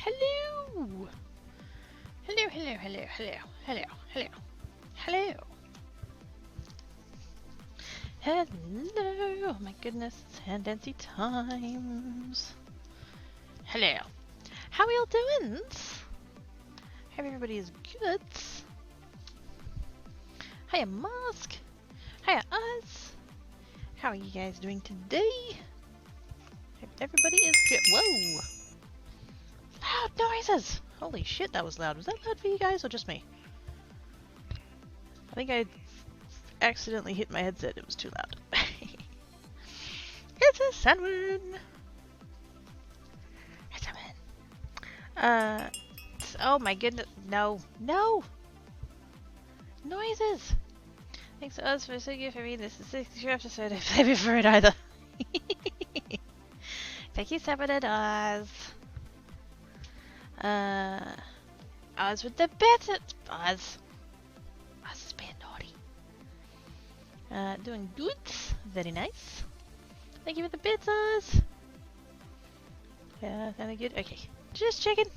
Hello! Hello, hello, hello, hello, hello, hello, hello. Hello! Oh my goodness, it's Handancy times. Hello. How are y'all doing? Hope everybody is good. Hiya, Mask. Hiya, Us. How are you guys doing today? Hope everybody is good. Whoa! Loud noises! Holy shit, that was loud. Was that loud for you guys or just me? I think I accidentally hit my headset. It was too loud. It's a sandwich! It's a man. Oh my goodness. No. No! Noises! Thanks to us for so good for me. This is the 62nd episode. I played before it either. Thank you, Separate Oz. Oz with the bits. Oz. Oz is being naughty. Doing good. Very nice. Thank you for the bits, Oz. Yeah, kind of good. Okay, just checking.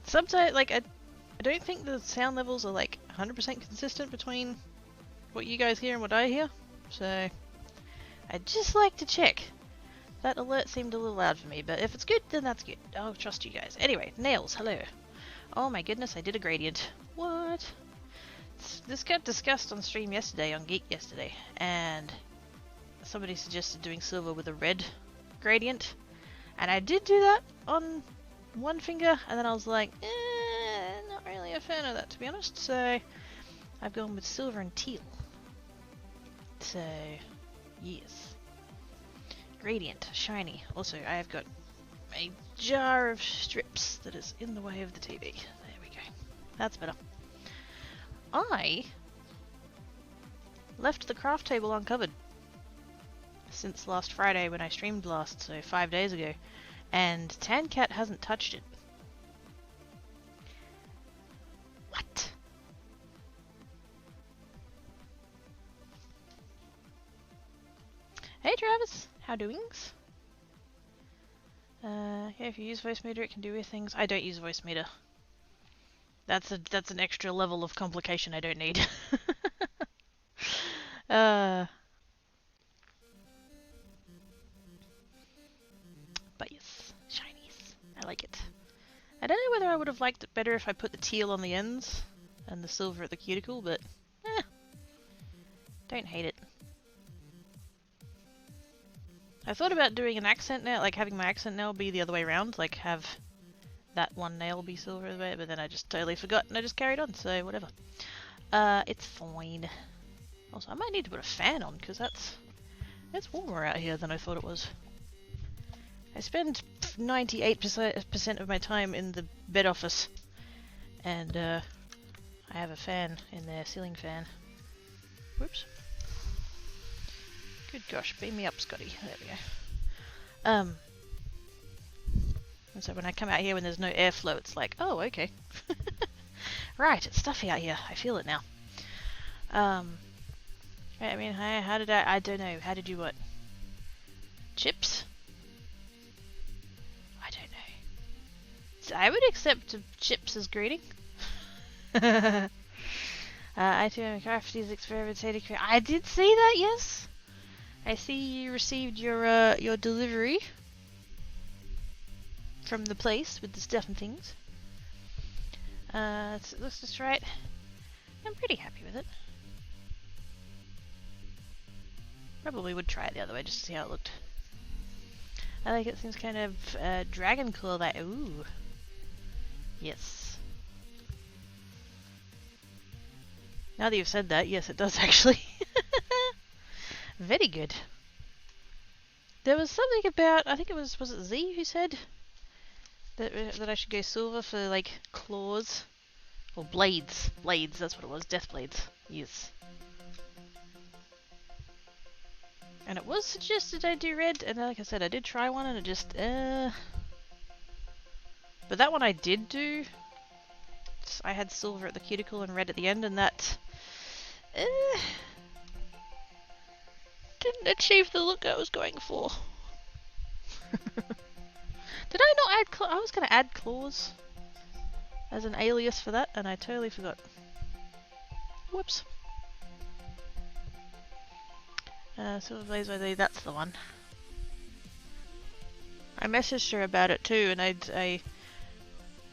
Sometimes, like, I don't think the sound levels are like 100% consistent between what you guys hear and what I hear. So, I'd just like to check. That alert seemed a little loud for me, but if it's good, then that's good. I'll trust you guys. Anyway, nails, hello. Oh my goodness, I did a gradient. What? This got discussed on stream yesterday, on Geek yesterday, and somebody suggested doing silver with a red gradient. And I did do that on one finger, and then I was like, not really a fan of that, to be honest. So, I've gone with silver and teal. So, yes. Gradient, shiny. Also, I have got a jar of strips that is in the way of the TV. There we go. That's better. I left the craft table uncovered since last Friday when I streamed last, so 5 days ago, and Tancat hasn't touched it. What? Hey Travis, how doings? Yeah, if you use voice meter, it can do weird things. I don't use voice meter. That's an extra level of complication I don't need. But yes, shinies. I like it. I don't know whether I would have liked it better if I put the teal on the ends and the silver at the cuticle, but don't hate it. I thought about doing an accent nail, like having my accent nail be the other way around, like have that one nail be silver, but then I just totally forgot and I just carried on, so whatever. It's fine. Also, I might need to put a fan on, because it's warmer out here than I thought it was. I spend 98% of my time in the bed office, and I have a fan in there, ceiling fan. Whoops. Good gosh, beam me up, Scotty. There we go. And so when I come out here when there's no airflow, it's like, oh, okay. Right, it's stuffy out here. I feel it now. I mean, how did I don't know. How did you what? Chips? I don't know. So I would accept chips as greeting. I too crafty's experimentating. I did see that, yes. I see you received your delivery from the place with the stuff and things. So it looks just right. I'm pretty happy with it. Probably would try it the other way just to see how it looked. I like it. Seems kind of dragon claw like. Ooh. Yes. Now that you've said that, yes, it does actually. Very good. There was something about, I think it was it Z who said that I should go silver for like claws or blades. Blades, that's what it was. Death blades. Yes. And it was suggested I do red, and like I said, I did try one, and it just But that one I did do. I had silver at the cuticle and red at the end, and that didn't achieve the look I was going for. Did I not add I was going to add claws as an alias for that, and I totally forgot. Whoops. Silver Blaze by Day, that's the one. I messaged her about it too, and I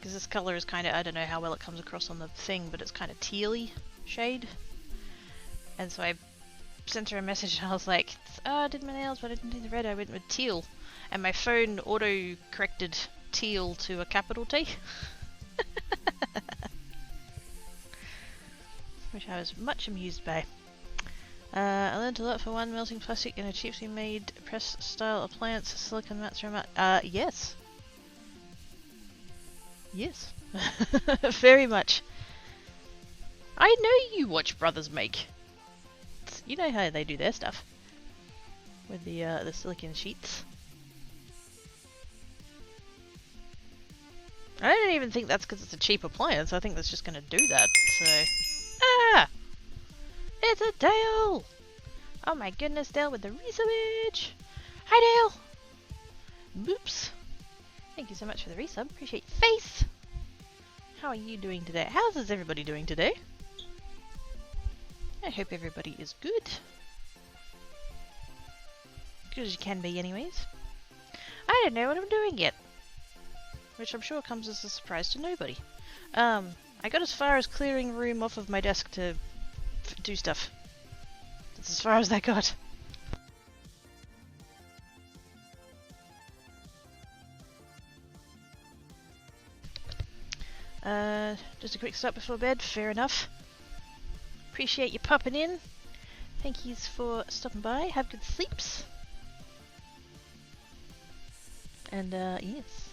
because this colour is kind of, I don't know how well it comes across on the thing, but it's kind of tealy shade. And so I sent her a message and I was like, oh, I did my nails, but I didn't do the red, I went with teal. And my phone auto-corrected teal to a capital T. Which I was much amused by. I learned a lot for one, melting plastic in a cheaply made press-style appliance, silicone mats are yes. Yes. Very much. I know you watch brothers make. You know how they do their stuff. With the silicone sheets. I don't even think that's because it's a cheap appliance. I think that's just going to do that. So, ah, it's a Dale. Oh my goodness, Dale with the resubage. Hi, Dale. Boops. Thank you so much for the resub. Appreciate your face. How are you doing today? How's everybody doing today? I hope everybody is good. Good as you can be, anyways. I don't know what I'm doing yet. Which I'm sure comes as a surprise to nobody. I got as far as clearing room off of my desk to do stuff. That's as far as that got. Just a quick stop before bed, fair enough. Appreciate you popping in. Thank yous for stopping by. Have good sleeps. And yes.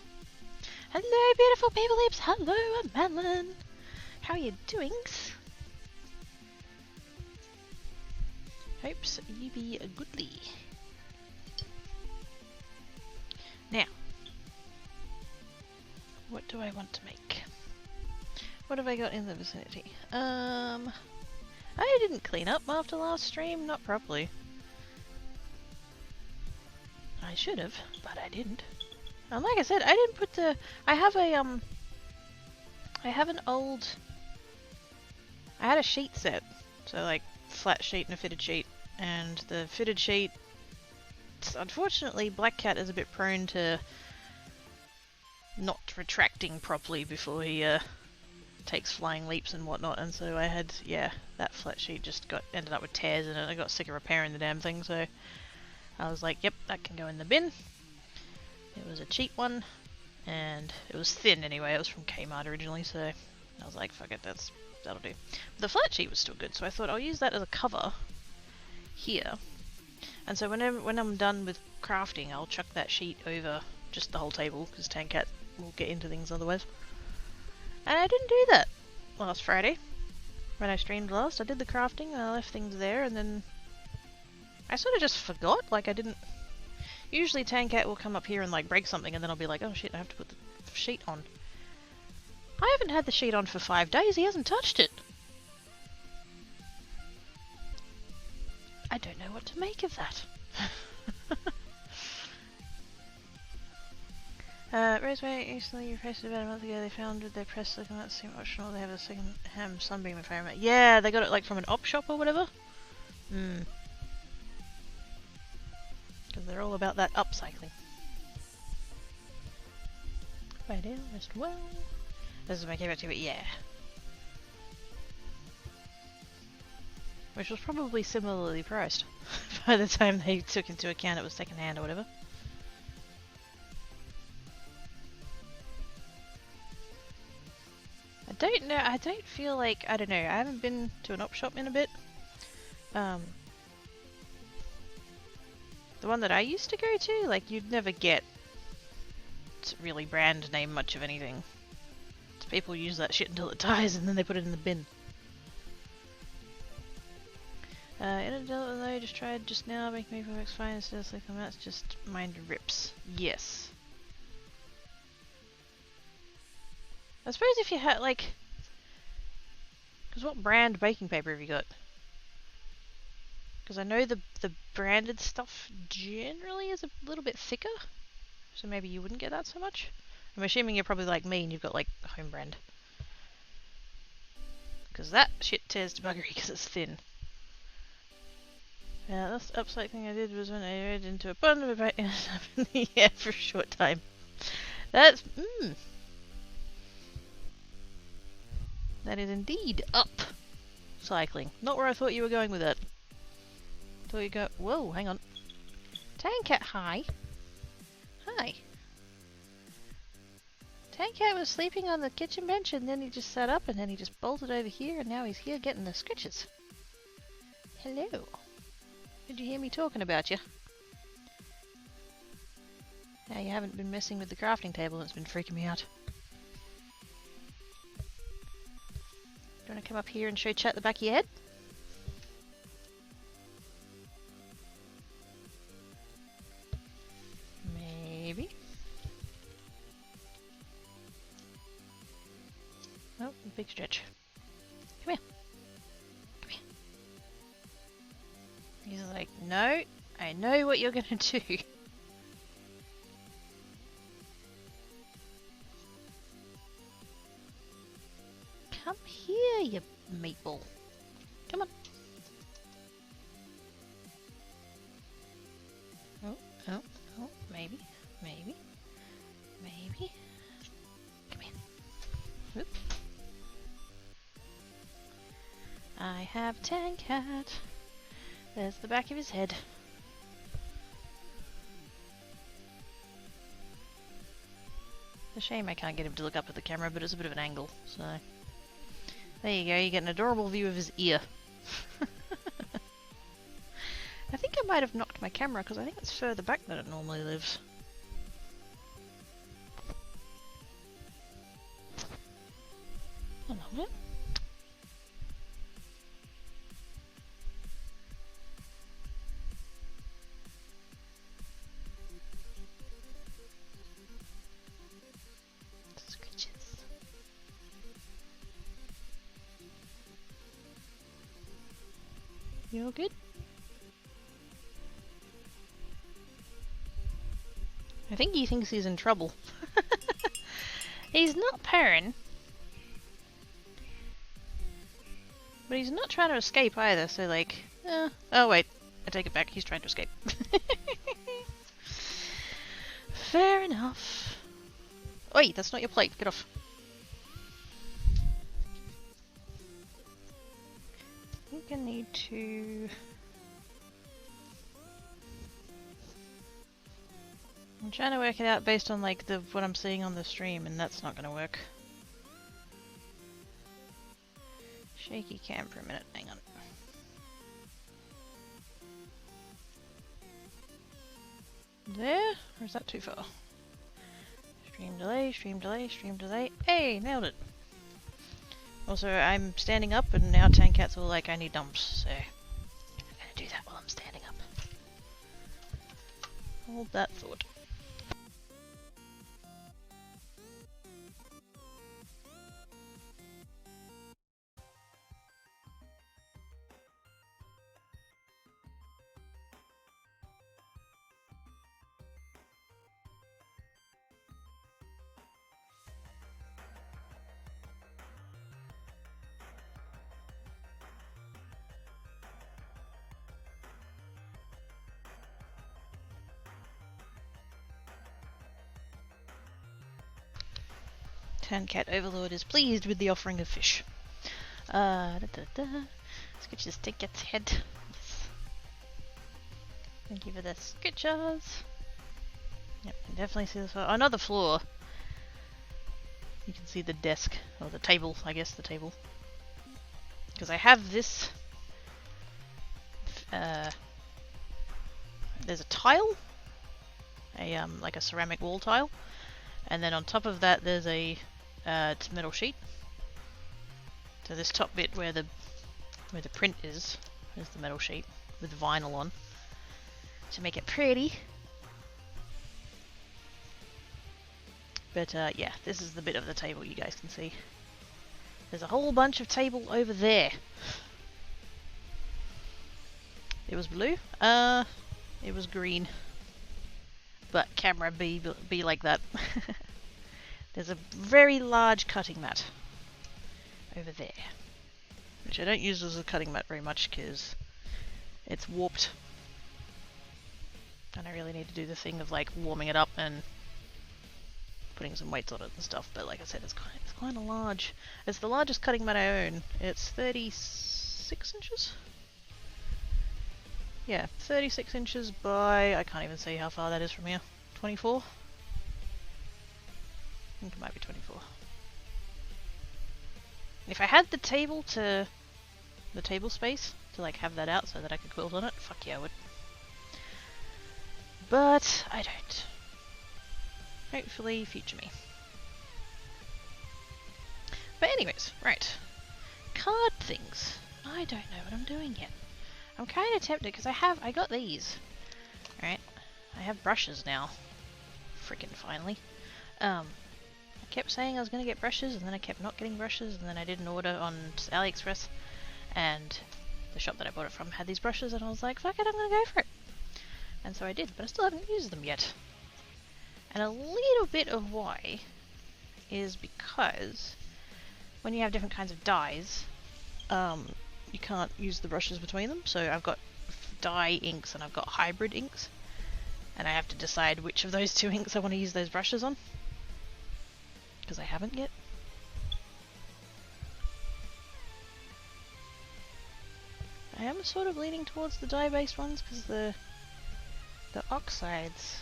Hello, beautiful people lips. Hello, Madeline. How are you doings? Hopes you be a goodly. Now, what do I want to make? What have I got in the vicinity? I didn't clean up after last stream, not properly. I should have, but I didn't. And like I said, I didn't put the. I have an old. I had a sheet set, so like flat sheet and a fitted sheet, and the fitted sheet. Unfortunately, Black Cat is a bit prone to not retracting properly before he takes flying leaps and whatnot, and so I had, yeah, that flat sheet just ended up with tears in it. I got sick of repairing the damn thing, so I was like, yep, that can go in the bin. It was a cheap one, and it was thin anyway. It was from Kmart originally, so I was like, fuck it, that'll do. But the flat sheet was still good, so I thought I'll use that as a cover here. And so when I'm done with crafting, I'll chuck that sheet over just the whole table, because Tankat will get into things otherwise. And I didn't do that last Friday when I streamed last. I did the crafting and I left things there, and then I sort of just forgot. Like, I didn't. Usually Tankat will come up here and like break something, and then I'll be like, oh shit, I have to put the sheet on. I haven't had the sheet on for 5 days. He hasn't touched it. I don't know what to make of that. Rosemary recently reposted about a month ago. They found with their press looking at seem optional. They have a second ham sunbeam environment. Yeah, they got it like from an op shop or whatever. Because they're all about that upcycling. Right in, rest well. This is my came back to it, yeah. Which was probably similarly priced by the time they took into account it was second hand or whatever. I don't know, I don't feel like, I don't know, I haven't been to an op shop in a bit. The one that I used to go to, like, you'd never get really brand name much of anything. So people use that shit until it dies and then they put it in the bin. In a development though, just tried just now, make me works fine instead of silicone mats, just mind rips. Yes. I suppose if you had, like... Because what brand baking paper have you got? Because I know the branded stuff generally is a little bit thicker. so maybe you wouldn't get that so much. I'm assuming you're probably like me and you've got like home brand. Because that shit tears debuggery because it's thin. Yeah, that's the upside thing I did was when I read into a bun of about in the air for a short time. That's that is indeed up cycling. Not where I thought you were going with it. Thought you go. Whoa, hang on. Tankat, hi. Hi. Tankat was sleeping on the kitchen bench and then he just sat up and then he just bolted over here and now he's here getting the scritches. Hello. Did you hear me talking about you? Now you haven't been messing with the crafting table and it's been freaking me out. Do you want to come up here and show chat the back of your head? Maybe. Oh, big stretch. Come here. Come here. He's like, no, I know what you're gonna do. Come here, you meatball. Come on. Oh, maybe. Come here. Whoop. I have Tankat. There's the back of his head. It's a shame I can't get him to look up at the camera, but it's a bit of an angle, so... There you go, you get an adorable view of his ear. I think I might have knocked my camera, because I think it's further back than it normally lives. Hold on a minute. You all good? I think he thinks he's in trouble. He's not purring. But he's not trying to escape either, so like... Oh wait, I take it back, he's trying to escape. Fair enough. Oi, that's not your plate, get off. I think I need to... I'm trying to work it out based on like what I'm seeing on the stream, and that's not gonna work. Shaky cam for a minute, hang on. There? Or is that too far? Stream delay, stream delay, stream delay. Hey, nailed it! Also, I'm standing up and now Tankat's all like, I need dumps, so... I'm gonna do that while I'm standing up. Hold that thought. Tankat Overlord is pleased with the offering of fish. Let's get just take its head. Yes. Thank you for the sketches. Yep, I can definitely see this. Another floor. You can see the desk, or the table, I guess the table. Because I have this. There's a tile, like a ceramic wall tile, and then on top of that there's a metal sheet. So this top bit where the print is the metal sheet with vinyl on to make it pretty. But yeah, this is the bit of the table you guys can see. There's a whole bunch of table over there. It was blue? It was green. but camera be like that. There's a very large cutting mat over there, which I don't use as a cutting mat very much because it's warped. And I really need to do the thing of like warming it up and putting some weights on it and stuff, but like I said, it's quite a large. It's the largest cutting mat I own. It's 36 inches? Yeah, 36 inches by, I can't even see how far that is from here. 24? I think it might be 24. If I had the table space to like have that out so that I could quilt on it, fuck yeah I would. But I don't. Hopefully future me. But anyways, right. Card things. I don't know what I'm doing yet. I'm kind of tempted because I got these. Right? I have brushes now. Frickin' finally. I kept saying I was going to get brushes and then I kept not getting brushes and then I did an order on AliExpress and the shop that I bought it from had these brushes and I was like, fuck it, I'm going to go for it. And so I did, but I still haven't used them yet. And a little bit of why is because when you have different kinds of dyes, you can't use the brushes between them. So I've got dye inks and I've got hybrid inks. And I have to decide which of those two inks I want to use those brushes on. Because I haven't yet. I am sort of leaning towards the dye-based ones because the oxides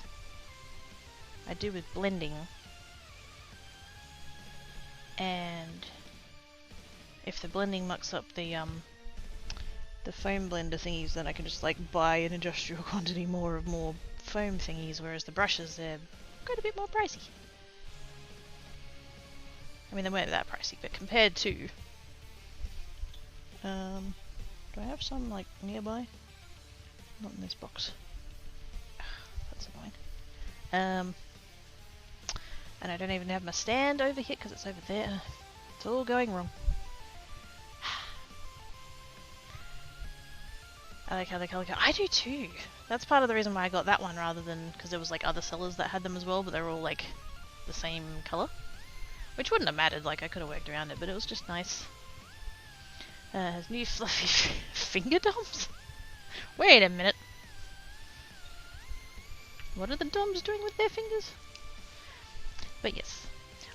I do with blending. And if the blending mucks up the foam blender thingies, then I can just like buy an industrial quantity more foam thingies, whereas the brushes, they're quite a bit more pricey. I mean, they weren't that pricey, but compared to... do I have some like nearby? Not in this box. That's annoying. And I don't even have my stand over here because it's over there. It's all going wrong. I like how the colour. I do too. That's part of the reason why I got that one rather than because there was like other sellers that had them as well, but they were all like the same colour, which wouldn't have mattered. Like I could have worked around it, but it was just nice. Has new fluffy finger doms. Wait a minute. What are the doms doing with their fingers? But yes,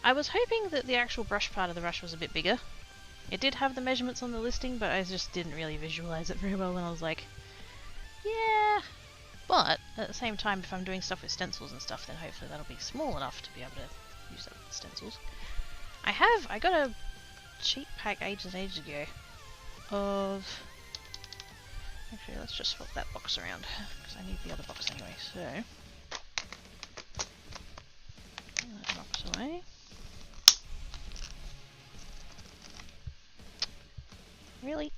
I was hoping that the actual brush part of the brush was a bit bigger. It did have the measurements on the listing, but I just didn't really visualize it very well, and I was like, yeah. But at the same time, if I'm doing stuff with stencils and stuff, then hopefully that'll be small enough to be able to use that with the stencils. I got a cheap pack ages ago of... Actually, let's just swap that box around, because I need the other box anyway, so... That box away. Really?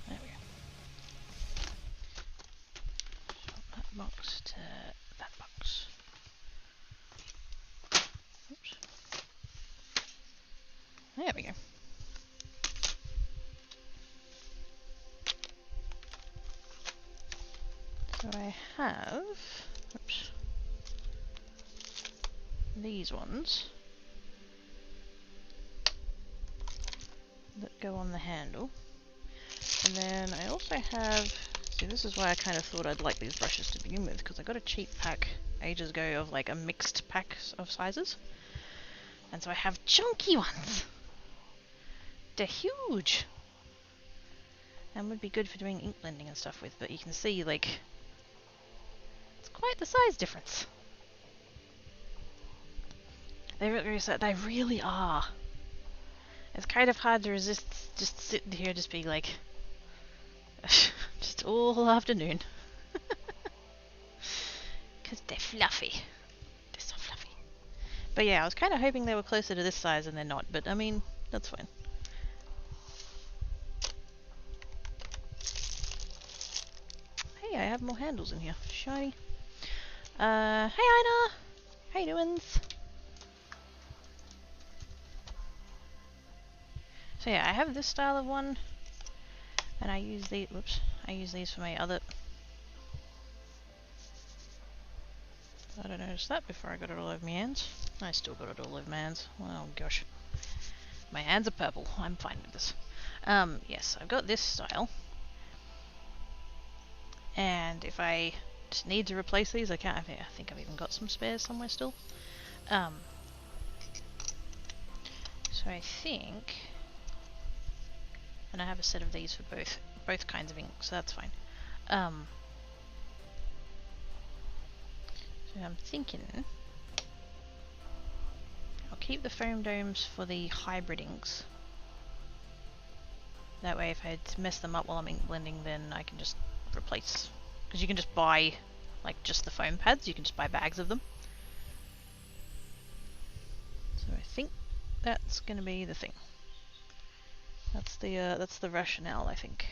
There we go. Swap that box to that box. Oops. There we go. So I have, oops, these ones that go on the handle, and then I also have, see, this is why I kind of thought I'd like these brushes to begin with, because I got a cheap pack ages ago of like a mixed pack of sizes, and so I have chunky ones. They're huge and would be good for doing ink blending and stuff with, but you can see like it's quite the size difference. They really are. It's kind of hard to resist just sitting here just being like just all afternoon. Because they're fluffy. They're so fluffy. But yeah, I was kind of hoping they were closer to this size and they're not, but I mean, that's fine. Hey, I have more handles in here. Shiny. Hey Ina! How you doing? So yeah, I have this style of one, and I use these. Whoops! I use these for my other I don't notice that before I got it all over my hands. I still got it all over my hands. Oh gosh. My hands are purple. I'm fine with this. Yes, I've got this style. And if I just need to replace these, I can't. I think I've even got some spares somewhere still. So I think, and I have a set of these for both kinds of ink, so that's fine. So I'm thinking I'll keep the foam domes for the hybrid inks. That way, if I mess them up while I'm ink blending, then I can just replace. Because you can just buy, like, just the foam pads. You can just buy bags of them. So I think that's going to be the thing. That's the rationale, I think.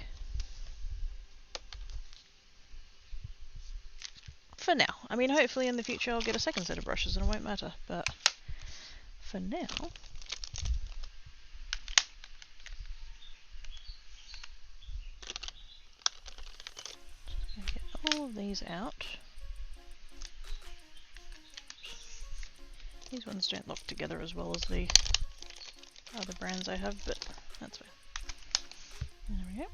For now. I mean, hopefully in the future I'll get a second set of brushes and it won't matter. But for now, get all of these out. These ones don't lock together as well as the other brands I have, but that's fine. There we go.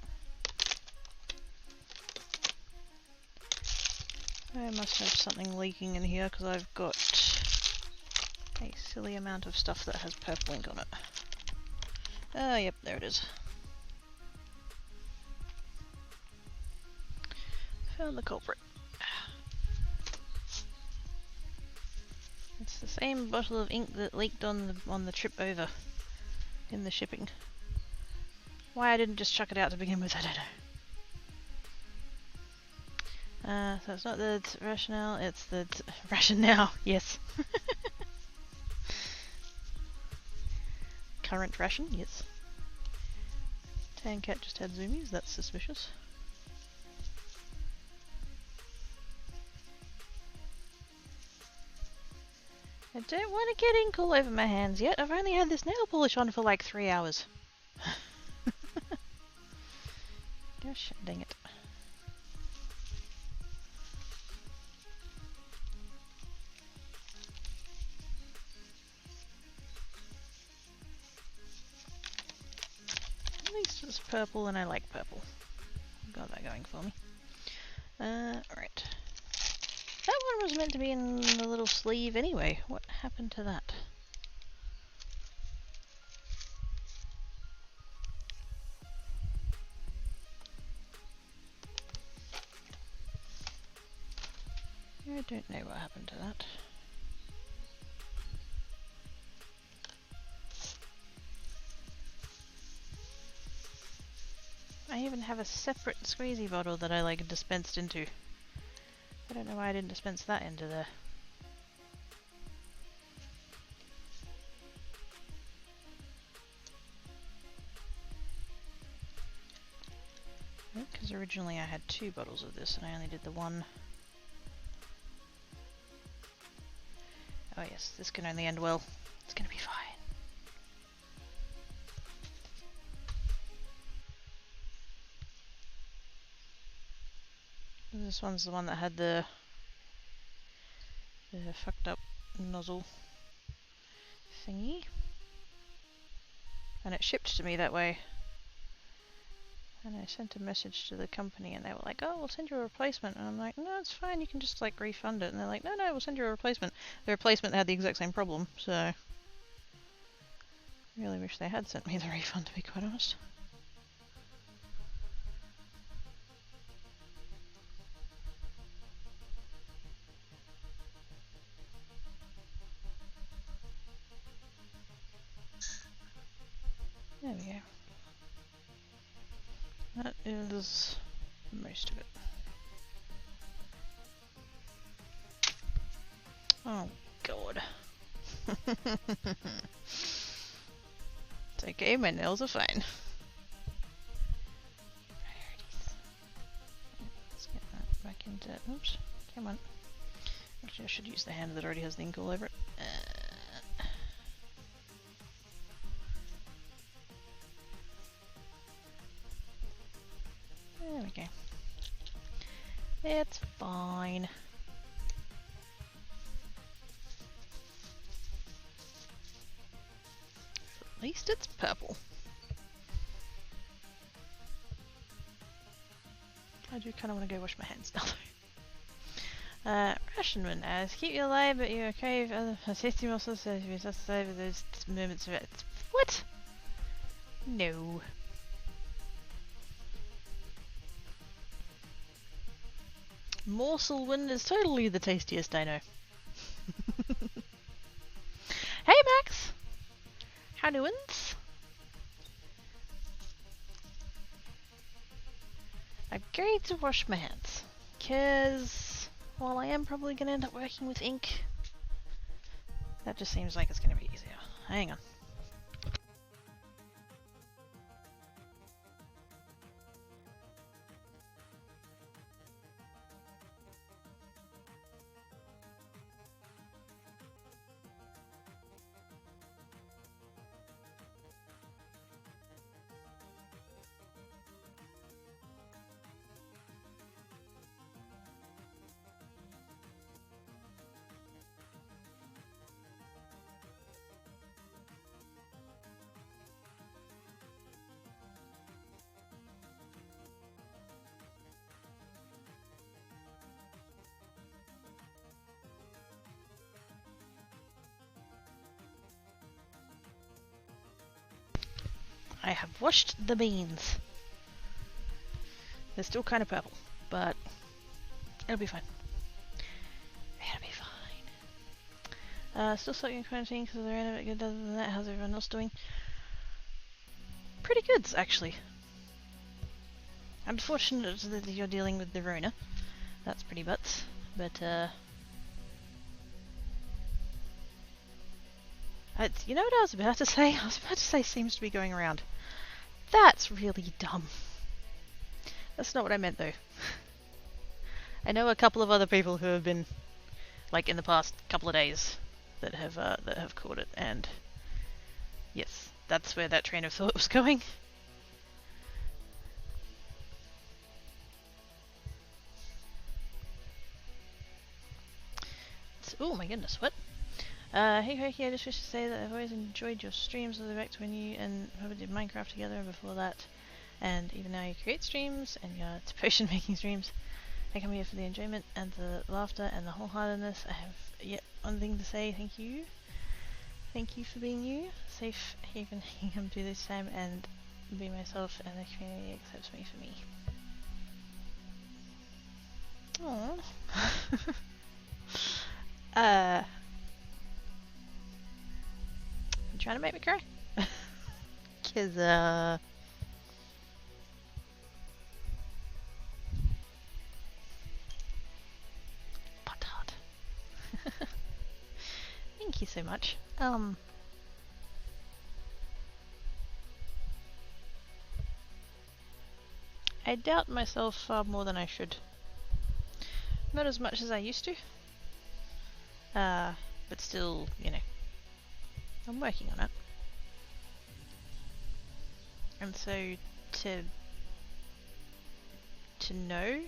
I must have something leaking in here because I've got a silly amount of stuff that has purple ink on it. Oh, yep, there it is. Found the culprit. It's the same bottle of ink that leaked on the trip over in the shipping. Why I didn't just chuck it out to begin with, I don't know. So it's not the rationale, it's the rationale, yes. Current ration, yes. Tan Cat just had zoomies, that's suspicious. I don't want to get ink all over my hands yet. I've only had this nail polish on for like 3 hours. Gosh, dang it. At least it's purple and I like purple. I've got that going for me. Right. That one was meant to be in the little sleeve anyway. What happened to that? I don't know what happened to that. I even have a separate squeezy bottle that I like dispensed into. I don't know why I didn't dispense that into there. Because originally I had 2 bottles of this and I only did the one. Oh yes, this can only end well. It's gonna be fine. This one's the one that had the fucked up nozzle thingy. And it shipped to me that way. And I sent a message to the company and they were like, oh, we'll send you a replacement. And I'm like, no, it's fine, you can just like refund it. And they're like, no, we'll send you a replacement. The replacement had the exact same problem, so I really wish they had sent me the refund, to be quite honest. There we go. That is most of it. Oh god. It's okay, my nails are fine. Priorities. Let's get that back into... Oops, come on. Actually, I should use the hand that already has the ink all over it. There we go. It's fine. least it's purple. I do kind of want to go wash my hands now though. Rationman, keep you alive, but you crave other safety muscles, so if you just over those moments of it. What? No. Morsel wind is totally the tastiest I know. Hey Max! How doin's? I'm going to wash my hands. Cause while I am probably gonna end up working with ink, that just seems like it's gonna be easier. Hang on. I have washed the beans. They're still kind of purple, but it'll be fine. It'll be fine. Still stuck in quarantine because they're in a bit good. Other than that, how's everyone else doing? Pretty good, actually. I'm fortunate that you're dealing with the Rona. That's pretty butts, but you know what I was about to say? I was about to say seems to be going around. That's really dumb. That's not what I meant though. I know a couple of other people who have been, like in the past couple of days, that have caught it, and yes, that's where that train of thought was going. Oh my goodness, what? Hey Hoki, I just wish to say that I've always enjoyed your streams all the way back to when you and Robert did Minecraft together and before that. And even now you create streams and you're potion making streams. I come here for the enjoyment and the laughter and the wholeheartedness. I have yet one thing to say, thank you. Thank you for being you. Safe haven I can come to this time and be myself, and the community accepts me for me. Aww. You trying to make me cry? Cause Potard. Thank you so much. I doubt myself far more than I should. Not as much as I used to. But still, you know, I'm working on it. And so to know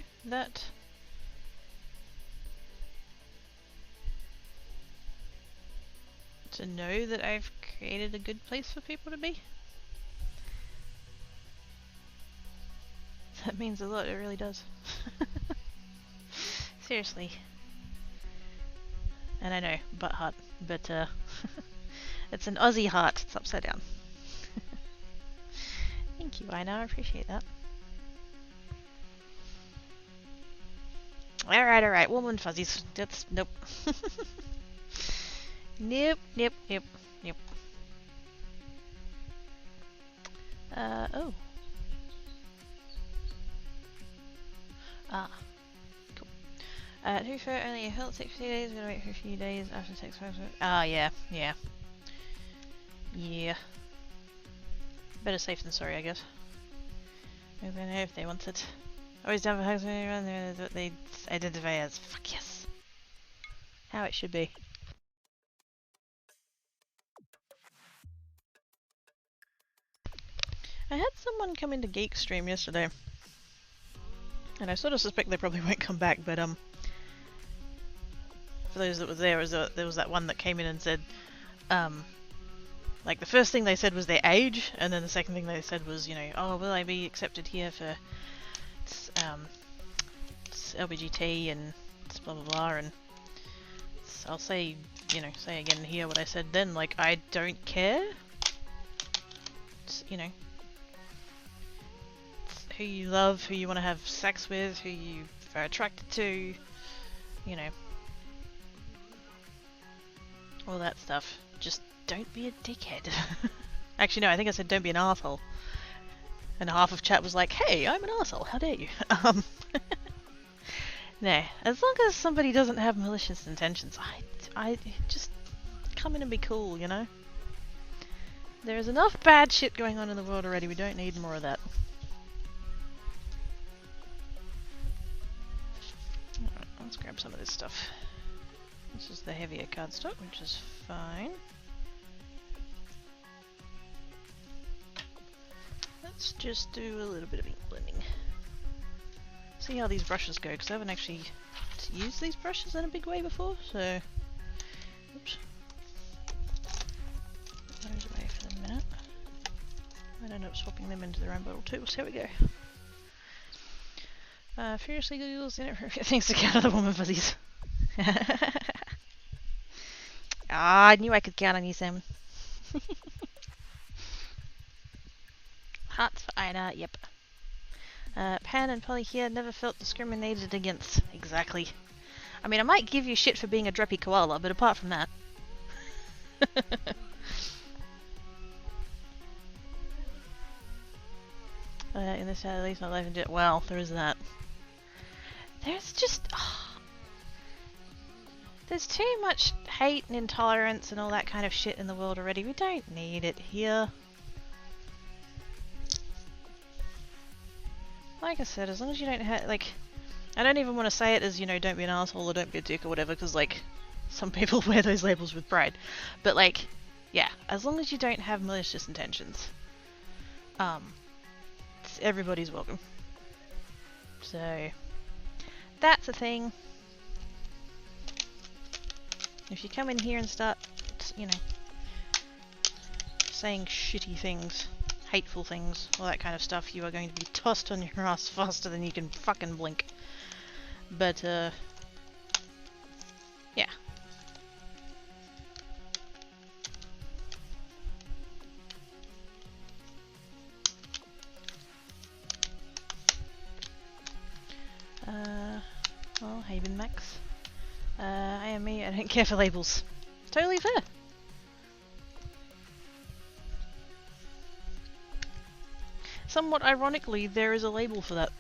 that I've created a good place for people to be, that means a lot, it really does. Seriously. And I know, butt heart, but it's an Aussie heart, it's upside down. Thank you, Ina, I appreciate that. Alright, warm and fuzzies. That's, nope. Nope. Oh. Ah. Cool. To be fair, only a health 60 days, we're gonna wait for a few days after 6 months. Ah, yeah. Better safe than sorry, I guess. Maybe I know if they want it. Always down for hugs when they run, they're what they identify as. Fuck yes. How it should be. I had someone come into Geek Stream yesterday, and I sort of suspect they probably won't come back, but for those that were there was that one that came in and said, Like, the first thing they said was their age, and then the second thing they said was, you know, oh, will I be accepted here for it's LBGT and it's blah blah blah, and I'll say, you know, say again here what I said then, like, I don't care. It's, you know, it's who you love, who you want to have sex with, who you are attracted to, you know, all that stuff. Just don't be a dickhead. Actually, no, I think I said don't be an arsehole. And half of chat was like, hey, I'm an arsehole, how dare you? No, as long as somebody doesn't have malicious intentions, I just come in and be cool, you know? There is enough bad shit going on in the world already, we don't need more of that. Alright, let's grab some of this stuff. This is the heavier cardstock, which is fine. Let's just do a little bit of ink blending. See how these brushes go, because I haven't actually used these brushes in a big way before, so... Oops. Put those away for the minute. Might end up swapping them into their own bottle too, so here we go. Furiously Googles inappropriate things to counter the woman fuzzies. Ah, I knew I could count on you, Sam. Hearts for Ida, yep. Pan and Polly here never felt discriminated against. Exactly. I mean, I might give you shit for being a dreppy koala, but apart from that... in this at least not life and well, there is that. There's just... Oh, there's too much hate and intolerance and all that kind of shit in the world already. We don't need it here. Like I said, as long as you don't have, like, I don't even want to say it as, you know, don't be an asshole or don't be a dick or whatever, because, like, some people wear those labels with pride. But, like, yeah, as long as you don't have malicious intentions, everybody's welcome. So, that's a thing. If you come in here and start, you know, saying shitty things, hateful things, all that kind of stuff, you are going to be tossed on your ass faster than you can fucking blink. But, yeah. Well, Haven Max. I am me, I don't care for labels. Totally fair. Somewhat ironically, there is a label for that.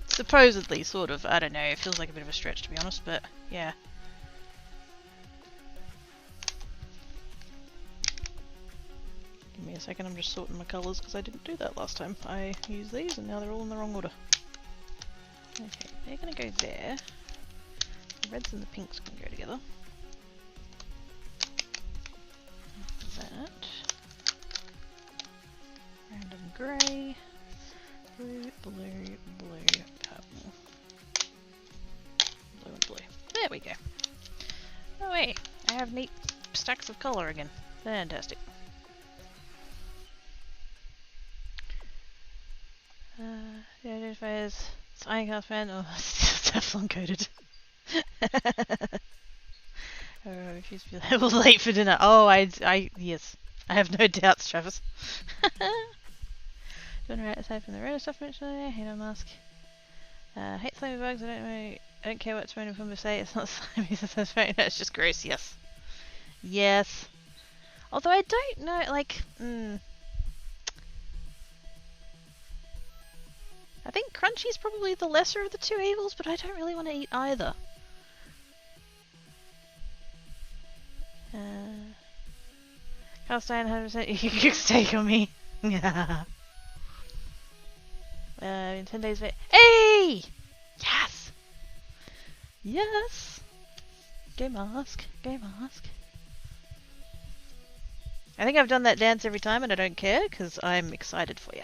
Supposedly, sort of. I don't know, it feels like a bit of a stretch to be honest, but yeah. Give me a second, I'm just sorting my colours because I didn't do that last time. I used these and now they're all in the wrong order. Okay, they're gonna go there. The reds and the pinks can go together. That. Random grey. Blue, blue, blue, purple. Blue and blue. There we go. Oh wait, I have neat stacks of colour again. Fantastic. The identifiers. It's Ironcast fan. Oh, it's Teflon coated. Oh, refuse to be labeled late for dinner. Oh, yes. I have no doubts, Travis. Do you want to write aside from the red stuff mentioned earlier? Hate on mask. Hate slimy bugs. I don't care what Simone and Pumba say. It's not slimy. It's just gross. Yes. Yes. Although I don't know, like, I think Crunchy's probably the lesser of the two evils, but I don't really want to eat either. Carlstein 100% you can steak on me. Yeah. In 10 days. Hey! Yes! Yes! Go mask. Go mask. I think I've done that dance every time and I don't care because I'm excited for you.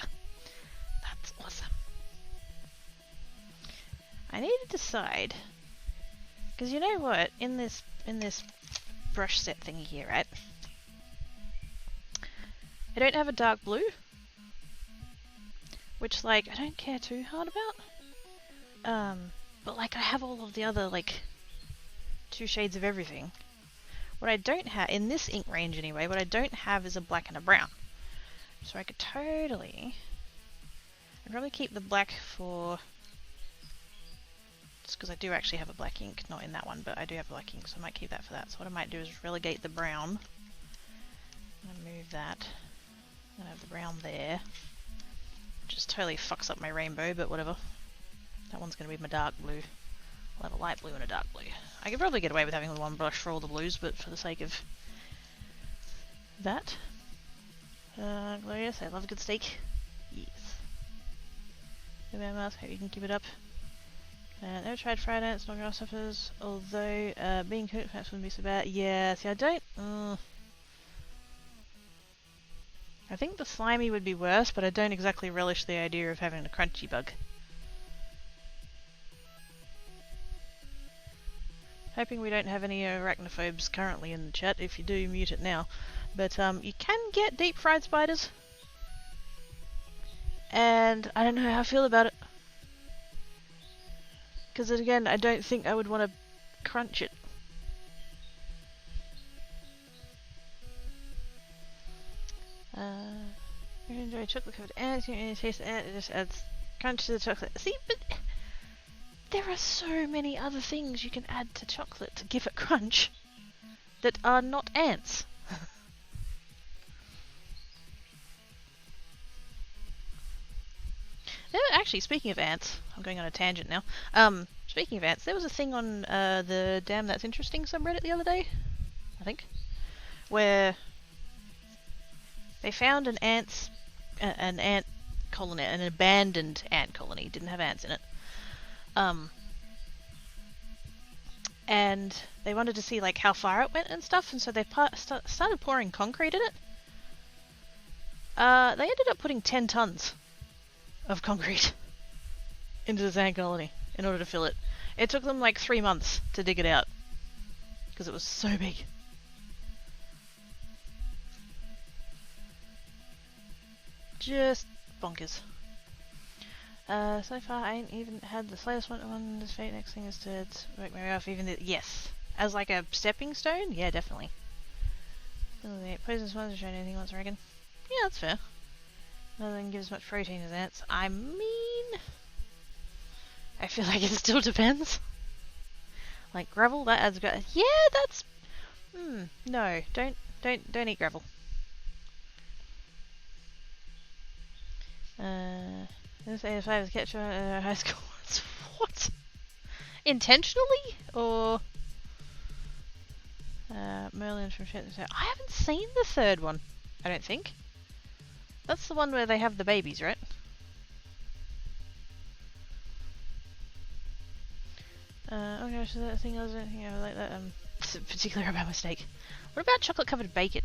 That's awesome. I need to decide Because you know what? In this brush set thingy here, right? I don't have a dark blue, which like I don't care too hard about. But like I have all of the other like 2 shades of everything. What I don't have in this ink range anyway, what I don't have is a black and a brown. So I could totally. I'd probably keep the black for. Just because I do actually have a black ink, not in that one, but I do have black ink, so I might keep that for that. So what I might do is relegate the brown. I'm gonna move that. I'm gonna have the brown there. Just totally fucks up my rainbow, but whatever. That one's gonna be my dark blue. I'll have a light blue and a dark blue. I could probably get away with having one brush for all the blues, but for the sake of that. Glorious, I love a good steak. Yes. Good man, mask, hope you can keep it up. Never tried fried ants nor grasshoppers, although being cooked perhaps wouldn't be so bad. Yeah, see I don't... I think the slimy would be worse, but I don't exactly relish the idea of having a crunchy bug. Hoping we don't have any arachnophobes currently in the chat. If you do, mute it now. But you can get deep fried spiders. And I don't know how I feel about it. Because again, I don't think I would want to crunch it. I enjoy chocolate covered ants. You don't taste the ant, it just adds crunch to the chocolate. See, but there are so many other things you can add to chocolate to give it crunch that are not ants. Actually, speaking of ants, I'm going on a tangent now. Speaking of ants, there was a thing on the Damn That's Interesting subreddit the other day, I think, where they found an ant colony, an abandoned ant colony. Didn't have ants in it. And they wanted to see like how far it went and stuff, and so they started pouring concrete in it. They ended up putting 10 tons of concrete into this ant colony in order to fill it. It took them like 3 months to dig it out because it was so big. Just bonkers. So far I ain't even had the slightest one on this fate. Next thing is to work my way off even the, yes. As like a stepping stone? Yeah, definitely. Poisonous ones are showing anything else, I reckon. Yeah, that's fair. Nothing gives as much protein as ants. I mean, I feel like it still depends. Like gravel, that adds yeah, that's no, don't eat gravel. This 85 is ketchup high school. What? Intentionally? Or Merlin from Shit. I haven't seen the third one, I don't think. That's the one where they have the babies, right? Oh gosh, is that a thing? I don't think I like that. Particularly about my steak. What about chocolate covered bacon?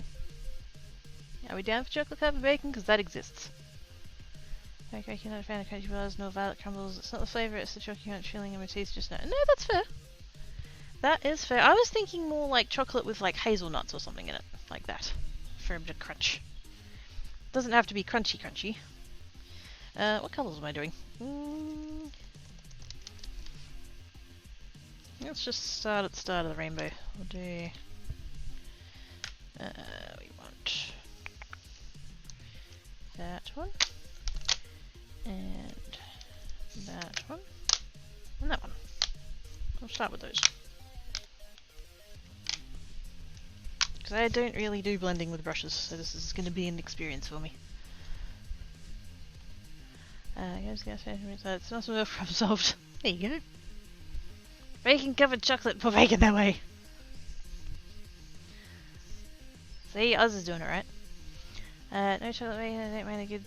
Are we down for chocolate covered bacon? Because that exists. Okay, you're not a fan of crunchy bars, nor violet crumbles. It's not the flavour, it's the chalky crunch feeling in my teeth just now. No, that's fair. That is fair. I was thinking more like chocolate with like hazelnuts or something in it. Like that. For a bit of crunch. Doesn't have to be crunchy. What colours am I doing? Let's just start at the start of the rainbow. We'll do... we want... that one. And that one. And that one. I'll start with those. Because I don't really do blending with brushes, so this is going to be an experience for me. It's not so well problem solved. There you go. Bacon covered chocolate, put bacon that way. See, Oz is doing it right. No chocolate bacon, I don't mind a good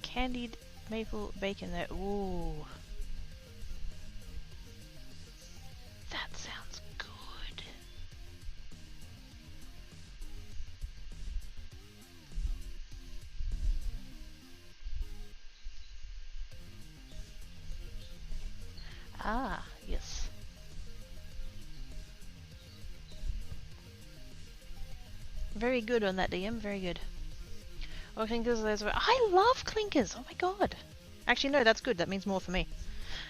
candied maple bacon there. Ooh. That sounds good. Ah, yes. Very good on that, DM. Very good. Oh, clinkers. I love clinkers. Oh my god. Actually, no, that's good. That means more for me.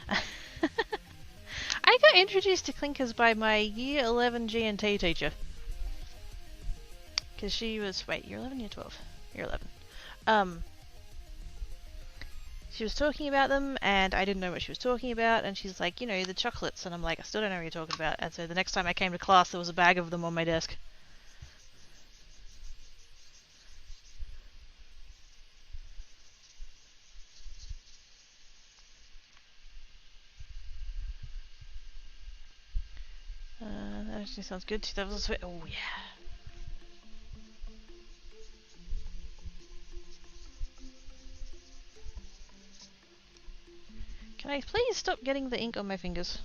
I got introduced to clinkers by my year 11 G&T teacher. Because she was... Wait, year 11, year 12? Year 11. She was talking about them, and I didn't know what she was talking about, and she's like, you know, the chocolates, and I'm like, I still don't know what you're talking about. And so the next time I came to class, there was a bag of them on my desk. That actually sounds good. 2000. Oh, yeah. Can I please stop getting the ink on my fingers?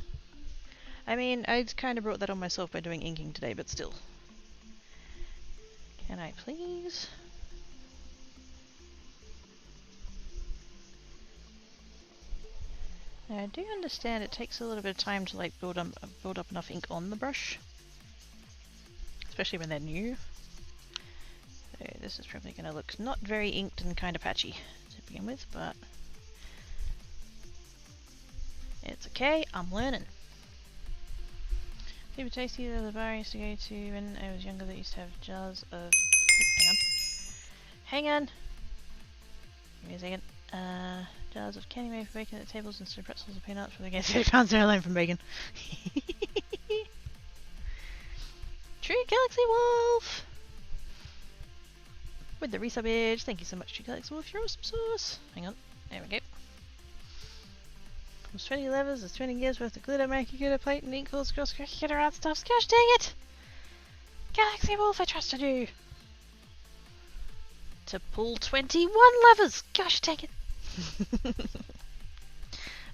I mean, I kind of brought that on myself by doing inking today, but still. Can I please? Now, I do understand it takes a little bit of time to like build up enough ink on the brush, especially when they're new. So this is probably going to look not very inked and kind of patchy to begin with, but it's okay. I'm learning. Super tasty. The bar I used to go to when I was younger that used to have jars of. Hang on. Give me a second. Jars of candy made for bacon at the tables instead of pretzels and peanuts for the guests. 30 pounds they're alone from bacon. True Galaxy Wolf! With the resub edge. Thank you so much, True Galaxy Wolf. You're awesome sauce. Hang on. There we go. There's 20 levers, there's 20 years worth of glitter, make a glitter plate, and ink falls across, get around stuff. Gosh dang it! Galaxy Wolf, I trusted you! To pull 21 levers! Gosh dang it!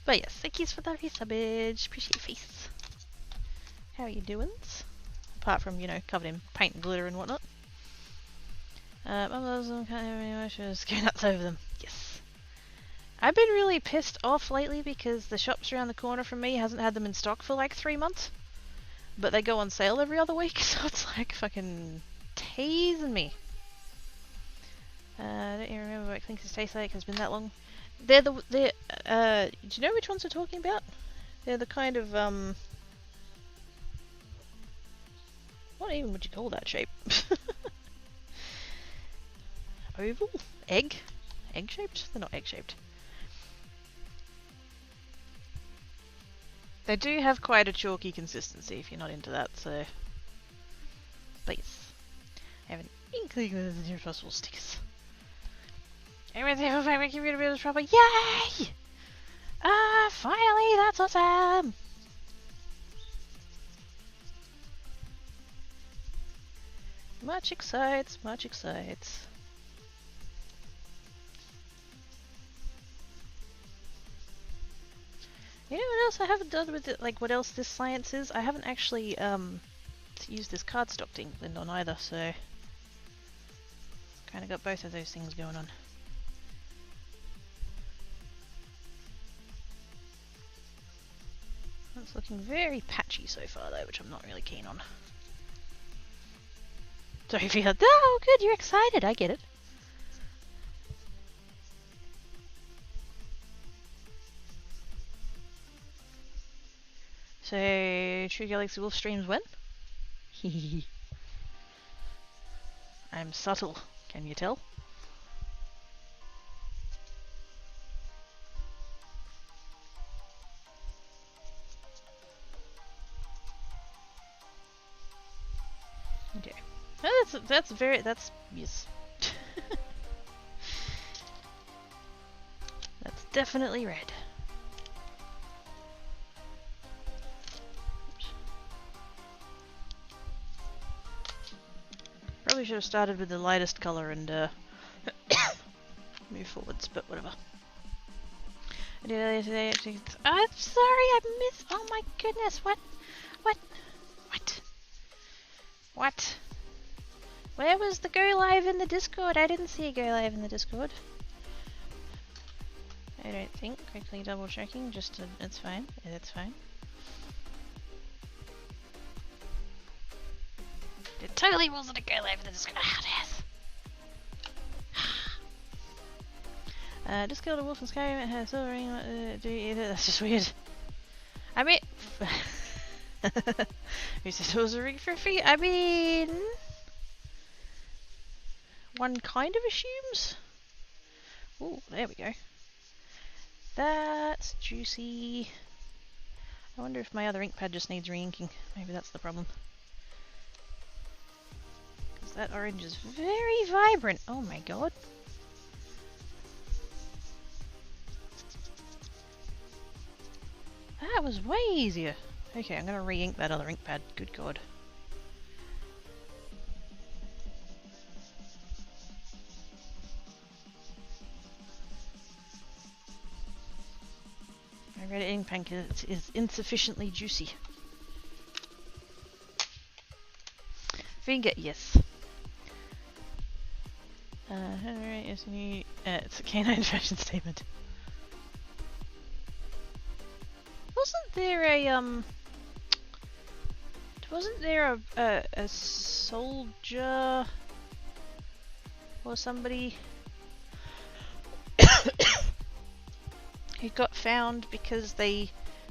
But yes, thank yous for the resubage. Appreciate your face. How are you doing? Apart from, you know, covered in paint and glitter and whatnot. Mum loves them, can't have any emotions, go nuts over them. Yes. I've been really pissed off lately because the shops around the corner from me hasn't had them in stock for like 3 months. But they go on sale every other week, so it's like fucking teasing me. Don't even remember what clinkers taste like, it's been that long. Do you know which ones we're talking about? They're the kind of, what even would you call that shape? Oval? Egg? Egg-shaped? They're not egg-shaped. They do have quite a chalky consistency if you're not into that, so... Please. I have an inkling of the impossible stickers. Everything will make you really really proper. Yay! Finally, that's awesome! Much excites, much excites. You know what else I haven't done with it, like what else this science is? I haven't actually used this cardstock to ink blend on either, so kind of got both of those things going on. It's looking very patchy so far though, which I'm not really keen on. Sorry if you heard, oh good, you're excited, I get it. So, True Galaxy Wolf streams when? Hehehe. I'm subtle, can you tell? Okay. Oh, that's yes. That's definitely red. Probably should have started with the lightest color and move forwards, but whatever. I did earlier today. I'm sorry, I missed. Oh my goodness! What? Where was the go live in the Discord? I didn't see a go live in the Discord. I don't think. Quickly double checking. It's fine. It's fine. It totally wasn't a girl over there just gonna have this. Just killed a wolf in Skyrim. It has a ring. That's just weird. I mean, who said it was a ring for a fee? I mean, one kind of assumes. Oh, there we go. That's juicy. I wonder if my other ink pad just needs re-inking. Maybe that's the problem. Because that orange is very vibrant. Oh my god. That was way easier. Okay, I'm gonna re-ink that other ink pad. Good god. My red ink pad is insufficiently juicy. Finger, yes. Alright, yes, it's a canine fashion statement. Wasn't there a soldier or somebody who got found because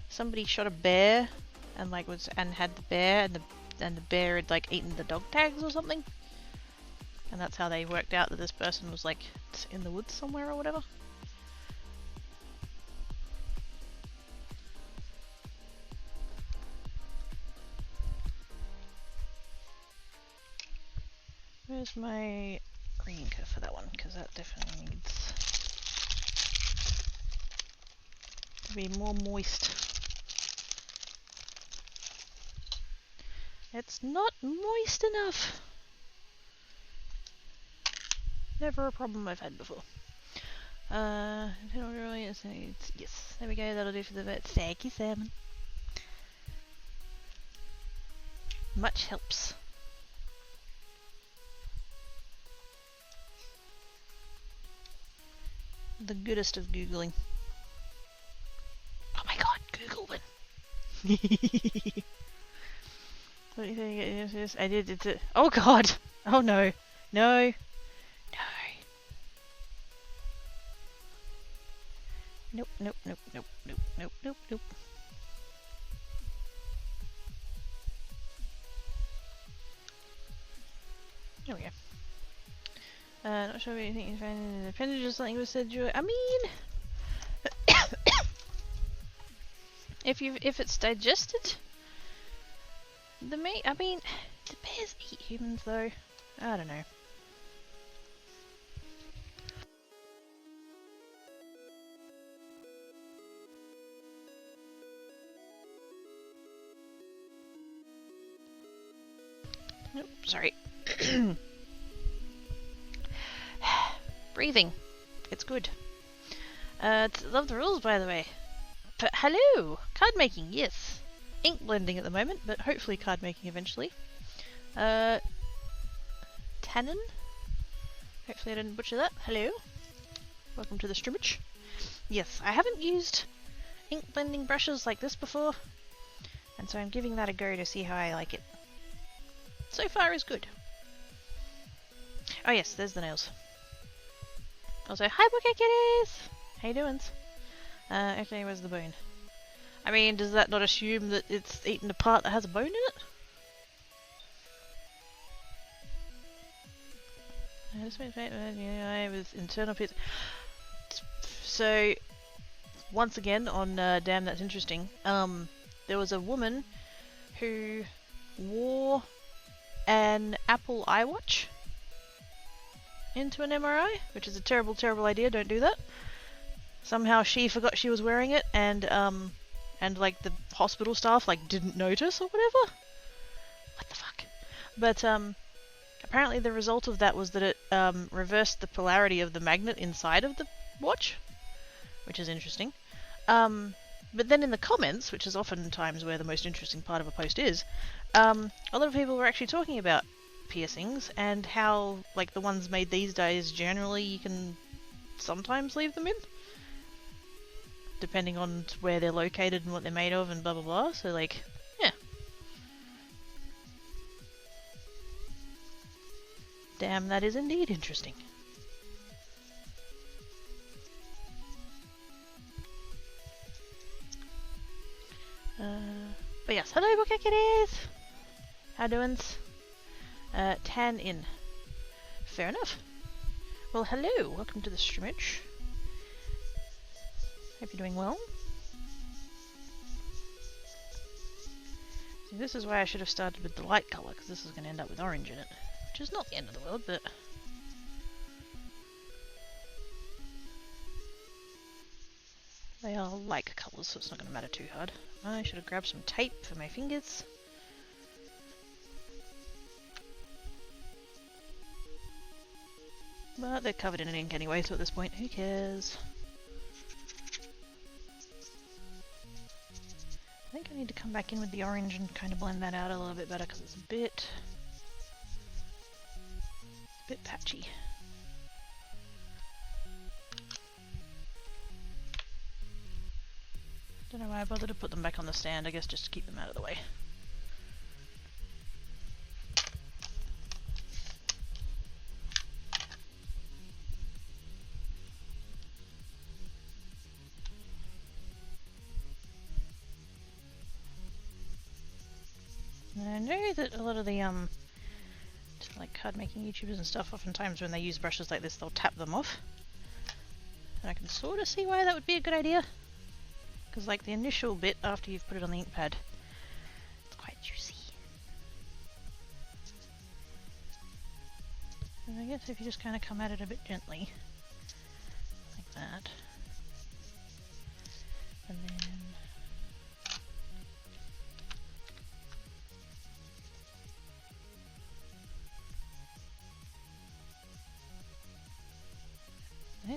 somebody shot a bear and had the bear and the bear had like eaten the dog tags or something, and that's how they worked out that this person was like in the woods somewhere or whatever. Where's my re-inker for that one? Because that definitely needs to be more moist. It's not moist enough. Never a problem I've had before. Yes, there we go, that'll do for the vet. Thank you, salmon. Much helps. The goodest of Googling. Oh my god, Google one! What do you think? Yes, I did it. Oh god! Oh no! No! Nope, nope, nope, nope, nope, nope, nope, nope. There we go. Not sure what you think you find in the appendage or something was said. I mean, if it's digested, the meat. I mean, do bears eat humans though? I don't know. Nope, sorry. Breathing. It's good. Love the rules, by the way. But hello! Card making, yes. Ink blending at the moment, but hopefully card making eventually. Tannin? Hopefully I didn't butcher that. Hello. Welcome to the streamage. Yes, I haven't used ink blending brushes like this before, and so I'm giving that a go to see how I like it. So far is good. Oh yes, there's the nails. Also, hi Bookie Kitties! How you doing? Okay, where's the bone? I mean, does that not assume that it's eaten a part that has a bone in it? I was internal pits. So, once again on Damn That's Interesting, there was a woman who wore an Apple iWatch into an MRI, which is a terrible, terrible idea. Don't do that. Somehow she forgot she was wearing it, and like the hospital staff like didn't notice or whatever. What the fuck? But apparently the result of that was that it reversed the polarity of the magnet inside of the watch, which is interesting. But then in the comments, which is oftentimes where the most interesting part of a post is, a lot of people were actually talking about piercings and how, like, the ones made these days, generally you can sometimes leave them in, depending on where they're located and what they're made of and blah blah blah. So, like, yeah. Damn, that is indeed interesting. But yes, hello Booker Kitties! How doin's? 10 in. Fair enough. Well, hello, welcome to the streamage. Hope you're doing well. See, this is why I should have started with the light colour, because this is going to end up with orange in it. Which is not the end of the world, but... they are like colours, so it's not going to matter too hard. I should have grabbed some tape for my fingers. But they're covered in ink anyway, so at this point, who cares? I think I need to come back in with the orange and kind of blend that out a little bit better, because it's a bit patchy. Don't know why I bothered to put them back on the stand, I guess just to keep them out of the way. And I know that a lot of the like card making YouTubers and stuff, oftentimes when they use brushes like this they'll tap them off. And I can sort of see why that would be a good idea. Because like the initial bit after you've put it on the ink pad, it's quite juicy. And I guess if you just kind of come at it a bit gently, like that, and then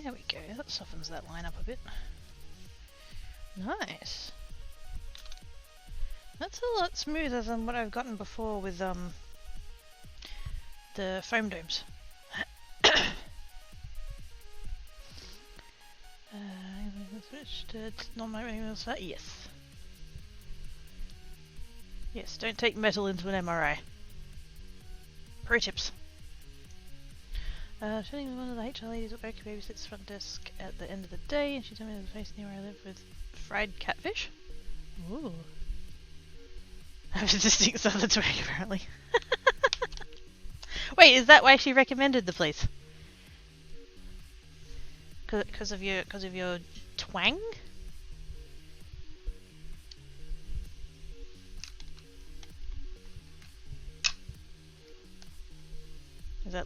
there we go, that softens that line up a bit. Nice. That's a lot smoother than what I've gotten before with the foam domes. Switch to non-magnetic side. Yes. Yes, don't take metal into an MRI. Pro tips. Sitting with one of the HR ladies at work who babysits front desk at the end of the day, and she told me there's a place near where I live with fried catfish. Ooh. I have a distinct southern twang, apparently. Wait, is that why she recommended the place? Because of your twang?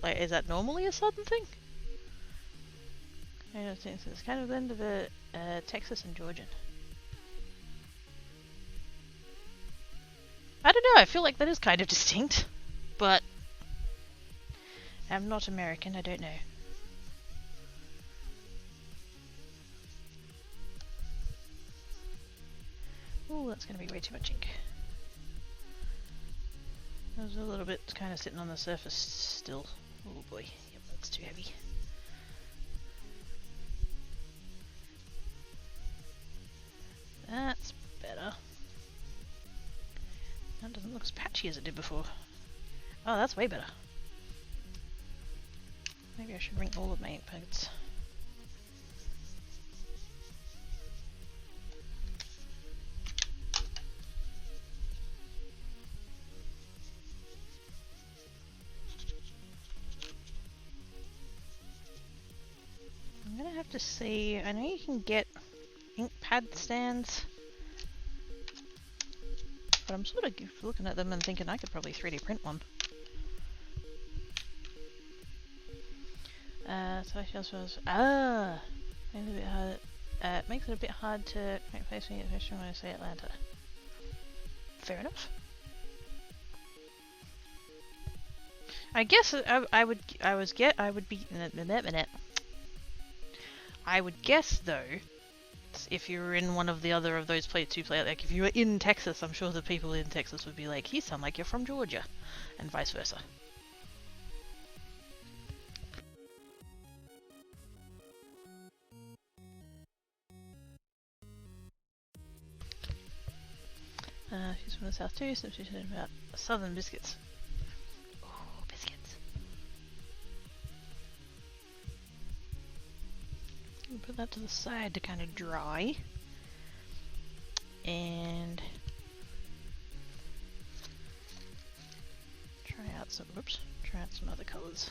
Is that normally a southern thing? I don't think so. It's kind of a blend of Texas and Georgian. I don't know, I feel like that is kind of distinct, but I'm not American, I don't know. Ooh, that's going to be way too much ink. There's a little bit kind of sitting on the surface still. Oh boy, yep, that's too heavy. That's better. That doesn't look as patchy as it did before. Oh, that's way better. Maybe I should bring all of my ink pads. I'm gonna have to see. I know you can get ink pad stands, but I'm sort of looking at them and thinking I could probably 3D print one. So I just was makes it a bit hard. Makes it a bit hard to make place me, especially when I say Atlanta. Fair enough. I guess I would guess though, if you were in one of the other of those like if you were in Texas, I'm sure the people in Texas would be like, you sound like you're from Georgia, and vice versa. She's from the south too, so she's about southern biscuits. Ooh, biscuits. Put that to the side to kind of dry. And try out some other colours.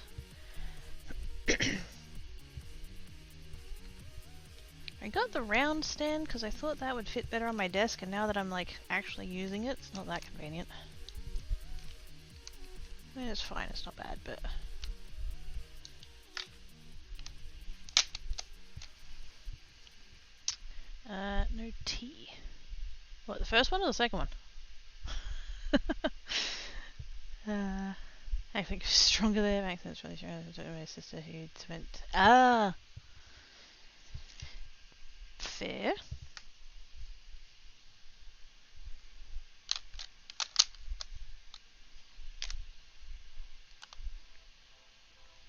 I got the round stand because I thought that would fit better on my desk, and now that I'm like actually using it, it's not that convenient. I mean, it's fine, it's not bad, but no tea. What, the first one or the second one? I think stronger there. Makes sense. Really strong. My sister who went. Fair.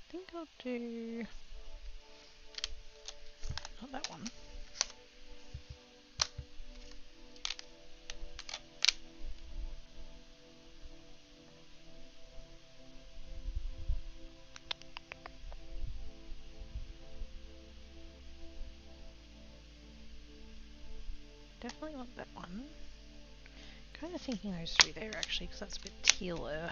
I think I'll do not that one. Definitely want that one. Kind of thinking those three there actually, because that's a bit tealer.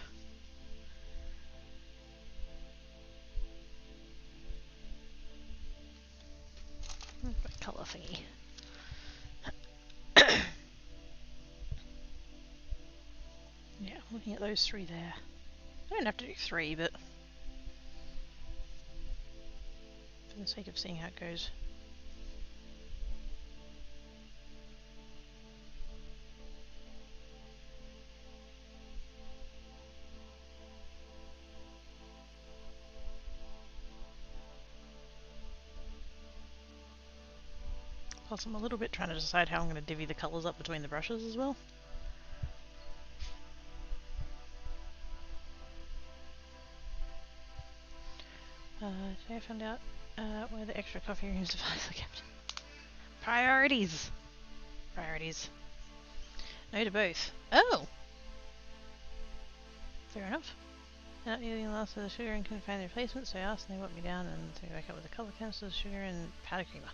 Colour thingy. Yeah, looking at those three there. I don't have to do three, but for the sake of seeing how it goes. Plus I'm a little bit trying to decide how I'm going to divvy the colours up between the brushes as well. Today I found out where the extra coffee rooms devices are kept. Priorities! Priorities. No to both. Oh! Fair enough. Not using the last of the sugar and couldn't find the replacement, so I asked and they walked me down and took me back up with the colour cancel, sugar and powder creamer.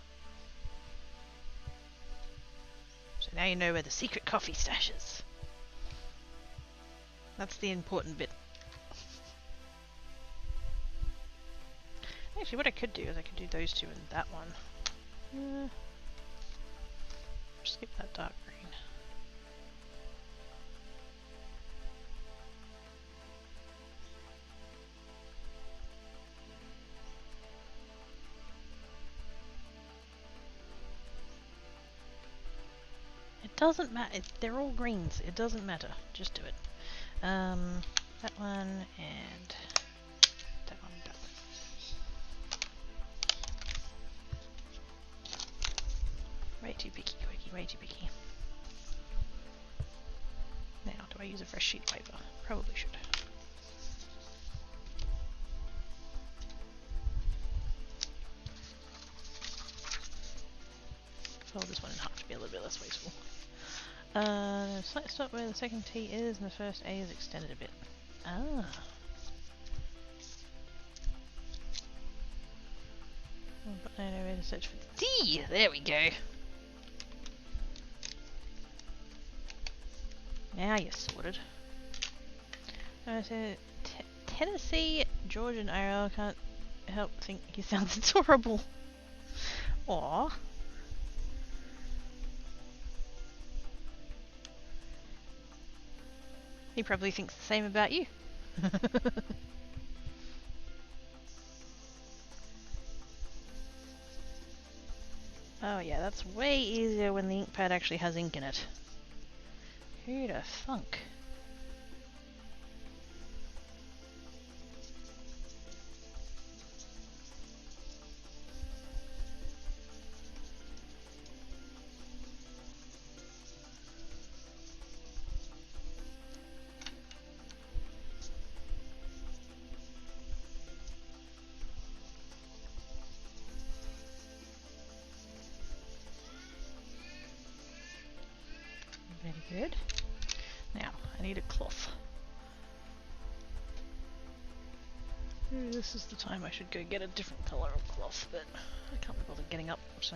So now you know where the secret coffee stash is. That's the important bit. Actually, what I could do is I could do those two and that one. Skip that dark green. It doesn't matter. They're all greens. It doesn't matter. Just do it. That one and that one done. Way too picky, Quickie, way too picky. Now, do I use a fresh sheet of paper? Probably should. Fold this one in half to be a little bit less wasteful. Slight stop where the second T is and the first A is extended a bit. Ah. But I know where to search for the T! There we go! Now you're sorted. So Tennessee, Georgia and Ariel can't help think he sounds adorable. Aww. He probably thinks the same about you. Oh yeah, that's way easier when the ink pad actually has ink in it. Who'd have thunk? Very good. Now, I need a cloth. Maybe this is the time I should go get a different colour of cloth, but I can't be bothered getting up, so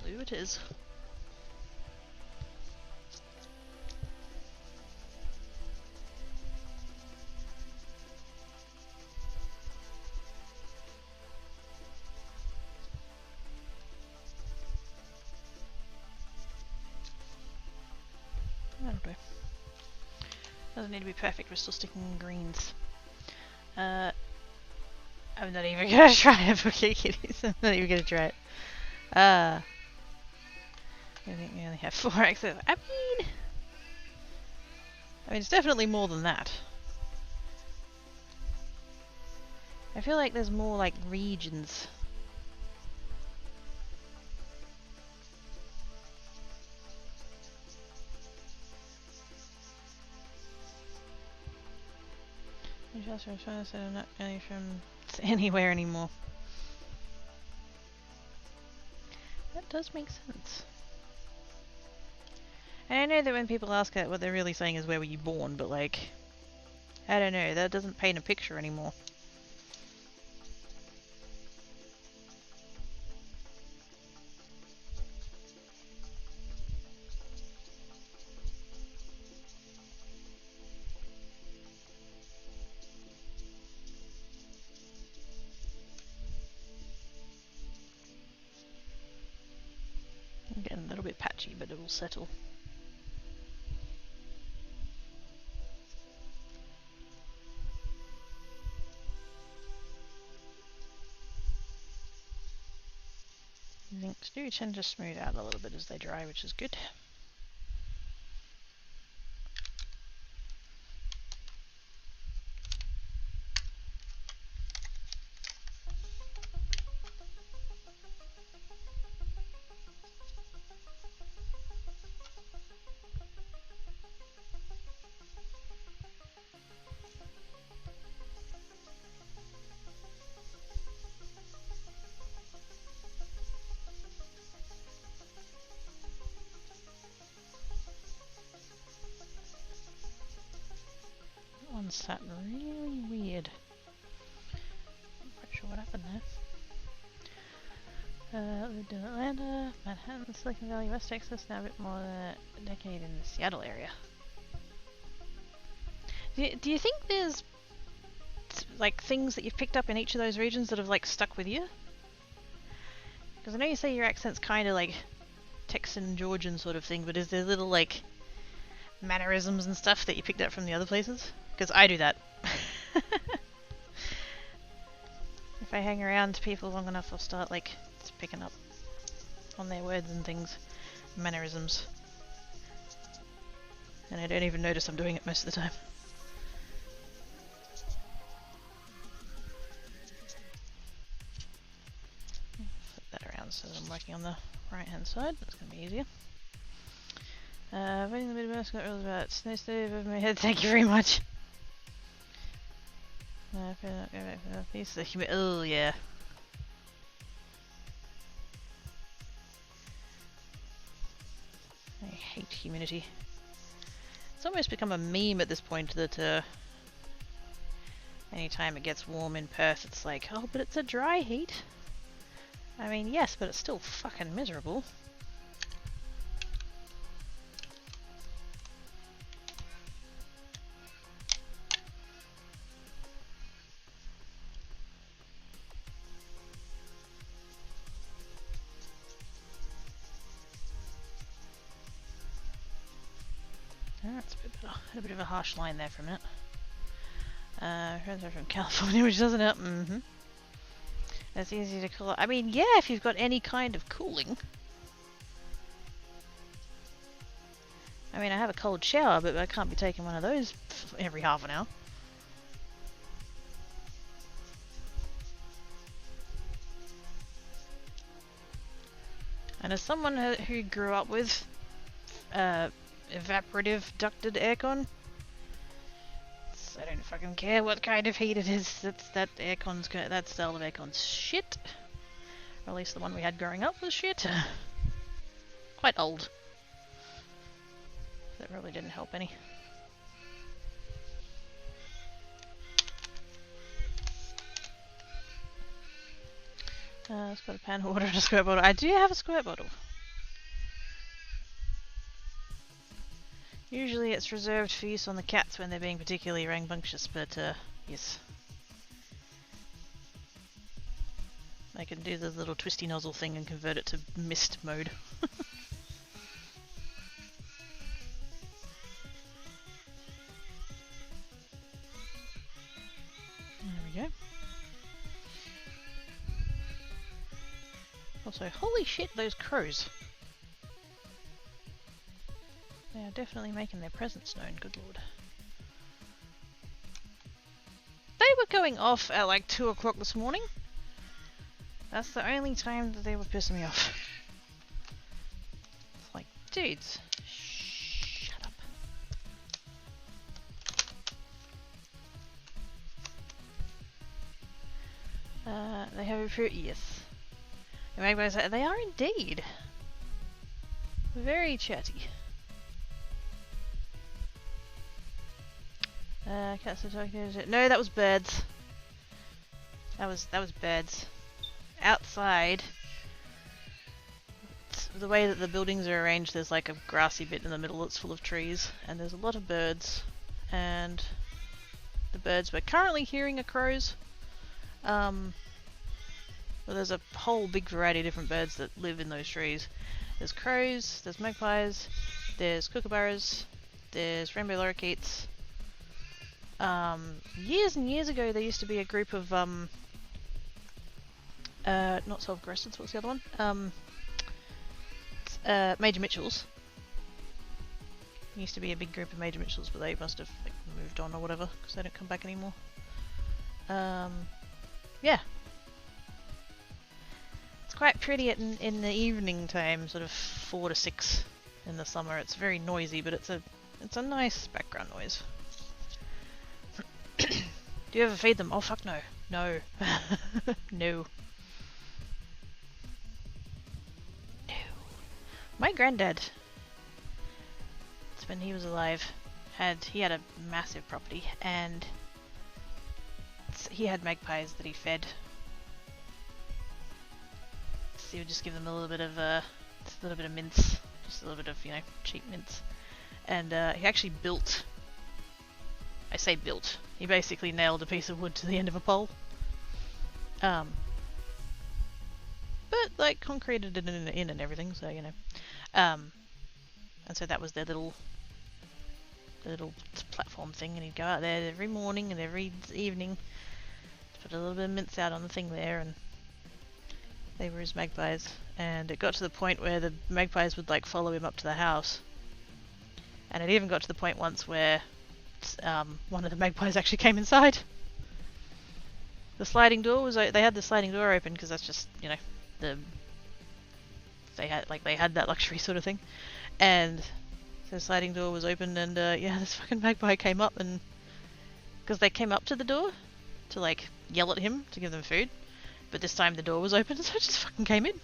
blue it is. That'll do. Doesn't need to be perfect, we're still sticking in greens. I'm not even gonna try it, okay kitties, I'm not even gonna try it. I think we only have 4 access. I mean it's definitely more than that. I feel like there's more like regions. Just trying to say I'm not really from anywhere anymore. That does make sense. And I know that when people ask that, what they're really saying is where were you born, but like, I don't know, that doesn't paint a picture anymore. I'm getting a little bit patchy, but it will settle. Inks do tend to smooth out a little bit as they dry, which is good. That one sat really weird. Not quite sure what happened there. Lived in Atlanta, Manhattan, Silicon Valley, West Texas, now a bit more than a decade in the Seattle area. Do you think there's like things that you've picked up in each of those regions that have like stuck with you? Because I know you say your accent's kind of like Texan, Georgian sort of thing, but is there little like mannerisms and stuff that you picked up from the other places? Because I do that. If I hang around people long enough, I'll start like just picking up on their words and things, mannerisms. And I don't even notice I'm doing it most of the time. Flip that around so that I'm working on the right hand side, that's going to be easier. Waiting in the Midwest, got rules about snow stove over my head, thank you very much. I better not go back to the northeast, the humidity, oh yeah. I hate humidity. It's almost become a meme at this point that anytime it gets warm in Perth, it's like, oh, but it's a dry heat. I mean, yes, but it's still fucking miserable. That's a bit better. Had a bit of a harsh line there for a minute. Friends are from California, which doesn't help. It's easy to cool. I mean, yeah, if you've got any kind of cooling. I mean, I have a cold shower, but I can't be taking one of those every half an hour. And as someone who grew up with evaporative ducted aircon, I don't fucking care what kind of heat it is. That style of aircon's shit. Or at least the one we had growing up was shit. Quite old. That really didn't help any. It's got a pan of water and a squirt bottle. I do have a squirt bottle. Usually it's reserved for use on the cats when they're being particularly rambunctious, but yes. I can do the little twisty nozzle thing and convert it to mist mode. There we go. Also, holy shit, those crows. They are definitely making their presence known, good lord. They were going off at like 2 o'clock this morning. That's the only time that they were pissing me off. It's like, dudes, shut up. They have a fruit, yes. The magpies, they are indeed. Very chatty. Cats are talking to... No, that was birds. That was birds. Outside, the way that the buildings are arranged, there's like a grassy bit in the middle that's full of trees, and there's a lot of birds, and the birds we're currently hearing are crows. Well, there's a whole big variety of different birds that live in those trees. There's crows, there's magpies, there's kookaburras, there's rainbow lorikeets. Years and years ago there used to be a group of not self-aggressives, what's the other one? Major Mitchells. Used to be a big group of Major Mitchells, but they must have like, moved on or whatever, because they don't come back anymore. Yeah. It's quite pretty in the evening time, sort of 4 to 6 in the summer. It's very noisy, but it's a nice background noise. Do you ever feed them? Oh fuck no. No. No. No. My granddad, when he was alive, he had a massive property, and he had magpies that he fed. So he would just give them a little bit of mince, just a little bit of, you know, cheap mince. And he actually built. I say built. He basically nailed a piece of wood to the end of a pole. But like concreted it in and everything, so you know. And so that was their little platform thing, and he'd go out there every morning and every evening to put a little bit of mince out on the thing there, and they were his magpies. And it got to the point where the magpies would like follow him up to the house, and it even got to the point once where one of the magpies actually came inside. The sliding door was they had the sliding door open because that's just, you know, they had that luxury sort of thing, and so the sliding door was open, and yeah, this fucking magpie came up, and because they came up to the door to like yell at him to give them food, but this time the door was open, so it just fucking came in.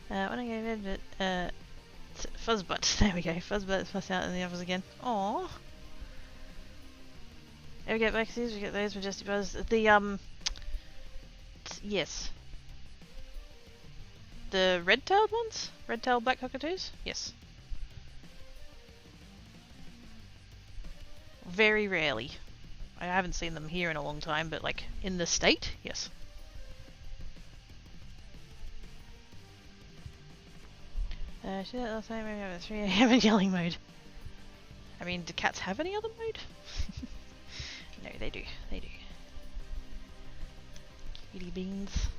When I go to bed, but Fuzzbutt, there we go, Fuzzbutt's fussing out in the office again. Aww. We get back to these, we get those majestic buzz. The yes. The red-tailed ones? Red-tailed black cockatoos? Yes. Very rarely. I haven't seen them here in a long time, but like in the state, yes. Should that last time maybe have a 3 AM yelling mode? I mean, do cats have any other mode? No, they do. They do. Kitty beans.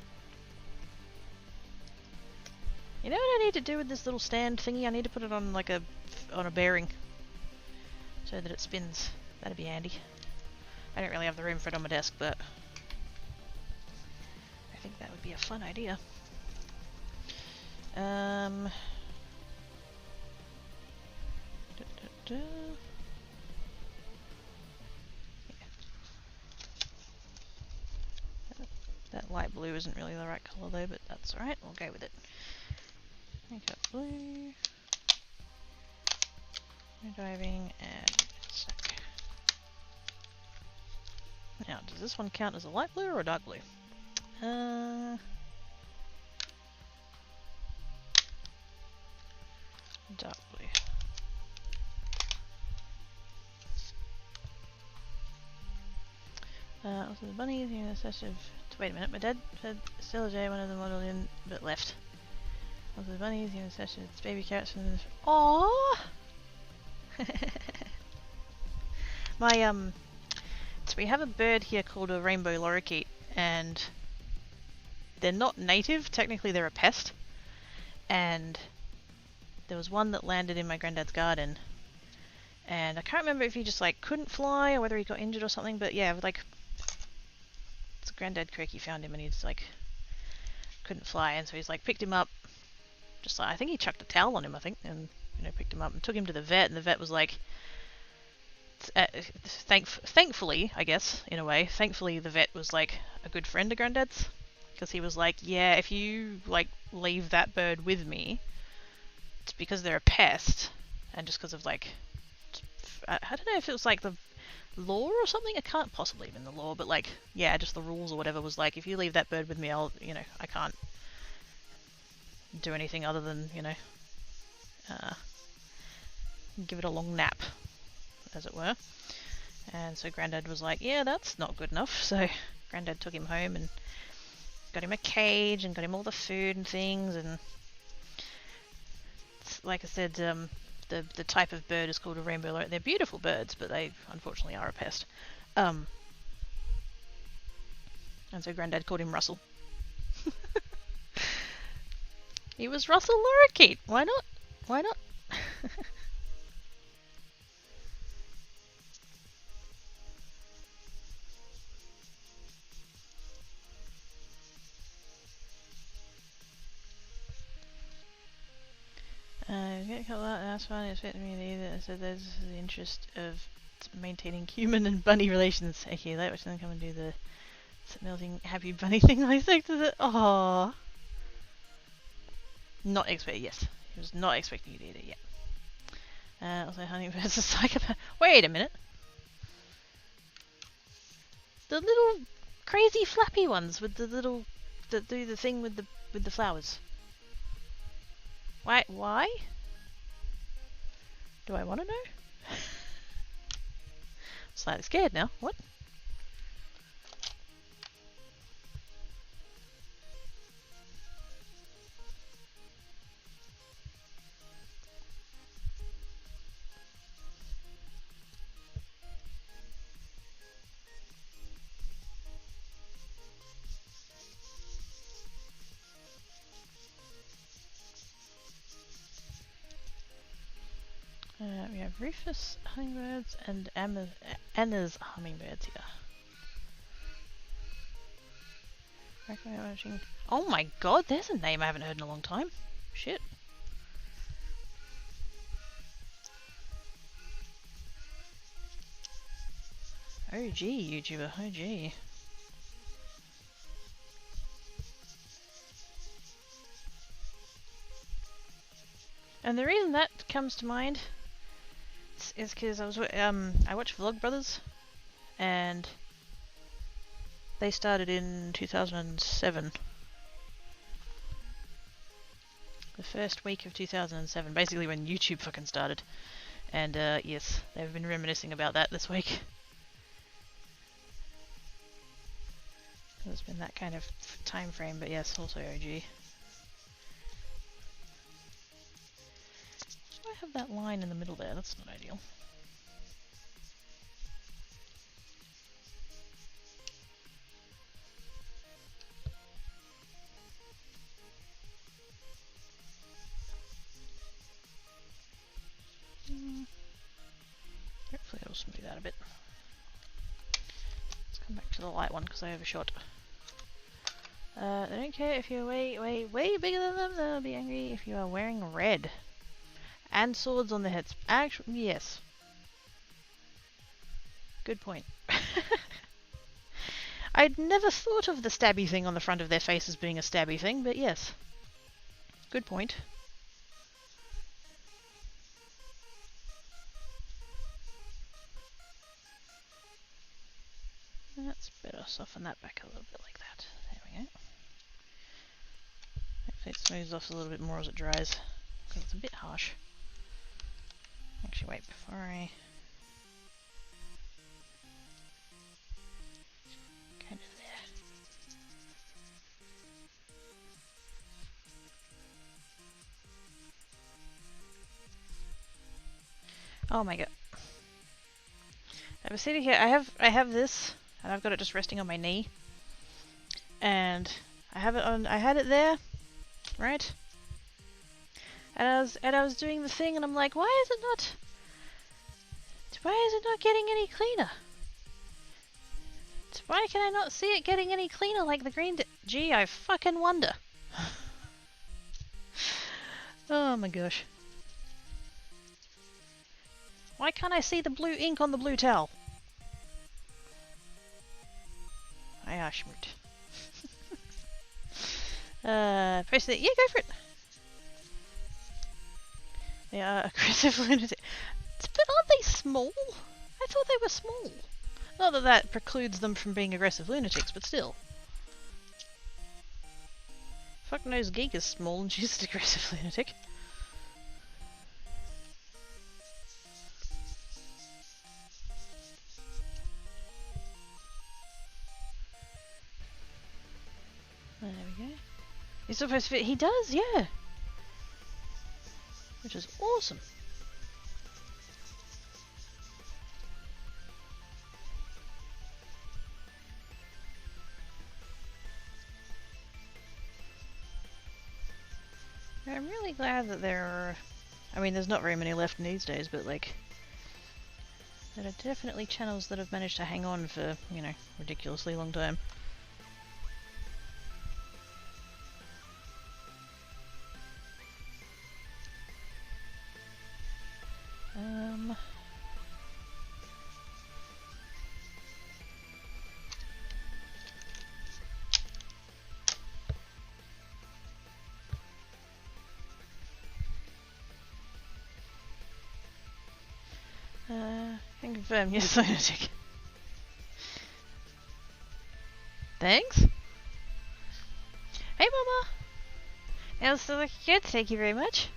You know what I need to do with this little stand thingy? I need to put it on like on a bearing so that it spins. That'd be handy. I don't really have the room for it on my desk, but I think that would be a fun idea. Yeah. That light blue isn't really the right colour though, but that's alright, we'll go with it. Makeup blue. No diving, and stuck. Now, does this one count as a light blue or a dark blue? Dark blue. Also the bunnies, you know, such of... Wait a minute, my dad said still a J, one of the model in, but left. Also the bunnies, you know, such as baby carrots from the... Aww! My, so we have a bird here called a rainbow lorikeet, and they're not native, technically they're a pest. And there was one that landed in my granddad's garden, and I can't remember if he just like couldn't fly or whether he got injured or something, but yeah, like it's Granddad Cricky found him and he just like couldn't fly, and so he's like picked him up, just like I think he chucked a towel on him, I think, and you know picked him up and took him to the vet, and the vet was like, thankfully, I guess in a way, thankfully the vet was like a good friend of Granddad's, because he was like, yeah, if you like leave that bird with me, it's because they're a pest, and just because of like, I don't know if it was like the law or something, it can't possibly have been the law, but like, yeah, just the rules or whatever was like, if you leave that bird with me, I'll, you know, I can't do anything other than, you know, give it a long nap, as it were. And so Granddad was like, yeah, that's not good enough, so Granddad took him home and got him a cage and got him all the food and things, and like I said, the type of bird is called a rainbow lorikeet. They're beautiful birds, but they unfortunately are a pest. And so Granddad called him Russell. He was Russell Lorikeet. Why not? Why not? Get cut out, that's fine, it's fit to me either. So there's the interest of maintaining human and bunny relations. Okay, let which then come and do the melting happy bunny thing I expected it. Aww. Not expecting, yes. He was not expecting you to eat it yet. Also hummingbirds are psychopath. Wait a minute. The little crazy flappy ones with the little that do the thing with the flowers. Why? Do I want to know? Slightly scared now. What? We have Rufus hummingbirds and Anna's hummingbirds here. Recommend watching. Oh my god, there's a name I haven't heard in a long time. Shit. OG YouTuber, OG. And the reason that comes to mind is because I watch Vlogbrothers, and they started in 2007. The first week of 2007, basically when YouTube fucking started. And yes, they've been reminiscing about that this week. It's been that kind of time frame, but yes, also OG. I have that line in the middle there, that's not ideal. Hopefully it'll smooth out a bit. Let's come back to the light one because I overshot. They don't care if you're way bigger than them, they'll be angry if you are wearing red. And swords on the heads. Actually, yes. Good point. I'd never thought of the stabby thing on the front of their face as being a stabby thing, but yes. Good point. Let's better soften that back a little bit like that. There we go. Hopefully it smooths off a little bit more as it dries, because it's a bit harsh. Actually, wait, before I... kind of there. Oh my god. I was sitting here, I have this, and I've got it just resting on my knee. And I have it on, I had it there, right? And I was doing the thing and I'm like, why is it not getting any cleaner? Why can I not see it getting any cleaner like the green gee, I fucking wonder. Oh my gosh. Why can't I see the blue ink on the blue towel? Ah, schmoot. Press it. Yeah, go for it. They are aggressive lunatic. But aren't they small? I thought they were small. Not that that precludes them from being aggressive lunatics, but still. Fuck knows Geek is small and she's an aggressive lunatic. There we go. He's supposed to fit. He does, yeah. Which is awesome. I'm really glad that there are... I mean, there's not very many left these days, but like... there are definitely channels that have managed to hang on for, you know, ridiculously long time. Can confirm, yes, lunatic. Thanks. Hey, Mama! Nails still looking good, thank you very much.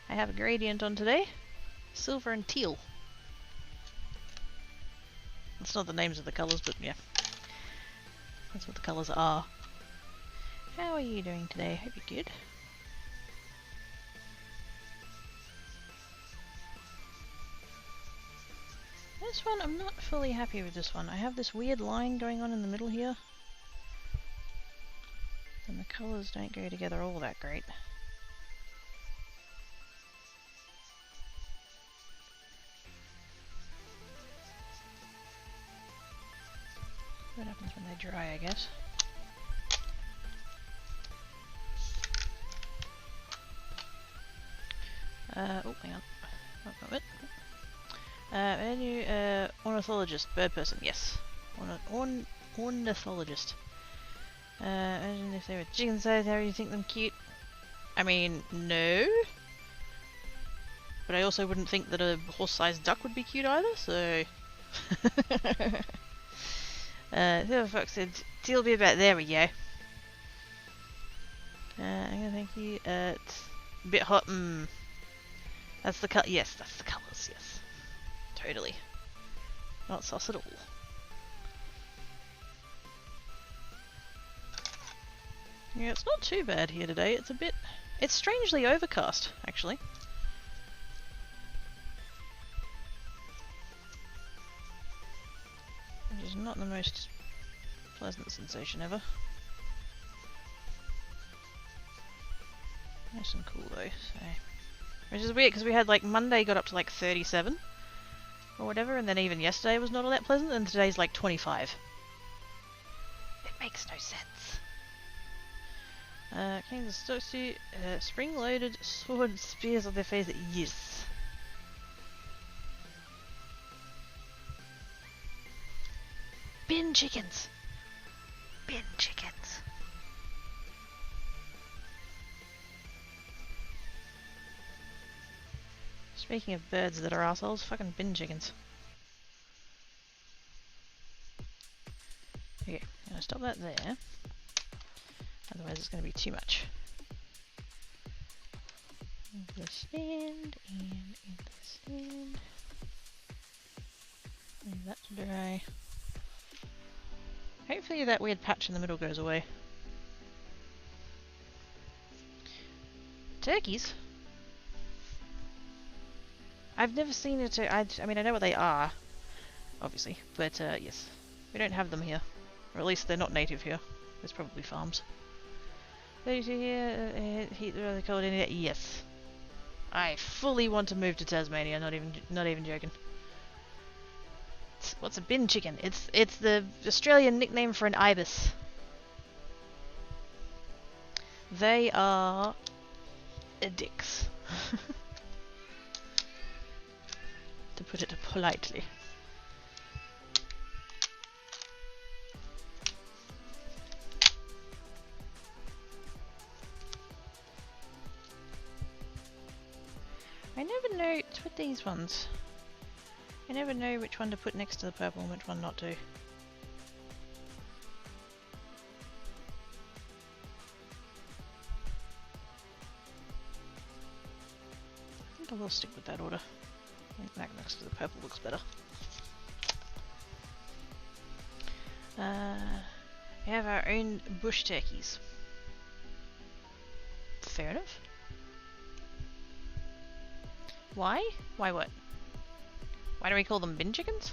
I have a gradient on today. Silver and teal. That's not the names of the colours, but yeah. That's what the colours are. How are you doing today? Hope you're good. This one, I'm not fully happy with this one. I have this weird line going on in the middle here. And the colours don't go together all that great. What happens when they dry, I guess. Oh, hang on. Not it. Menu, ornithologist, bird person, yes. Ornithologist. Imagine if they were chicken sized, how do you think them cute? I mean, no. But I also wouldn't think that a horse-sized duck would be cute either, so... Silver Fox said, teal be about, there we go. I'm gonna thank you, it's a bit hot, That's the cut, yes, that's the colours, yes. Totally. Not sauce at all. Yeah, it's not too bad here today. It's a bit... it's strangely overcast, actually. Which is not the most pleasant sensation ever. Nice and cool though, so... which is weird, because we had like Monday got up to like 37 or whatever, and then even yesterday was not all that pleasant, and today's like 25. It makes no sense. Kansas Stokesy, spring-loaded sword spears on their face. Yes. Bin chickens. Bin chickens. Speaking of birds that are assholes, fucking bin chickens. gonna stop that there. Otherwise it's gonna be too much. Into the stand, and into the stand. Leave that to dry. Hopefully that weird patch in the middle goes away. Turkeys? I've never seen it. I mean, I know what they are, obviously, but yes, we don't have them here, or at least they're not native here. There's probably farms. Heat really cold in here. Yes, I fully want to move to Tasmania. Not even joking. What's a bin chicken? It's the Australian nickname for an ibis. They are dicks. To put it politely. I never know, it's with these ones. I never know which one to put next to the purple and which one not to. I think I will stick with that order. I think that next to the purple looks better. We have our own bush turkeys. Fair enough. Why? Why what? Why do we call them bin chickens?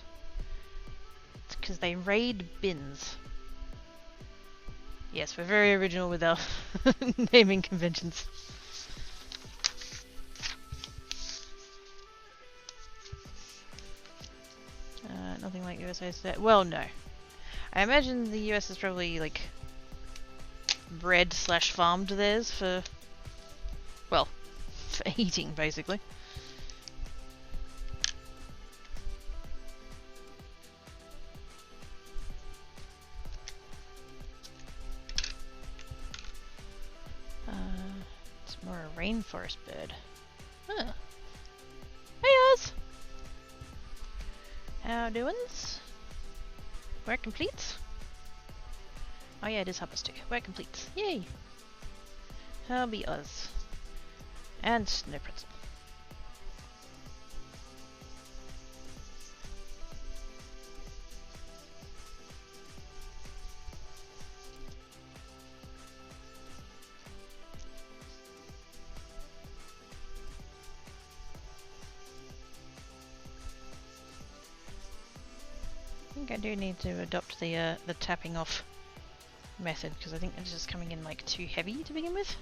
It's because they raid bins. Yes, we're very original with our naming conventions. Nothing like USA today. Well, no. I imagine the US is probably like bred / farmed theirs for, well, for eating basically. It's more a rainforest bird. Huh. Hey Oz! How doings? Work complete? Oh yeah, it is Hubba Stick. Work complete. Yay! Hubby Oz. And Snow Pretzel. I think I do need to adopt the tapping off method because I think it's just coming in like too heavy to begin with.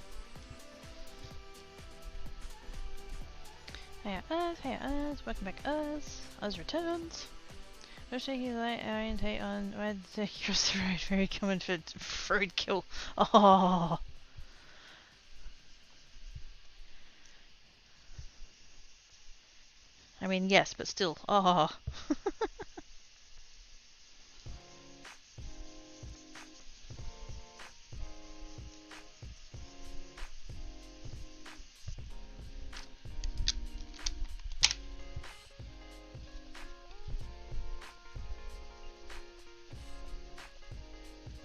Hey Us, welcome back Us. Us returns. No shaking light orientate on why the cross the road, very common for roadkill. Oh. I mean yes, but still. Oh.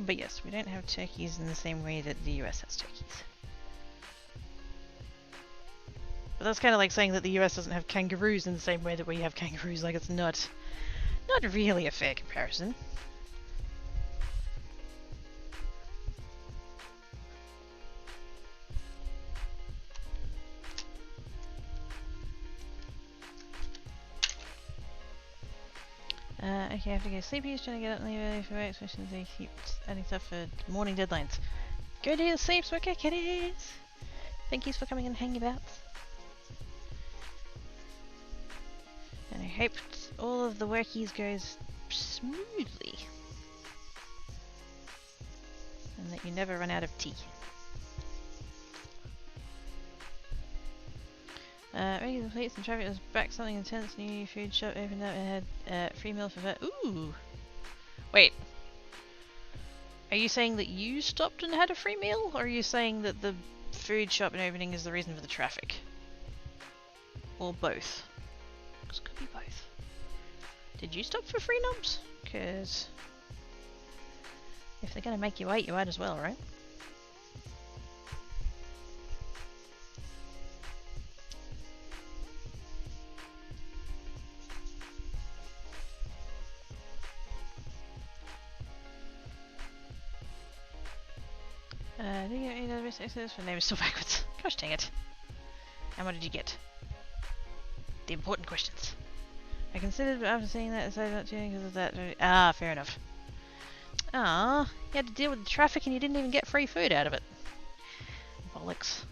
But yes, we don't have turkeys in the same way that the US has turkeys. But that's kind of like saying that the US doesn't have kangaroos in the same way that we have kangaroos. Like, it's not really a fair comparison. Okay, I have to go sleepy. He's trying to get up and leave early for work, especially as they keep adding stuff for morning deadlines. Go to your sleep, Swicker kitties! Thank you for coming and hanging about. And I hope all of the workies goes smoothly. And that you never run out of tea. Regular plates and traffic was back, something intense. New food shop opened up and had free meal for that. Ooh! Wait. Are you saying that you stopped and had a free meal? Or are you saying that the food shop and opening is the reason for the traffic? Or both? Because it could be both. Did you stop for free nubs? Because If they're gonna make you wait, you might as well, right? Do you get any database access? My name is still backwards. Gosh dang it. And what did you get? The important questions. I considered, but after seeing that, I decided not to because of that. Ah, fair enough. Ah, you had to deal with the traffic and you didn't even get free food out of it. Bollocks.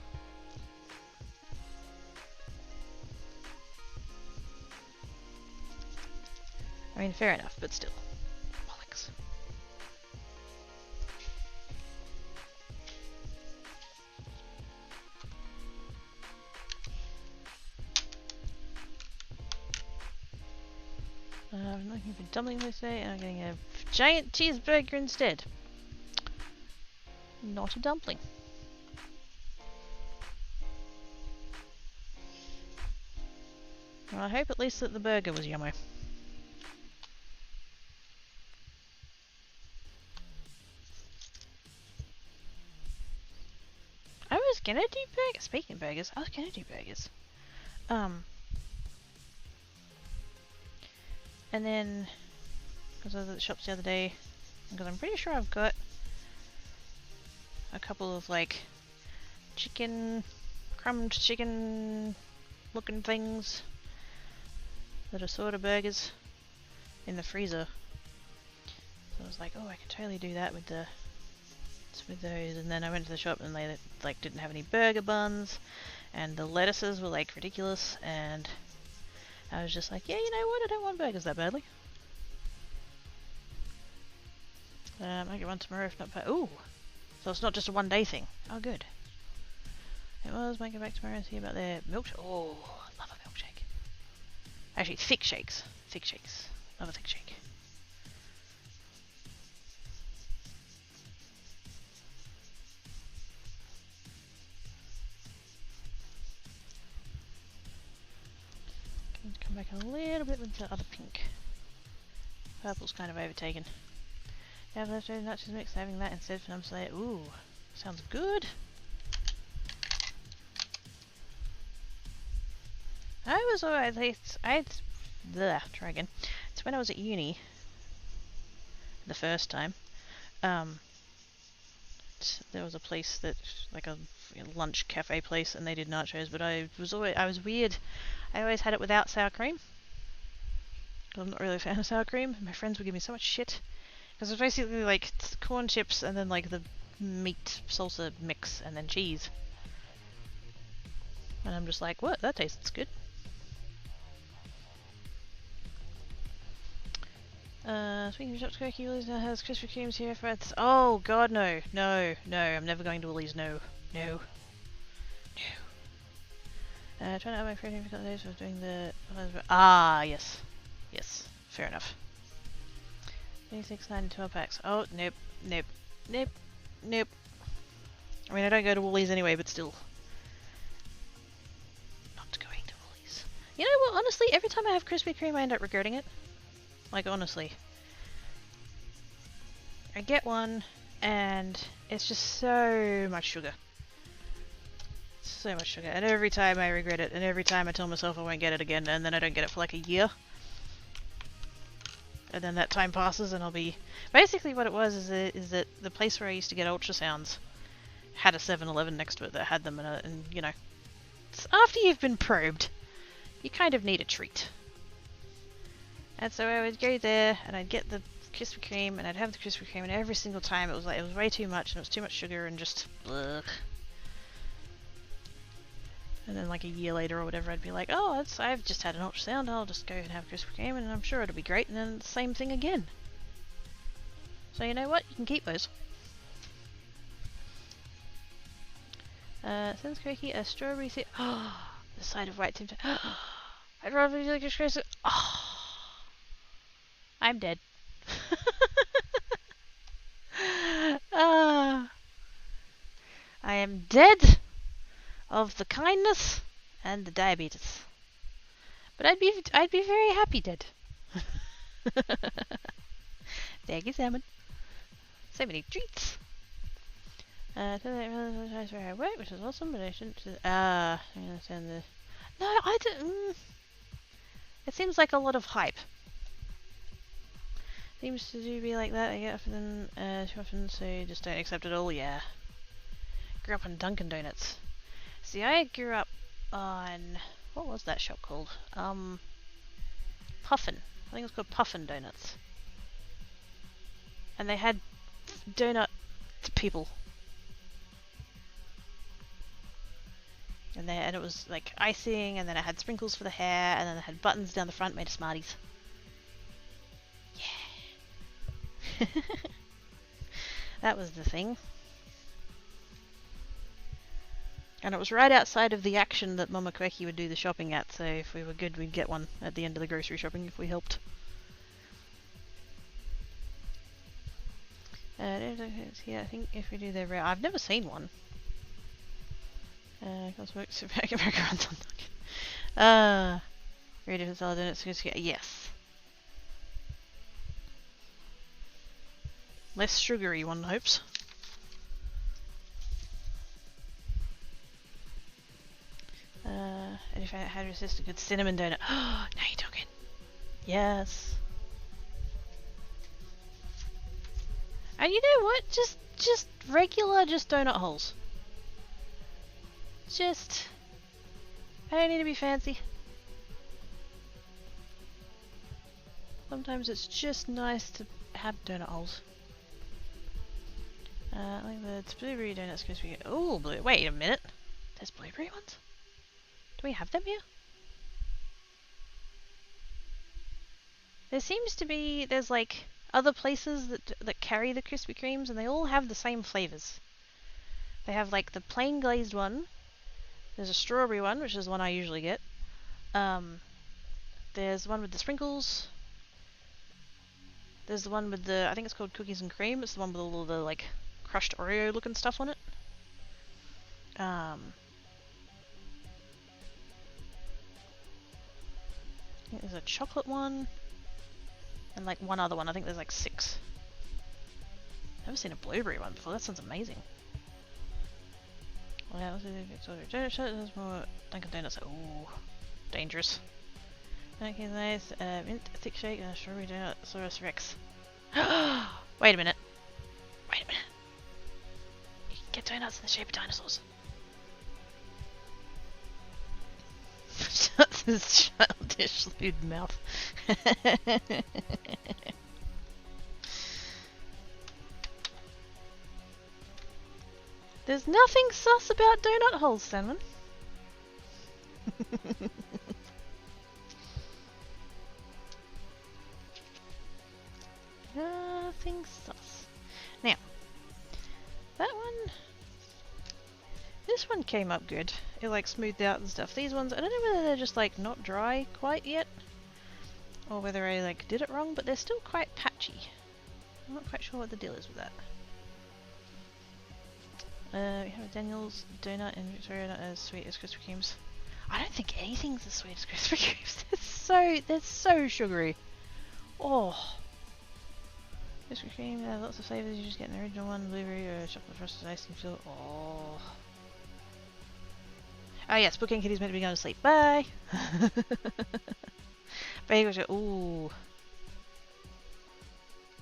I mean, fair enough, but still. Bollocks. I'm looking for dumpling this day and I'm getting a giant cheeseburger instead. Not a dumpling. Well, I hope at least that the burger was yummy. I was gonna do burgers. Speaking of burgers, I was gonna do burgers. And then, because I was at the shops the other day, because I'm pretty sure I've got a couple of like chicken, crumbed chicken looking things that are sort of burgers in the freezer. So I was like, oh, I could totally do that with those. And then I went to the shop and they like didn't have any burger buns, and the lettuces were like ridiculous, and I was just like, yeah, you know what? I don't want burgers that badly. I get one tomorrow if not. Ooh, so it's not just a one-day thing. Oh, good. It was. Might go back tomorrow and see about their milkshake. Oh, love a milkshake. Actually, thick shakes. Thick shakes. Love a thick shake. Come back a little bit with the other pink. Purple's kind of overtaken. Now I've left over nuts mix, having that instead for numbers later. Ooh, sounds good. I was alright. Try again. It's when I was at uni the first time. There was a place that, like a lunch cafe place, and they did nachos. But I was weird. I always had it without sour cream. I'm not really a fan of sour cream. My friends would give me so much shit because it's basically like corn chips and then like the meat salsa mix and then cheese. And I'm just like, what? That tastes good. Speaking of shops, Quirky Woolies now has Krispy Kremes here for it. Oh god, no. No, no, I'm never going to Woolies, no. No. No. Trying to have my friend for a couple days for doing the... Ah, yes. Yes, fair enough. 26.9 12 packs. Oh, nope. Nope. Nope. Nope. I mean, I don't go to Woolies anyway, but still. Not going to Woolies. You know what, honestly, every time I have Krispy Kreme I end up regretting it. Like, honestly. I get one, and it's just so much sugar. So much sugar. And every time I regret it, and every time I tell myself I won't get it again, and then I don't get it for like a year. And then that time passes, and I'll be... Basically what it was is that the place where I used to get ultrasounds had a 7-Eleven next to it that had them, and you know... After you've been probed, you kind of need a treat. And so I would go there, and I'd get the Krispy Kreme, and I'd have the Krispy Kreme, and every single time it was like, it was way too much, and it was too much sugar, and just... Ugh. And then like a year later or whatever, I'd be like, oh, I've just had an ultrasound, I'll just go and have Krispy Kreme, and I'm sure it'll be great, and then the same thing again. So you know what? You can keep those. Sends Quirky a strawberry seed. Oh, the side of white Tim. I'd rather do like a Krispy. Oh, I'm dead. I am dead of the kindness and the diabetes. But I'd be very happy dead. Thank you, Salmon. So many treats. That's where I work, which is awesome, but I shouldn't. I understand this. No, I don't. It seems like a lot of hype. Seems to be like that. I get often, too often, so just don't accept it all. Yeah. Grew up on Dunkin' Donuts. See, I grew up on, what was that shop called? Puffin. I think it was called Puffin Donuts. And they had donut people. And it was like icing, and then it had sprinkles for the hair, and then it had buttons down the front made of Smarties. Yeah. That was the thing. And it was right outside of the action that Mama Quecky would do the shopping at, so if we were good, we'd get one at the end of the grocery shopping if we helped. Yeah, I think if we do the rare, I've never seen one. Very different style donuts. Yes. Less sugary, one hopes. And if I had to resist a good cinnamon donut. Oh, now you're talking. Yes. And you know what? Just regular, just donut holes. Just... I don't need to be fancy. Sometimes it's just nice to have donut holes. Like the blueberry donuts because we get... Oh, blue. Wait a minute. There's blueberry ones? Do we have them here? There seems to be... There's like other places that carry the Krispy Kremes and they all have the same flavors. They have like the plain glazed one. There's a strawberry one, which is the one I usually get. There's one with the sprinkles. There's the one with the, I think it's called cookies and cream. It's the one with all the like crushed Oreo looking stuff on it. I think there's a chocolate one. And like one other one. I think there's like 6. Never seen a blueberry one before. That sounds amazing. Well, yeah, donut shot. There's more Dunkin' Donuts. Ooh, dangerous. Okay, nice. Mint, thick shake, and strawberry donut, Saurus Rex. Wait a minute. Wait a minute. You can get donuts in the shape of dinosaurs. Shut this childish lewd mouth. There's nothing sus about donut holes, Salmon. Nothing sus. Now, that one... This one came up good. It like smoothed out and stuff. These ones, I don't know whether they're just like not dry quite yet. Or whether I like did it wrong, but they're still quite patchy. I'm not quite sure what the deal is with that. We have a Daniel's donut in Victoria, not as sweet as Krispy Kremes. I don't think anything's as sweet as Krispy Kremes. They're so sugary. Oh. Krispy Kreme, lots of flavors. You just get an original one, blueberry or chocolate frosted icing filled. Oh. Oh yes, Bookend Kitty's meant to be going to sleep. Bye. Bagels. Ooh.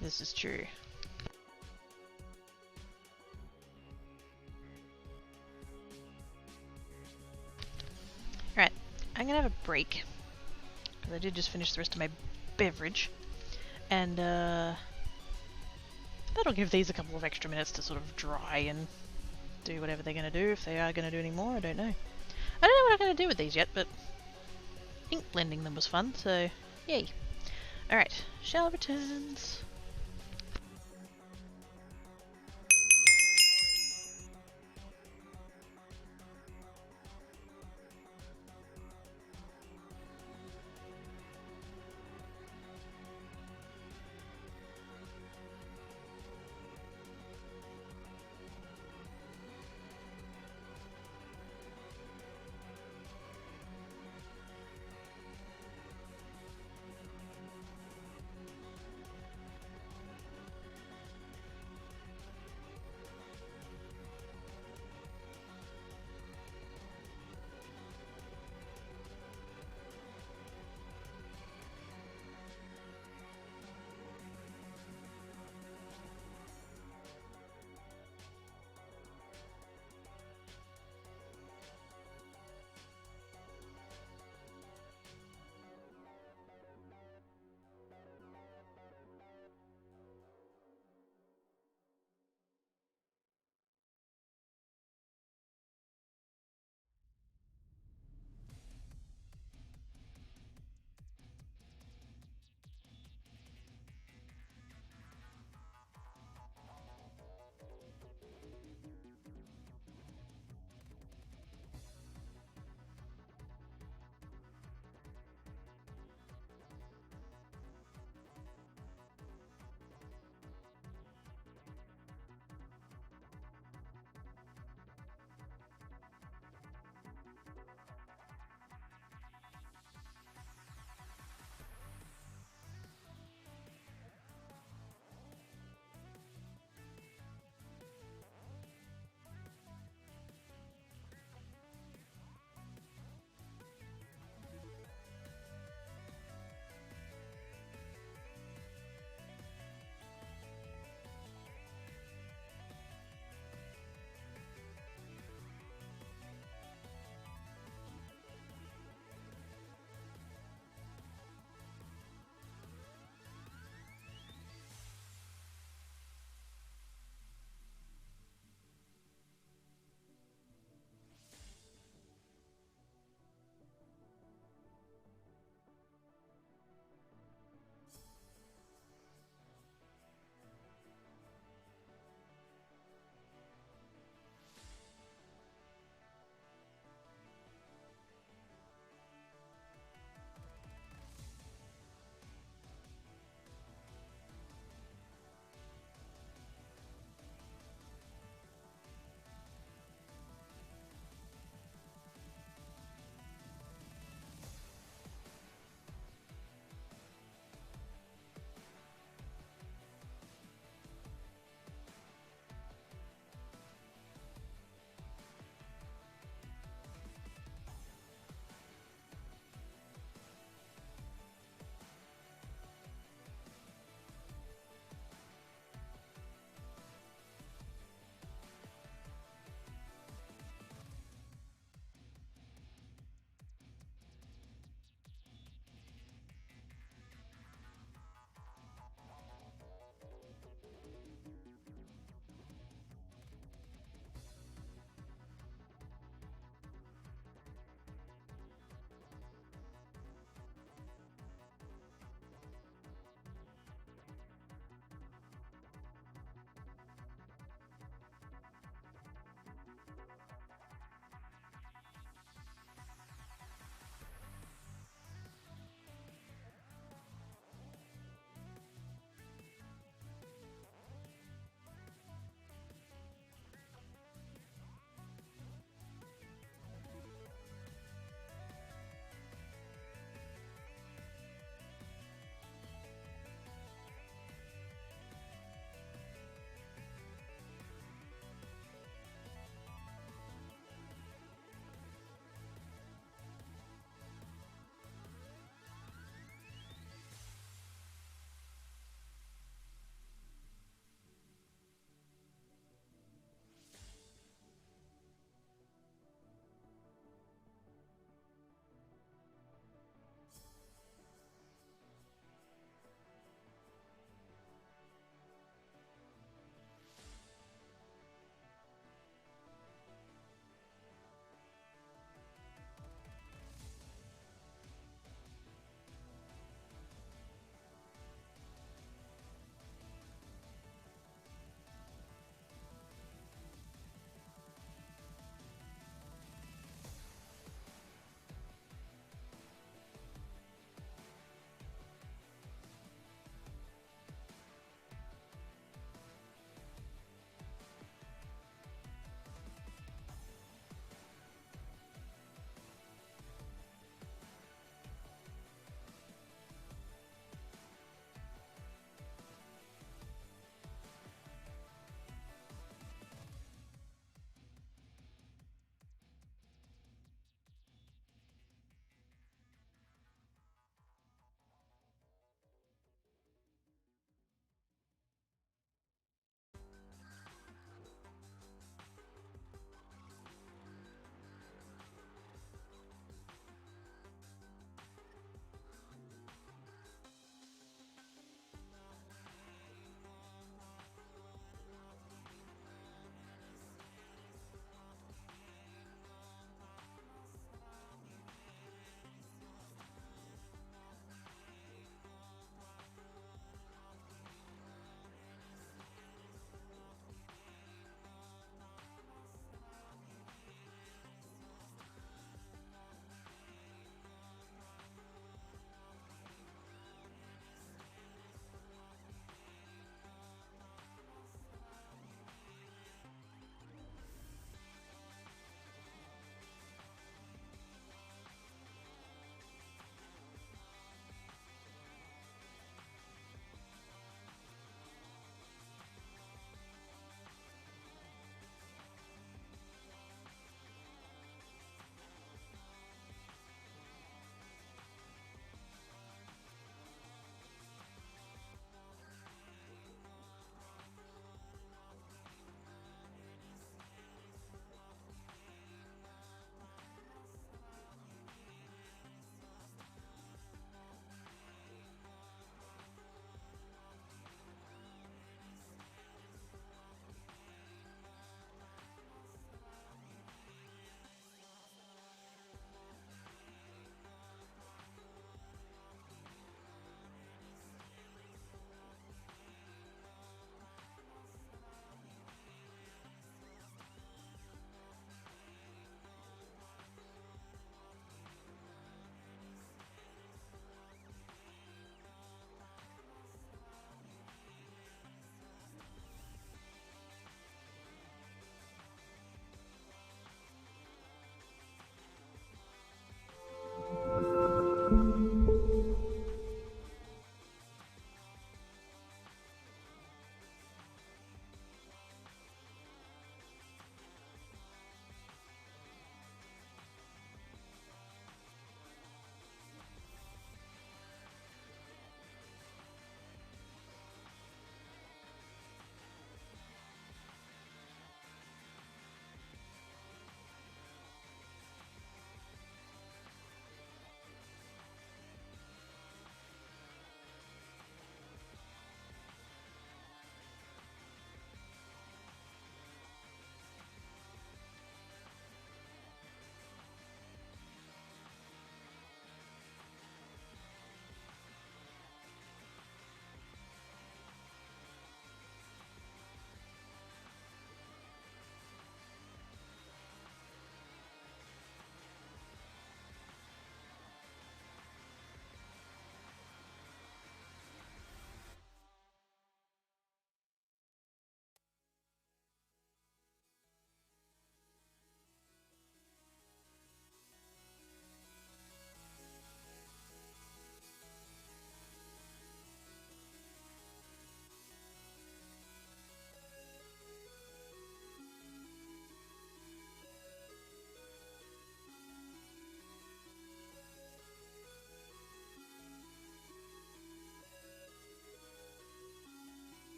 This is true. Right, I'm gonna have a break because I did just finish the rest of my beverage, and that'll give these a couple of extra minutes to sort of dry and do whatever they're gonna do. If they are gonna do any more, I don't know. I don't know what I'm gonna do with these yet, but ink blending them was fun, so yay. Alright, shell returns.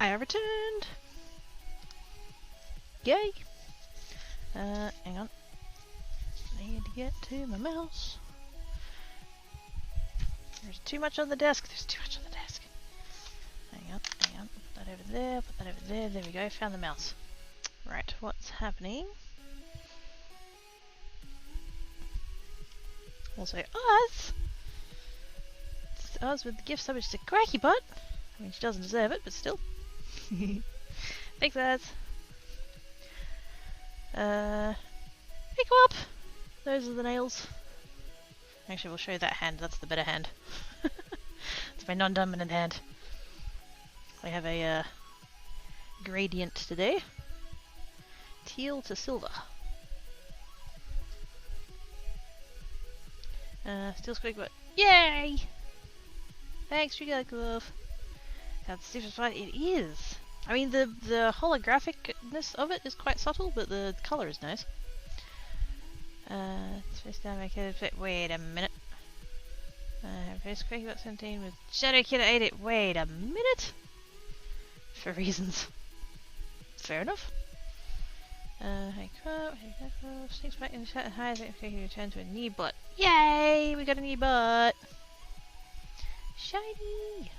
I have returned! Yay! Hang on. Need to get to my mouse. There's too much on the desk. There's too much on the desk. Hang on, hang on. Put that over there, put that over there. There we go, found the mouse. Right, what's happening? Also, Oz! It's Oz with the gift sub, which is a cracky butt. I mean, she doesn't deserve it, but still. Thanks, Oz. Pick up! Those are the nails. Actually, we'll show you that hand. That's the better hand. It's my non-dominant hand. I have a gradient today. Teal to silver. Still squeak, but yay! Thanks, Trigger Glove. That's super fun. It is. I mean, the holographicness of it is quite subtle, but the color is nice. First time I could fit. Wait a minute. First Quake about 17 with Shadow Kid 8 it. Wait a minute! For reasons. Fair enough. Hey crap, sneaks back in the chat and hides it if you return to a knee butt. Yay! We got a knee butt! Shiny!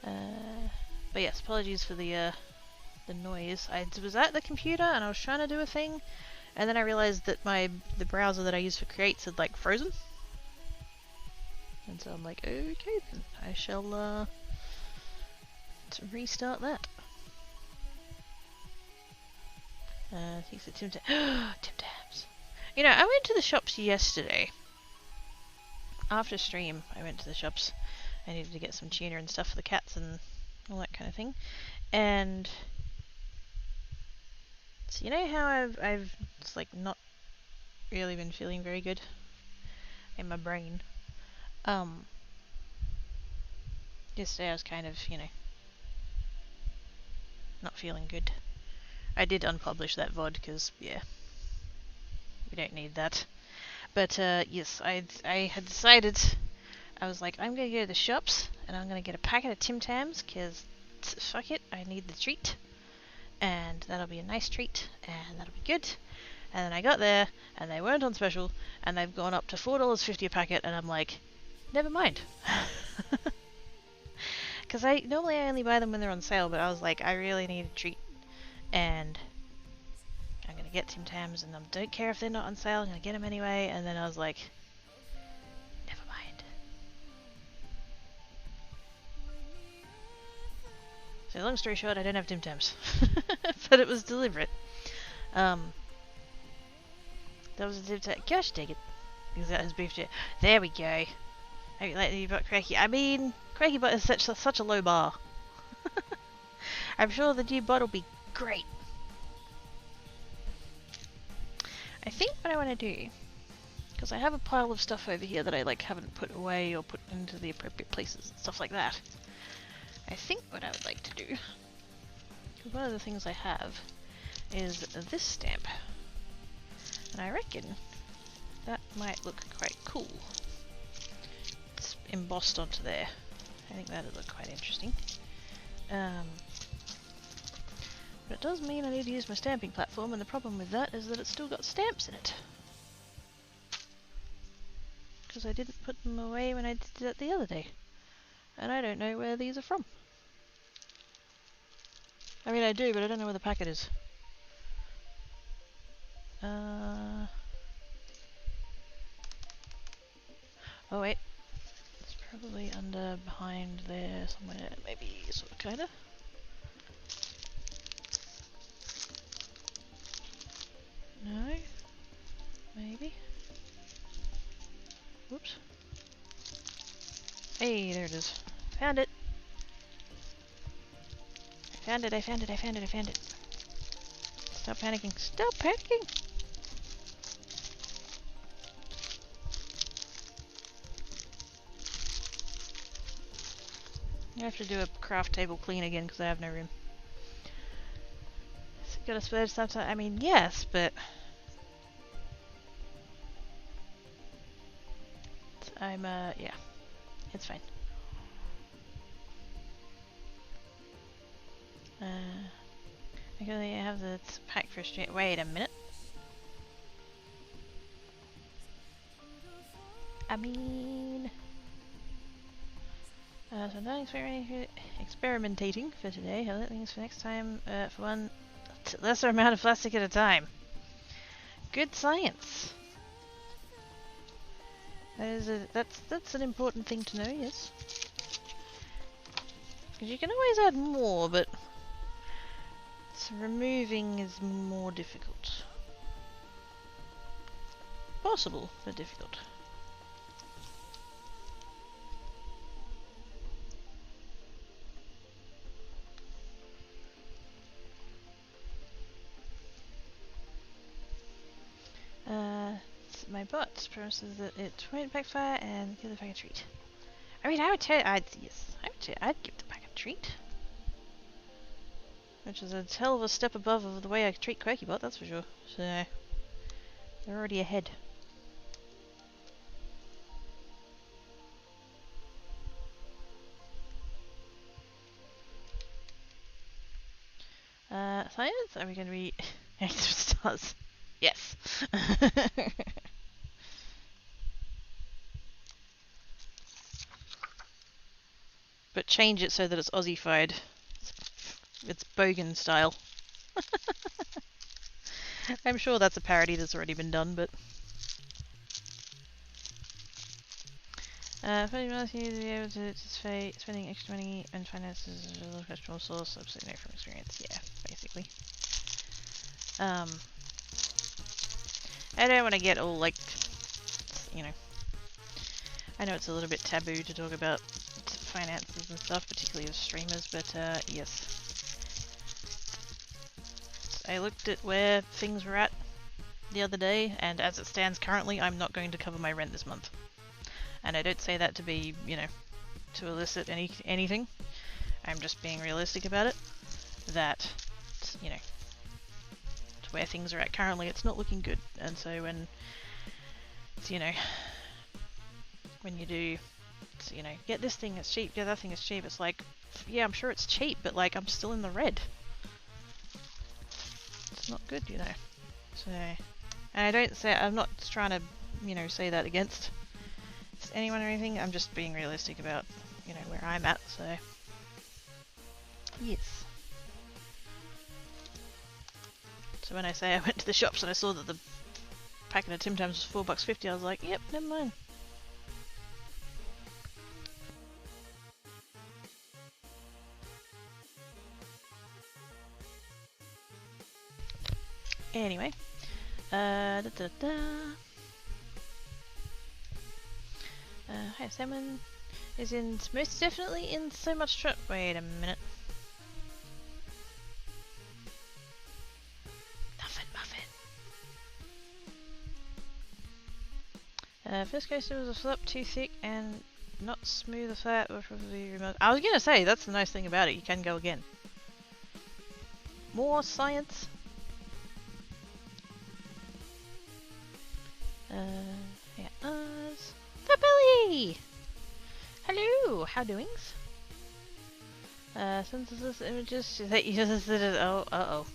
But yes, apologies for the noise. I was at the computer and I was trying to do a thing, and then I realized that the browser that I use for creates had like frozen. And so I'm like, okay then, I shall restart that. Thanks to Tim Tams. You know, I went to the shops yesterday. After stream, I went to the shops. I needed to get some tuna and stuff for the cats and all that kind of thing. And so you know how I've just like not really been feeling very good in my brain. Yesterday I was kind of, you know, not feeling good. I did unpublish that VOD because, yeah, we don't need that. But yes, I had decided, I was like, I'm going to go to the shops and I'm going to get a packet of Tim Tams because fuck it, I need the treat. And that'll be a nice treat and that'll be good. And then I got there and they weren't on special and they've gone up to $4.50 a packet and I'm like, never mind. Because normally I only buy them when they're on sale, but I was like, I really need a treat. And I'm going to get Tim Tams and I don't care if they're not on sale, I'm going to get them anyway. And then I was like, never mind. So long story short, I don't have Tim Tams. But it was deliberate. That was a Tim Tam. Gosh dang it. Because that was beef. There we go. Hope you like the new butt, Cracky. I mean, Cracky butt is such a low bar. I'm sure the new butt will be great. I think what I want to do, because I have a pile of stuff over here that I like haven't put away or put into the appropriate places and stuff like that. I think what I would like to do, because one of the things I have is this stamp, and I reckon that might look quite cool. It's embossed onto there. I think that would look quite interesting. But it does mean I need to use my stamping platform, and the problem with that is that it's still got stamps in it. Because I didn't put them away when I did that the other day. And I don't know where these are from. I mean I do, but I don't know where the packet is. Oh wait. It's probably under, behind there somewhere, maybe, sort of, kinda. No? Maybe? Whoops. Hey, there it is. Found it! I found it, I found it, I found it, I found it. Stop panicking. Stop panicking! I have to do a craft table clean again because I have no room. So gotta splurge sometime. I mean, yes, but I'm yeah, it's fine. I gotta have the pack for a stream. Wait a minute. I mean, so I'm not experimentating for today. I'll let things for next time. For one, lesser amount of plastic at a time. Good science. That's an important thing to know. Yes. Because you can always add more, but removing is more difficult. Possible, but difficult. my bot promises that it won't backfire and give the pack a treat. I mean, I would tell I'd give the pack a treat. Which is a hell of a step above of the way I treat QuirkyBot, that's for sure. So, they're already ahead. Science? Are we going to be extra stars? Yes. But change it so that it's Aussie-fied. It's Bogan style. I'm sure that's a parody that's already been done, but... Spending extra money and finances is a little questionable source. Absolutely no from experience. Yeah, basically. I don't want to get all, like, you know... I know it's a little bit taboo to talk about finances and stuff, particularly as streamers, but, yes. I looked at where things were at the other day, and as it stands currently, I'm not going to cover my rent this month. And I don't say that to be, you know, to elicit anything. I'm just being realistic about it. That, you know, to where things are at currently, it's not looking good. And so when, you know, when you do, you know, get this thing, it's cheap, get that thing, it's cheap, it's like, yeah, I'm sure it's cheap, but like, I'm still in the red. It's not good, you know. So, and I don't say, I'm not trying to, you know, say that against anyone or anything, I'm just being realistic about, you know, where I'm at, so, yes. So when I say I went to the shops and I saw that the packet of Tim Tams was $4.50, I was like, yep, never mind. Anyway, hi Salmon is most definitely in so much trouble. Wait a minute. Muffin. First coaster was a flop, too thick and not smooth or flat, or probably remote. I was gonna say, that's the nice thing about it, you can go again. More science. Yeah, us. Belly! Hello, how doings? Synthesis images that you just did it. Oh, uh-oh.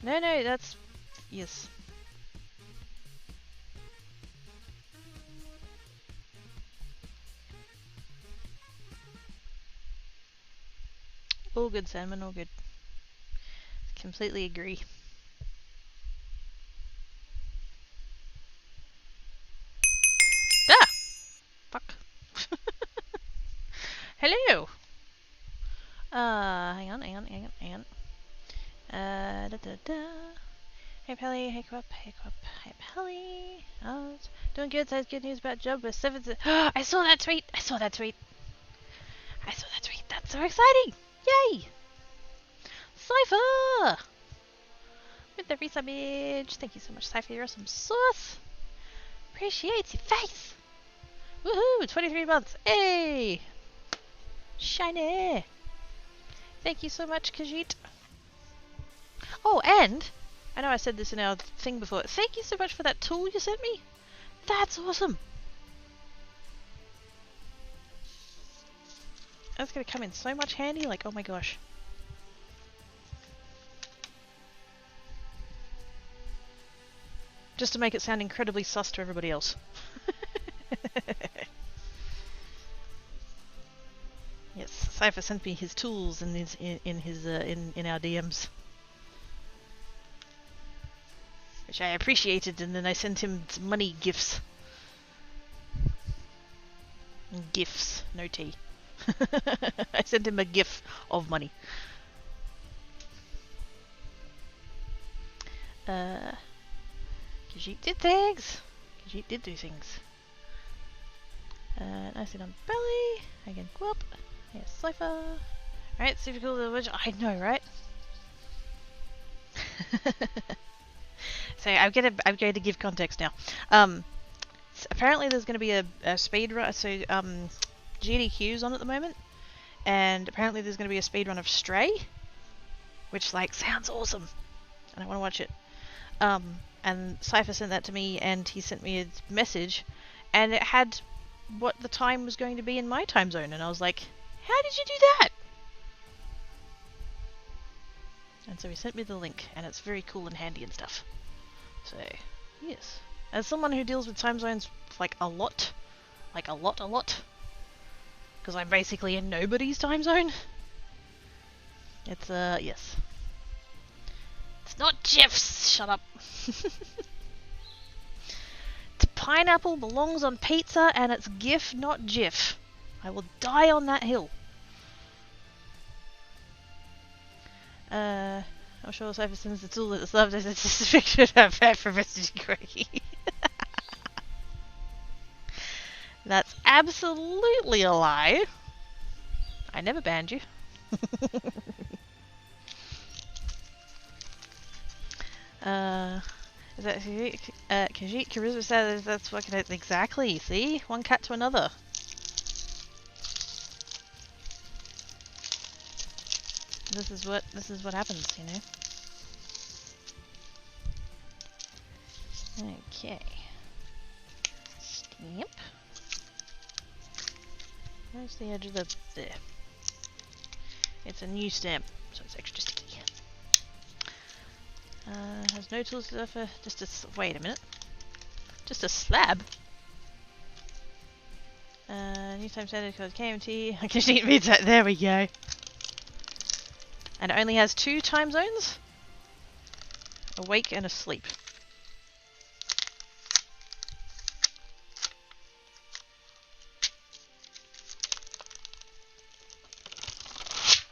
No, that's... Yes. All good, Salmon, all good. Completely agree. Ah! Fuck. Hello! Hang on. Hey Pelly, hey Quap, hey Pelly. Doing good, so good news about job with 7. I saw that tweet! That's so exciting! Yay! Cypher! With the resub image. Thank you so much, Cypher. You're awesome sauce. Appreciate your face. Woohoo! 23 months. Hey! Shiny! Thank you so much, Khajiit. Oh, and I know I said this in our thing before. Thank you so much for that tool you sent me. That's awesome. That's gonna come in so much handy. Like, oh my gosh. Just to make it sound incredibly sus to everybody else. Yes, Cypher sent me his tools in our DMs, which I appreciated, and then I sent him some money gifts. Gifts, no tea. I sent him a gif of money. Khajiit did things. Khajiit did do things. Nicely done, Belly. Again, Quilp. Yes, Cypher. Right, super cool. I know, right? So I'm going to give context now. So apparently there's going to be a speed run. So GDQ's on at the moment, and apparently there's going to be a speed run of Stray, which like sounds awesome, and I want to watch it. And Cypher sent that to me, and he sent me a message, and it had what the time was going to be in my time zone, and I was like, how did you do that? And so he sent me the link, and it's very cool and handy and stuff. So, yes. As someone who deals with time zones like a lot, because I'm basically in nobody's time zone, it's, yes. It's not Jeff's! Shut up. Pineapple belongs on pizza, and it's GIF, not GIF. I will die on that hill. I'm sure Cypher sends the tool that the sub does. It's just a picture of her from Mr. Greggy. That's absolutely a lie. I never banned you. Is that Khajiit Charisma says that's fucking it. Exactly. See, one cat to another. This is what happens, you know. Okay. Stamp. Where's the edge of the there? It's a new stamp, so it's extra sticky. Has no tools to offer. Just a wait a minute. Just a slab. New time standard code KMT. I can eat pizza. There we go. And it only has 2 time zones. Awake and asleep.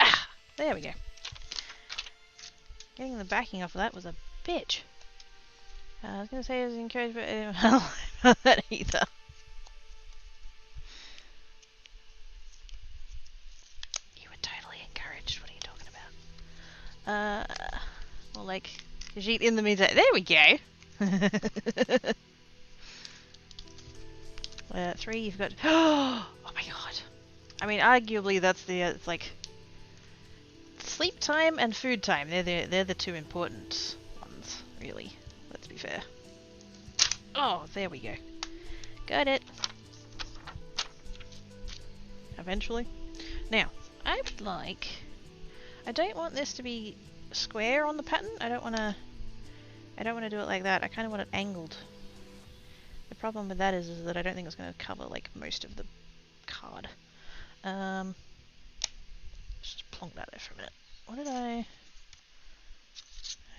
Ah! There we go. Getting the backing off of that was a bitch. I was going to say I was encouraged, but I didn't know that either. You were totally encouraged. What are you talking about? Well, like, Khajiit in the meantime. There we go! 3, you've got... Oh my god! I mean, arguably that's the, it's like... Sleep time and food time. They're the 2 important ones, really. Let's be fair. Oh, there we go. Got it. Eventually. Now, I would like... I don't want this to be square on the pattern. I don't want to do it like that. I kind of want it angled. The problem with that is that I don't think it's going to cover like most of the card. Let's just plonk that there for a minute. What did I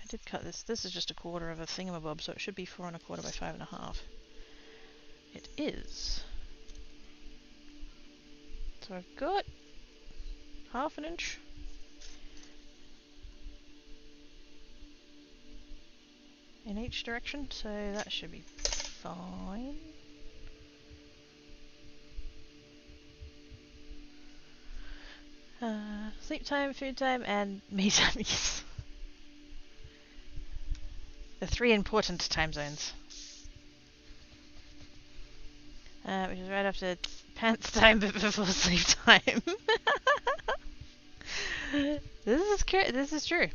did cut this. This is just 1/4 of a thingamabob, so it should be 4 1/4 by 5 1/2. It is. So I've got 1/2 inch. In each direction, so that should be fine. Sleep time, food time, and me time. Yes. The 3 important time zones. Which is right after pants time but before sleep time. This is true.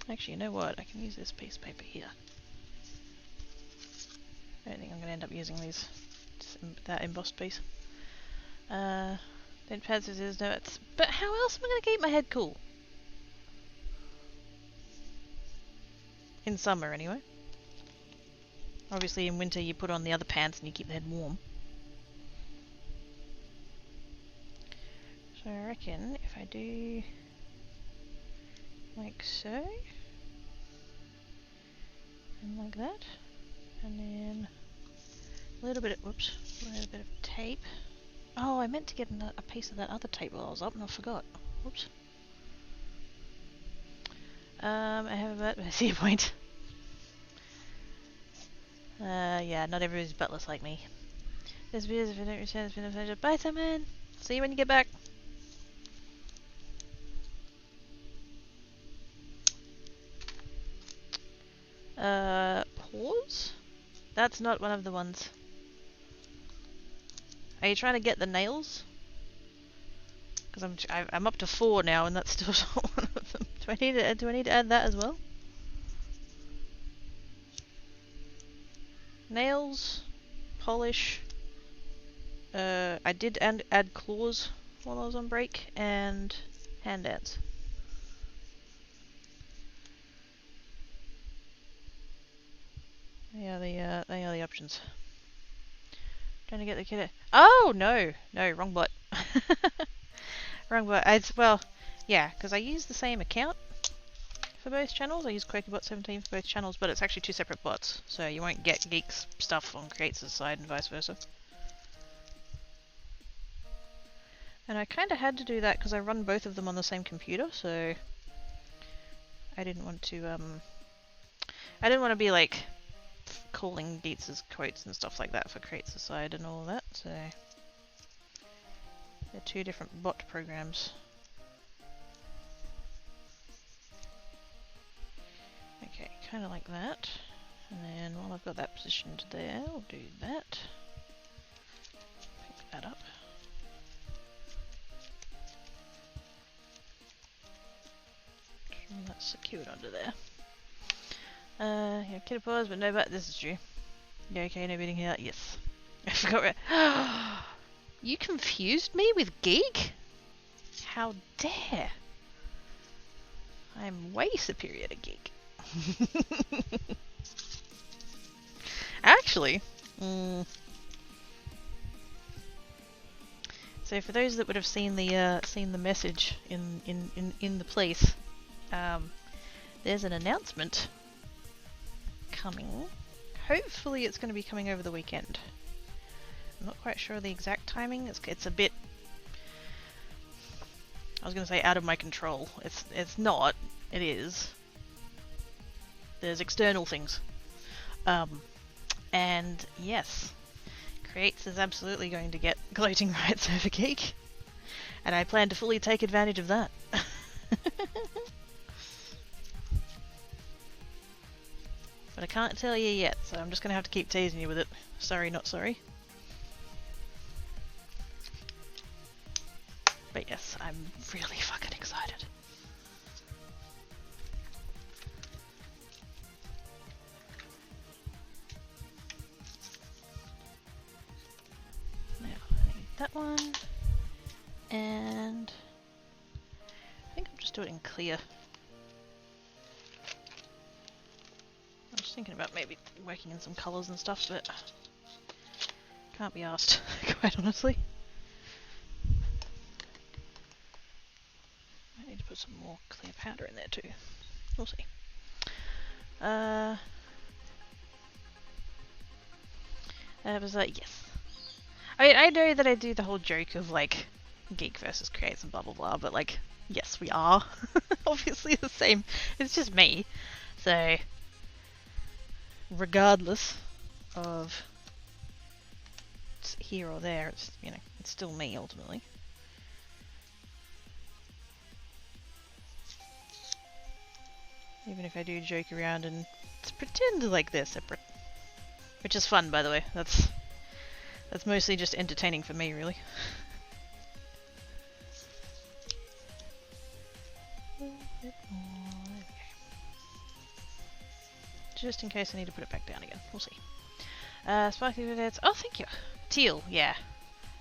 Actually, you know what? I can use this piece of paper here. I don't think I'm going to end up using these. That embossed piece. Then pants with his notes. But how else am I going to keep my head cool? In summer, anyway. Obviously, in winter, you put on the other pants and you keep the head warm. So I reckon if I do like so, and like that, and then a little bit of, whoops, a little bit of tape. Oh, I meant to get a piece of that other tape while I was up and I forgot. Whoops. I have about, I see a point. Yeah, not everybody's buttless like me. There's videos if you don't return, it's been a pleasure. Bye, Simon! See you when you get back. Pause? That's not one of the ones. Are you trying to get the nails? Because I'm up to 4 now, and that's still not one of them. Do I need to add that as well? Nails, polish. I did add claws while I was on break, and hand dance. They are the options. Trying to get the kid. Oh no, wrong bot. Wrong bot. Well, yeah, because I use the same account for both channels. I use QuakerBot17 for both channels, but it's actually 2 separate bots, so you won't get Geek's stuff on Creates' side and vice versa. And I kind of had to do that because I run both of them on the same computer, so I didn't want to be like calling Geeks' quotes and stuff like that for Creates' side and all of that, so they're 2 different bot programs. Okay, kind of like that. And then while I've got that positioned there, I'll do that. Pick that up. And that's secured under there. Yeah, kid pause, but no, but this is true. Yeah, okay, no beating here. Yes. I forgot where. You confused me with Geek? How dare! I'm way superior to Geek. Actually, so for those that would have seen the message in the place, there's an announcement coming. Hopefully it's going to be coming over the weekend. I'm not quite sure the exact timing. It's a bit, I was going to say out of my control. It's not. It is. There's external things. And yes, Creates is absolutely going to get gloating rights over Geek. And I plan to fully take advantage of that. But I can't tell you yet, so I'm just going to have to keep teasing you with it. Sorry, not sorry. But yes, I'm really fucking excited. Now, I need that one. And I think I'll just do it in clear. I was thinking about maybe working in some colours and stuff, but can't be asked, quite honestly. I need to put some more clear powder in there too. We'll see. I was like, yes. I know that I do the whole joke of like Geek versus Creates and blah blah blah, but like, yes, we are obviously the same. It's just me. So, regardless of it's here or there, it's, you know, it's still me ultimately. Even if I do joke around and pretend like they're separate. Which is fun, by the way. That's mostly just entertaining for me, really. Just in case I need to put it back down again. We'll see. Sparkly vids. Oh, thank you. Teal, yeah.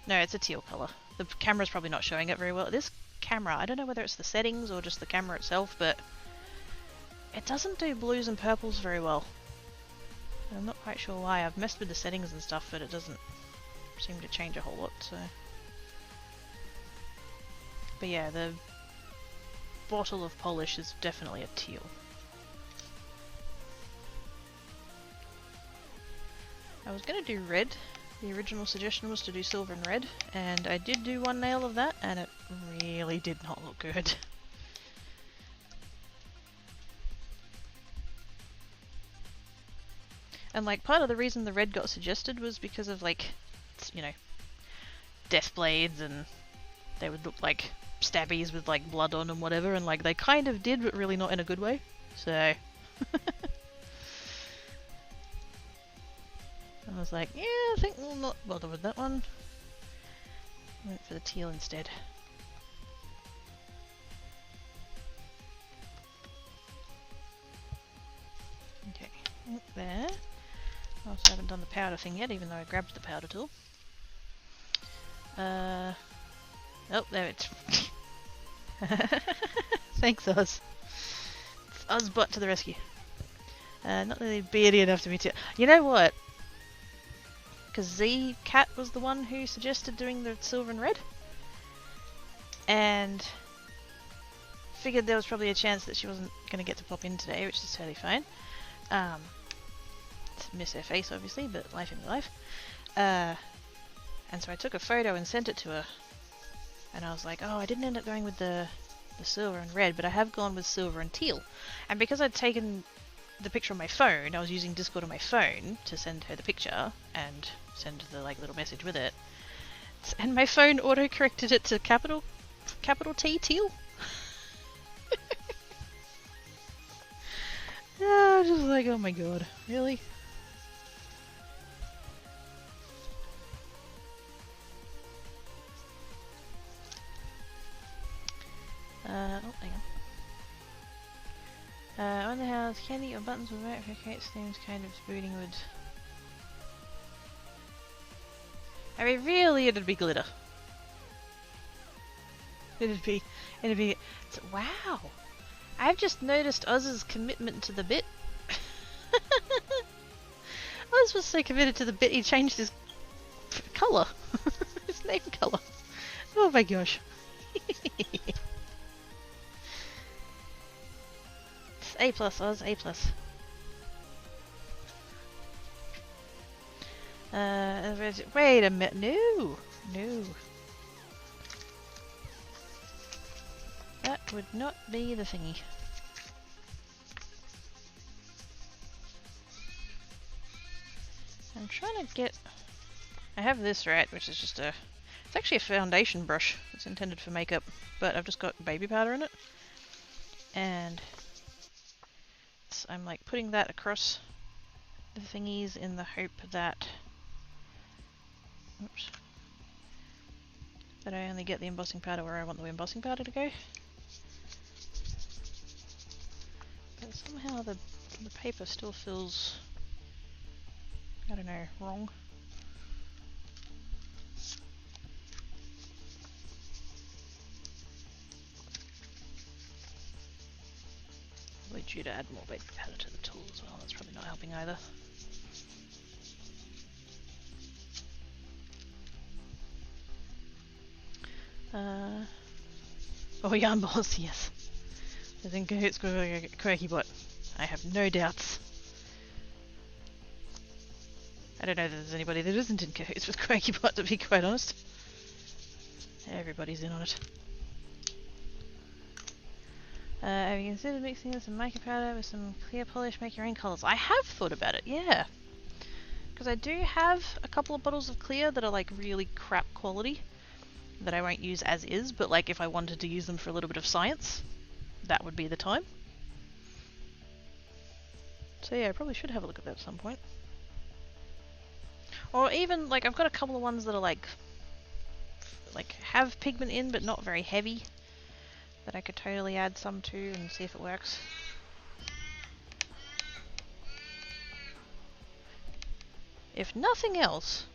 No, it's a teal colour. The camera's probably not showing it very well. This camera, I don't know whether it's the settings or just the camera itself, but it doesn't do blues and purples very well. I'm not quite sure why. I've messed with the settings and stuff, but it doesn't seem to change a whole lot, so. But yeah, the bottle of polish is definitely a teal. I was going to do red. The original suggestion was to do silver and red, and I did do one nail of that, and it really did not look good. And like part of the reason the red got suggested was because of like, you know, death blades, and they would look like stabbies with like blood on and whatever, and like they kind of did, but really not in a good way. So I was like, yeah, I think we'll not bother with that one. Went for the teal instead. Okay, there. I also haven't done the powder thing yet, even though I grabbed the powder tool. Oh, there it's. Thanks, Oz. It's Ozbot to the rescue. Not really beardy enough to be too. You know what? Because Z Cat was the one who suggested doing the silver and red, and figured there was probably a chance that she wasn't going to get to pop in today, which is totally fine. Miss her face, obviously, but life in life. And so I took a photo and sent it to her, and I was like, oh, I didn't end up going with the silver and red, but I have gone with silver and teal. And because I'd taken the picture on my phone, I was using Discord on my phone to send her the picture and send the like little message with it, and my phone auto-corrected it to capital T, teal. Yeah, just like, oh my god, really? Oh, hang on. On the house, candy or buttons with replicate seems kind of booting would. I mean, really, it'd be glitter. It'd be. Wow! I've just noticed Oz's commitment to the bit. Oz was so committed to the bit, he changed his colour. His name colour. Oh my gosh. A+, Oz, A+. Wait a minute. No! No. That would not be the thingy. I'm trying to get... I have this right, which is just a... It's actually a foundation brush. It's intended for makeup, but I've just got baby powder in it. And... I'm like putting that across the thingies in the hope that... Oops. That I only get the embossing powder where I want the embossing powder to go. But somehow the paper still feels... I don't know, wrong. Probably due to add more baby powder to the tool as well. That's probably not helping either. Oh, yarn balls, yes. I think it's quirky bot. I have no doubts. I don't know that there's anybody that isn't in cahoots with QuirkyBot, to be quite honest. Everybody's in on it. Have you considered mixing in some mica powder with some clear polish, make your own colours? I have thought about it, yeah. Because I do have a couple of bottles of clear that are like really crap quality that I won't use as is, but like if I wanted to use them for a little bit of science, that would be the time. So yeah, I probably should have a look at that at some point. Or even, like, I've got a couple of ones that are like have pigment in but not very heavy that I could totally add some to and see if it works. If nothing else,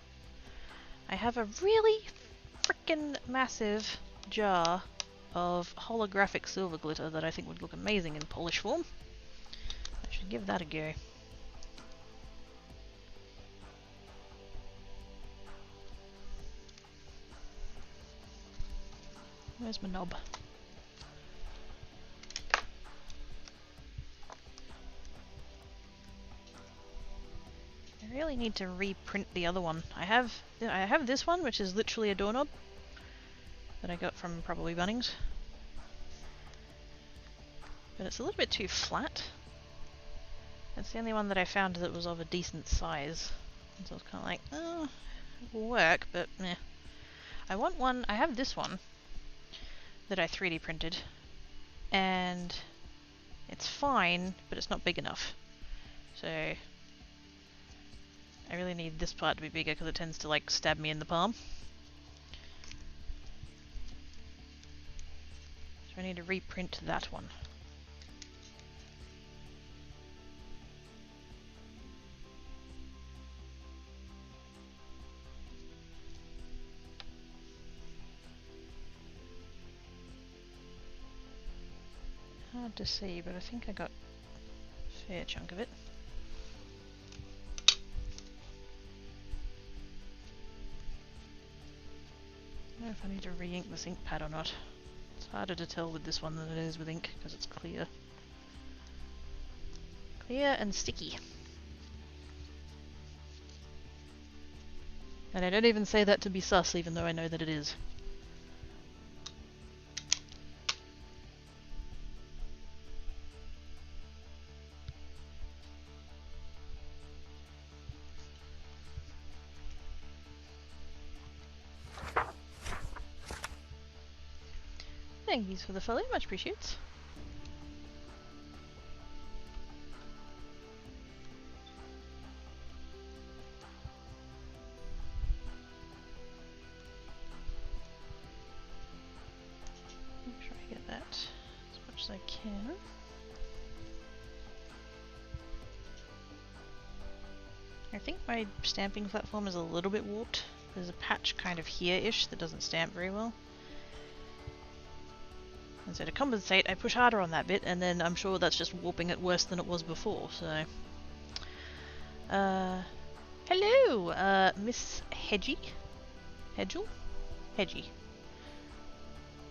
I have a really frickin' massive jar of holographic silver glitter that I think would look amazing in polish form. I should give that a go. Where's my knob? I really need to reprint the other one. I have this one, which is literally a doorknob that I got from probably Bunnings. But it's a little bit too flat. It's the only one that I found that was of a decent size. And so I was kind of like, oh, it will work, but meh. I want one, I have this one that I 3D printed, and it's fine, but it's not big enough. So I really need this part to be bigger because it tends to like stab me in the palm. So I need to reprint that one. Hard to see, but I think I got a fair chunk of it. I don't know if I need to re-ink this ink pad or not. It's harder to tell with this one than it is with ink because it's clear. Clear and sticky. And I don't even say that to be sus, even though I know that it is. Thank you for the follow, much appreciates. Make sure I get that as much as I can. I think my stamping platform is a little bit warped. There's a patch kind of here-ish that doesn't stamp very well. And so to compensate, I push harder on that bit, and then I'm sure that's just warping it worse than it was before, so... hello, Miss Hedgie? Hedgel? Hedgie.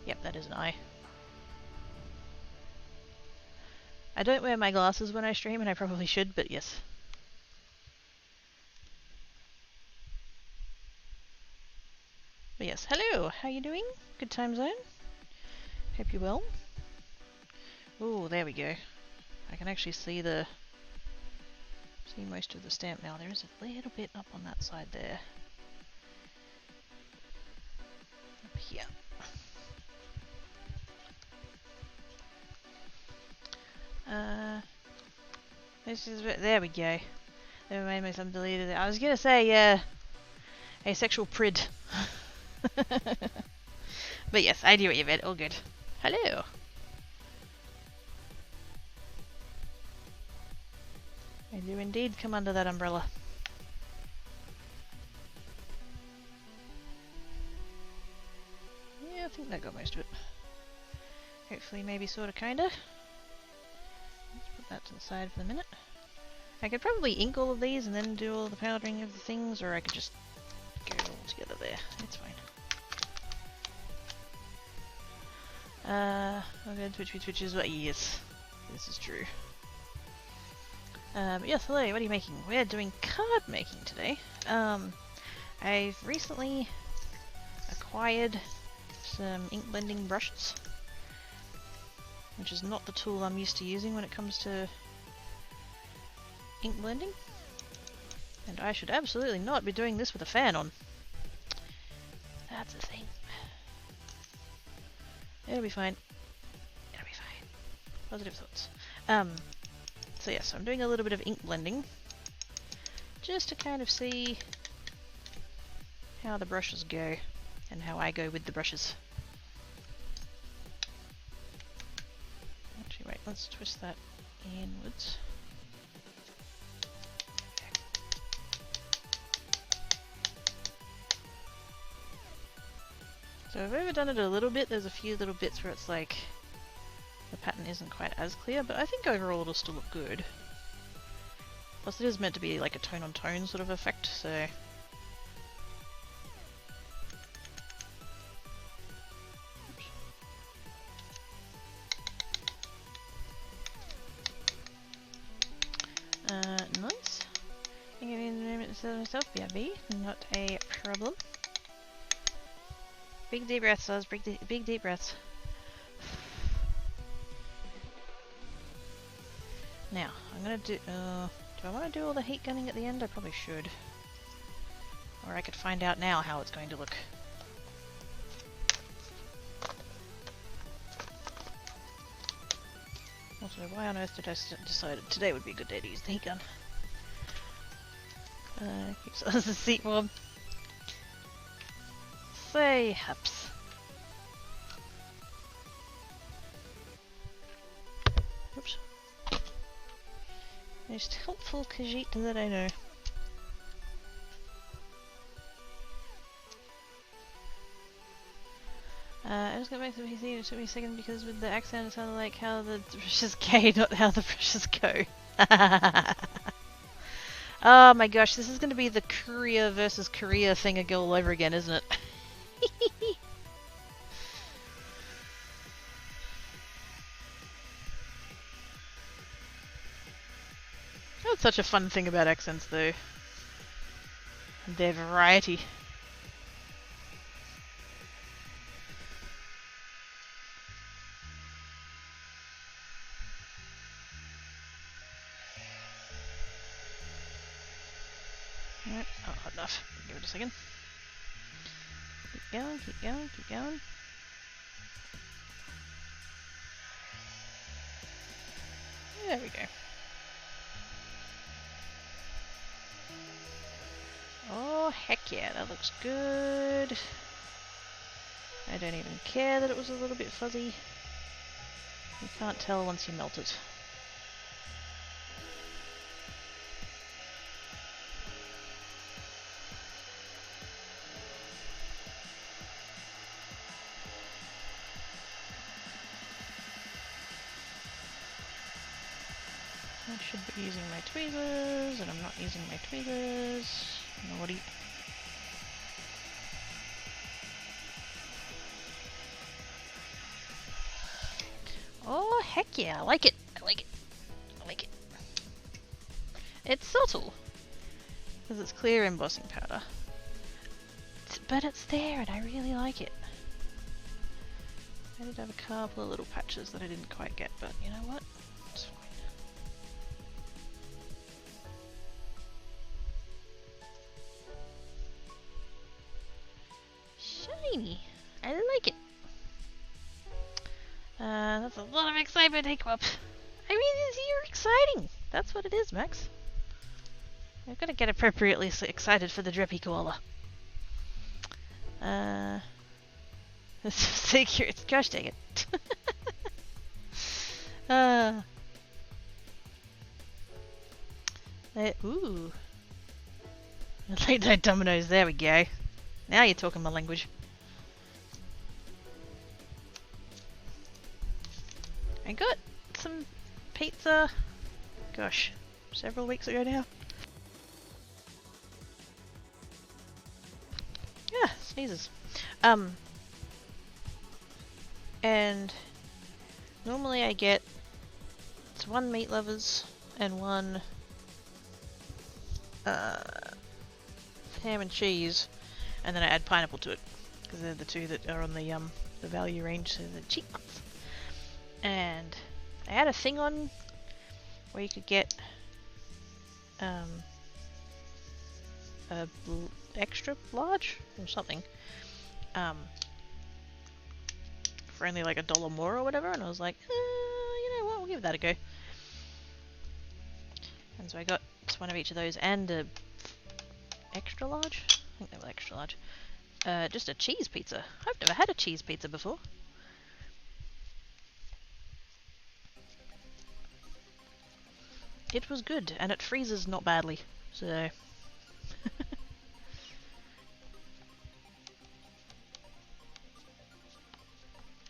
Yep, that is an I. I don't wear my glasses when I stream, and I probably should, but yes. But yes, hello, how you doing? Good time zone? Hope you're well. Oh, there we go. I can actually see most of the stamp now. There is a little bit up on that side there. Up here. This is there we go. Never mind, my son deleted it. I was gonna say asexual prid. But yes, I do what you meant. All good. Hello. I do indeed come under that umbrella. Yeah, I think that got most of it. Hopefully, maybe, sorta, kinda. Let's put that to the side for the minute. I could probably ink all of these and then do all the powdering of the things, or I could just go it all together there. It's fine. Okay, Twitch is what? Yes, this is true. Yes, hello, what are you making? We're doing card making today. I've recently acquired some ink blending brushes, which is not the tool I'm used to using when it comes to ink blending. And I should absolutely not be doing this with a fan on. That's the thing. It'll be fine. It'll be fine. Positive thoughts. So yes, I'm doing a little bit of ink blending, just to kind of see how the brushes go, and how I go with the brushes. Actually, wait, let's twist that inwards. So I've overdone it a little bit. There's a few little bits where it's like the pattern isn't quite as clear, but I think overall it'll still look good. Plus it is meant to be like a tone-on-tone sort of effect, so... Nice. I can in the moment to myself, BRB, not a problem. Big deep breaths, Oz, big deep breaths. Now, I'm gonna do I want to do all the heat gunning at the end? I probably should. Or I could find out now how it's going to look. Also, why on earth did I decide today would be a good day to use the heat gun? Keeps us the seat warm. Say hups. Oops. Most helpful Khajiit that I know. I just got back to the PC, it took me a second because with the accent it sounded like how the brushes gay, not how the brushes go. Oh my gosh, this is going to be the Korea versus Korea thing again all over again, isn't it? That's such a fun thing about accents though. Their variety. Alright, oh, hot enough. Give it a second. Keep going, keep going, keep going. There we go. Oh, heck yeah, that looks good. I don't even care that it was a little bit fuzzy. You can't tell once you melt it. I should be using my tweezers, and I'm not using my tweezers. Naughty. Oh, heck yeah, I like it. I like it. I like it. It's subtle. Because it's clear embossing powder. But it's there, and I really like it. I did have a couple of little patches that I didn't quite get, but you know what? It's fine. Shiny! I like it. That's a lot of excitement, hey Quap. I mean, you're exciting. That's what it is, Max. I've got to get appropriately excited for the drippy koala. This is secret. Gosh dang it. Ooh. Late night dominoes, there we go. Now you're talking my language. I got some pizza, gosh, several weeks ago now. Yeah, sneezes. And normally I get it's one meat lovers and one ham and cheese, and then I add pineapple to it because they're the two that are on the value range, so the cheap ones. And I had a thing on where you could get a extra large or something for only like $1 more or whatever, and I was like, you know what, we'll give that a go. And so I got one of each of those and a extra large. I think they were extra large. Just a cheese pizza. I've never had a cheese pizza before. It was good, and it freezes not badly, so...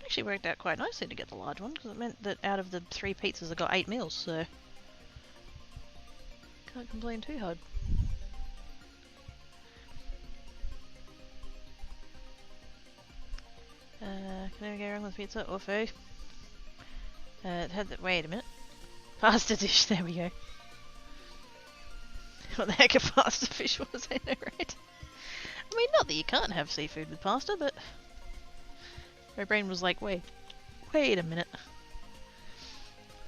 Actually worked out quite nicely to get the large one, because it meant that out of the 3 pizzas I got 8 meals, so... Can't complain too hard. Can never go wrong with pizza or pho. It had that. Wait a minute. Pasta dish, there we go. What the heck a pasta fish was, I know, right? I mean, not that you can't have seafood with pasta, but... My brain was like, wait a minute.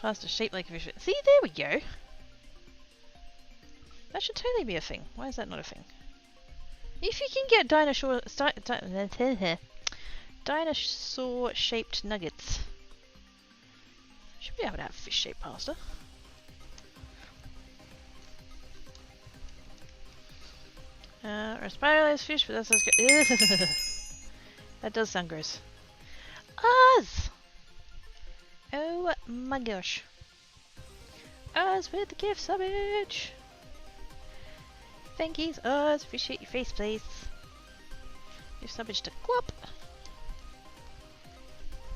Pasta shaped like a fish. See, there we go! That should totally be a thing. Why is that not a thing? If you can get dinosaur-shaped nuggets, you should be able to have fish-shaped pasta. Or spiralized fish, but that sounds good. That does sound gross. Oz! Oh my gosh. Oz with the gift subbage! Thank yous, Oz. Appreciate your face, please. Gift subbage to Quop.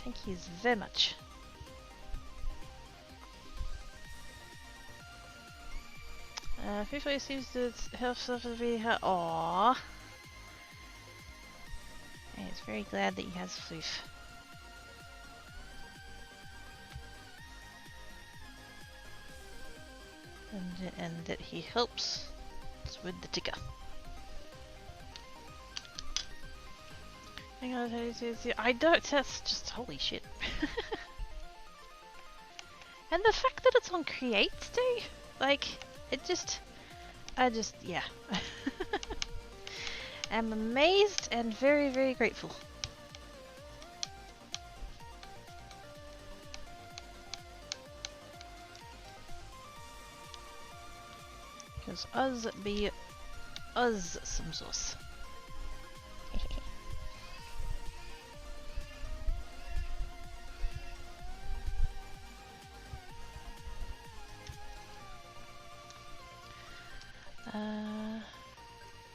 Thank yous very much. Fifa seems to help suffer the aww. He's very glad that he has Floof. And that he helps with the ticker. Hang on, I don't, that's just holy shit. And the fact that it's on Creates Day, like, yeah. I'm amazed and very, very grateful. Because us be us some sauce.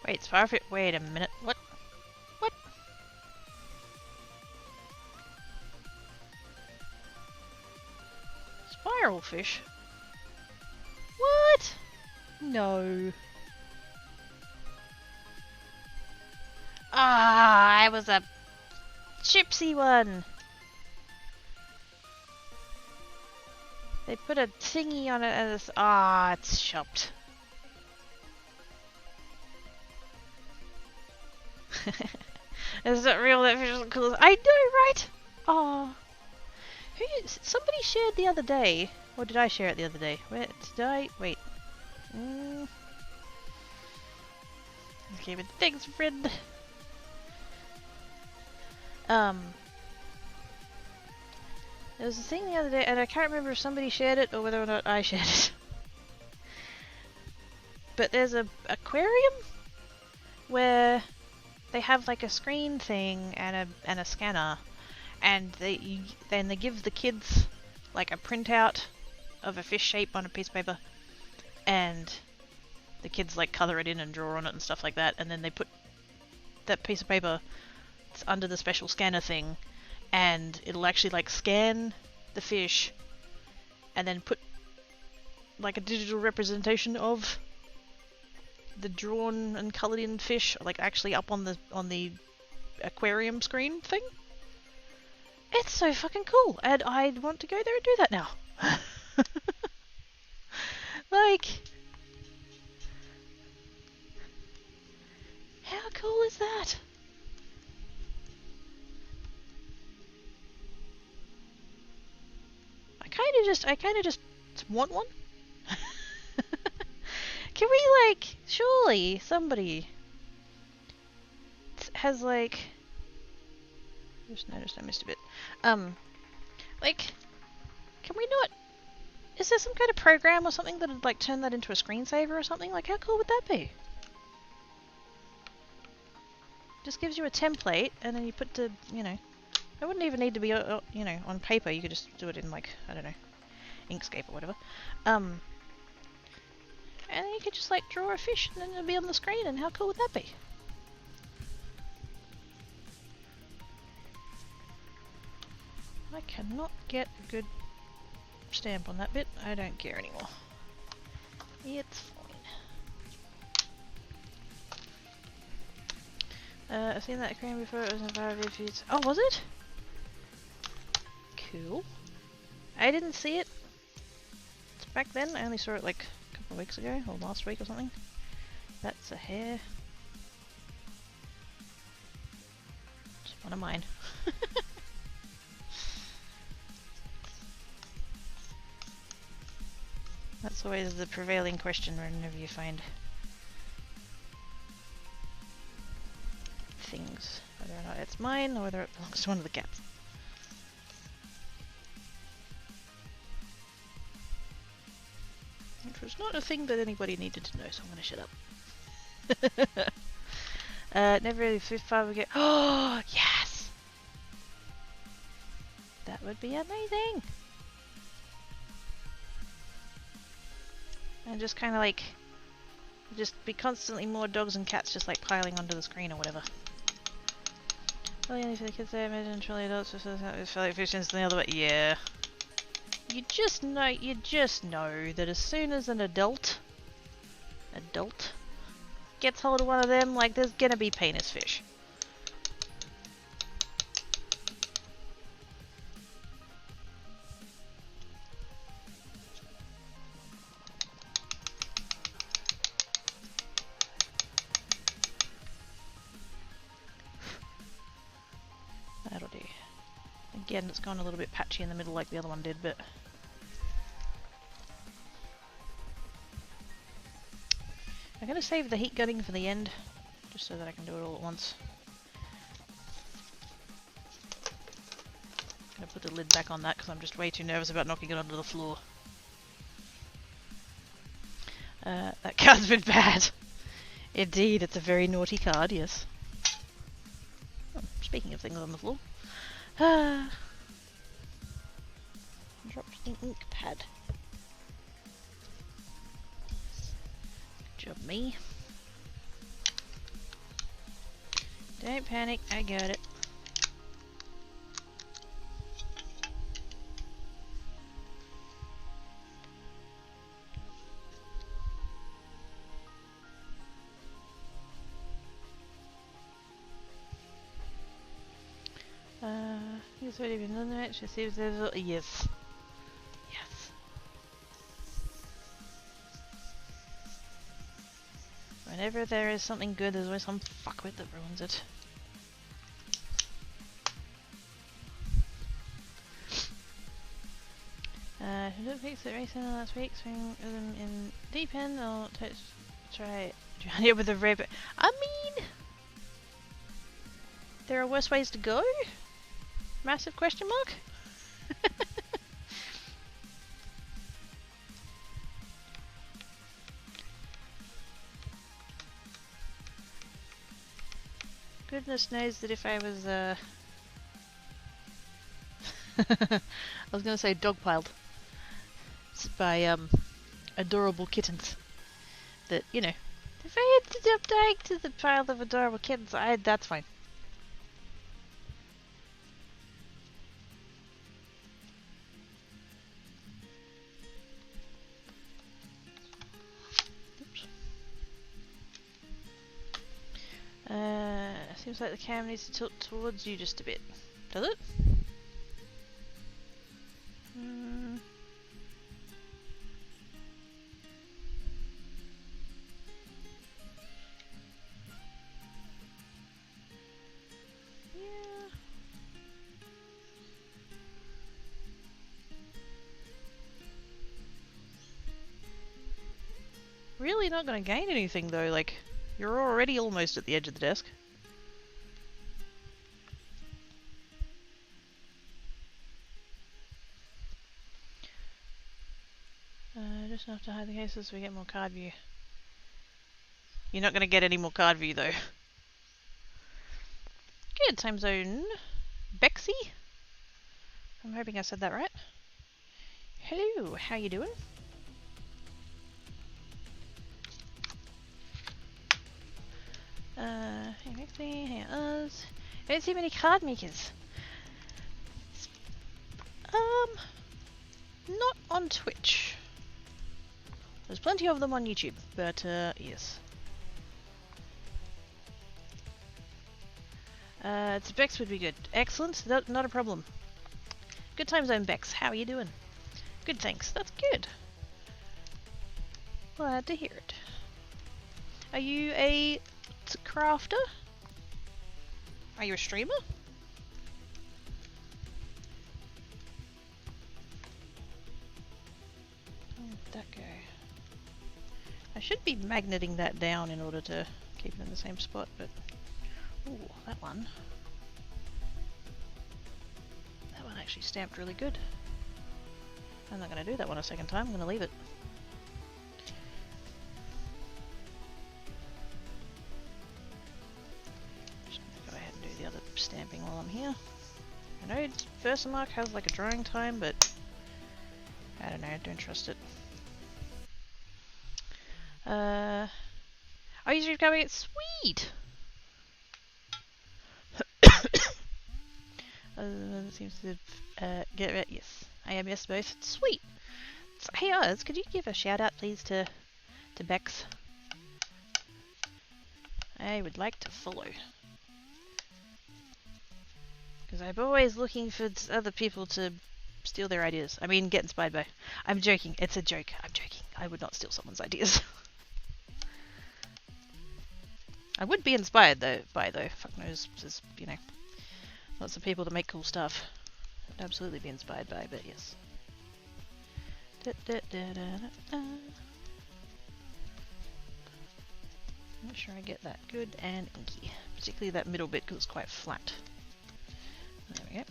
Wait, Spiralfish. Wait a minute. What? What? Spiral fish? What? No. Ah, it was a chipsy one. They put a thingy on it as it's shopped. Is that real? That fish is cool. I know, right? Oh, somebody shared the other day, or did I share it the other day? Where did I? Wait. Okay, but thanks, friend. There was a thing the other day, and I can't remember if somebody shared it or whether or not I shared it. But there's a aquarium where they have like a screen thing and a scanner, and then they give the kids like a printout of a fish shape on a piece of paper, and the kids like color it in and draw on it and stuff like that, and then they put that piece of paper under the special scanner thing, and it'll actually like scan the fish and then put like a digital representation of the drawn and colored in fish like actually up on the aquarium screen thing. It's so fucking cool, and I want to go there and do that now. Like, how cool is that? I kind of just want one. Can we, like, surely somebody has, like, just noticed I missed a bit. Like, can we not, is there some kind of program or something that would, like, turn that into a screensaver or something? Like, how cool would that be? Just gives you a template, and then you put the, you know, it wouldn't even need to be, you know, on paper. You could just do it in, like, I don't know, Inkscape or whatever. And then you could just, like, draw a fish, and then it'll be on the screen, and how cool would that be? I cannot get a good stamp on that bit. I don't care anymore. It's fine. I've seen that aquarium before. It was in 5 reviews. Oh, was it? Cool. I didn't see it back then. I only saw it like a couple of weeks ago, or last week or something. That's a hair. It's one of mine. That's always the prevailing question whenever you find things, whether or not it's mine or whether it belongs to one of the cats. Which was not a thing that anybody needed to know, so I'm gonna shut up. Never really far we get. Oh, yes! That would be amazing! And just kind of like, just be constantly more dogs and cats just like piling onto the screen or whatever. Really only for the kids there, imagine truly adults with fairly efficient than the other way. Yeah. You just know that as soon as an adult gets hold of one of them, like there's gonna be penis fish. That'll do. Again, it's gone a little bit patchy in the middle like the other one did, but... I'm gonna save the heat gunning for the end, just so that I can do it all at once. I'm gonna put the lid back on that because I'm just way too nervous about knocking it onto the floor. That card's been bad. Indeed, it's a very naughty card, yes. Oh, speaking of things on the floor. Dropped the ink pad. Good job, me. Don't panic, I got it. He's already been done that. She sees there's a... Yes. Yes. Whenever there is something good, there's always some fuckwit that ruins it. Who did fix it racing last week? Swing them in deep end. I'll try it with a rabbit. I mean, there are worse ways to go. Massive question mark. Goodness knows that if I was I was gonna say dogpiled by adorable kittens. That, you know, if I had to jump back to the pile of adorable kittens, that's fine. Seems like the cam needs to tilt towards you just a bit. Does it? Yeah. Really not going to gain anything though, like, you're already almost at the edge of the desk. Just enough to hide the cases so we get more card view. You're not going to get any more card view though. Good, time zone. Bexy? I'm hoping I said that right. Hello, how you doing? Hey Bexy, hey us. I don't see many card makers. Not on Twitch. There's plenty of them on YouTube, but yes. It's Bex would be good. Excellent, not a problem. Good time zone, Bex. How are you doing? Good, thanks. That's good. Glad to hear it. Are you a crafter? Are you a streamer? Where'd that go? I should be magneting that down in order to keep it in the same spot, but... Ooh, that one. That one actually stamped really good. I'm not going to do that one a second time, I'm going to leave it. I'm here. I know Versamark has like a drying time, but I don't know, I don't trust it. Oh, you're coming, it's sweet! Seems to get it, yes. I am, yes, both. Sweet! So, hey Oz, could you give a shout out please to Bex? I would like to follow. Because I'm always looking for other people to steal their ideas. I mean, get inspired by. I'm joking. It's a joke. I'm joking. I would not steal someone's ideas. I would be inspired by though. Fuck knows, there's, you know, lots of people that make cool stuff. I'd absolutely be inspired by, but yes. Make sure I get that good and inky. Particularly that middle bit because it's quite flat. There we go.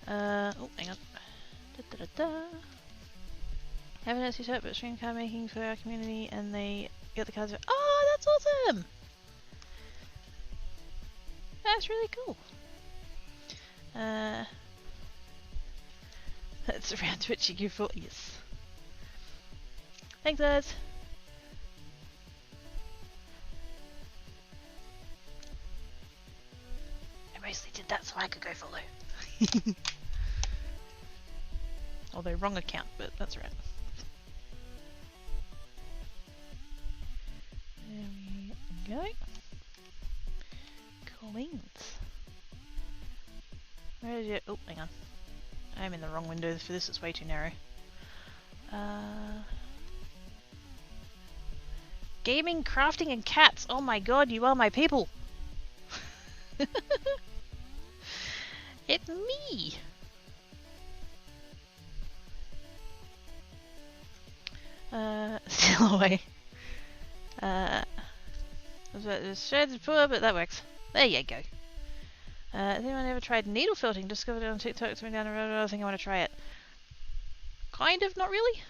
Oh, hang on. Haven't actually set up a stream card making for our community and they get the cards. Oh, that's awesome! That's really cool. That's around Twitch you for yes. Thanks, guys. I mostly did that so I could go follow. Although wrong account, but that's right. There we go. Coins. Where is it? Oh, hang on. I'm in the wrong window for this, it's way too narrow. Gaming, crafting, and cats. Oh my god, you are my people! It's me! Still away. Shades poor, but that works. There you go. Has anyone ever tried needle felting? Discovered it on TikTok, it's been down the road, I think I want to try it. Kind of, not really.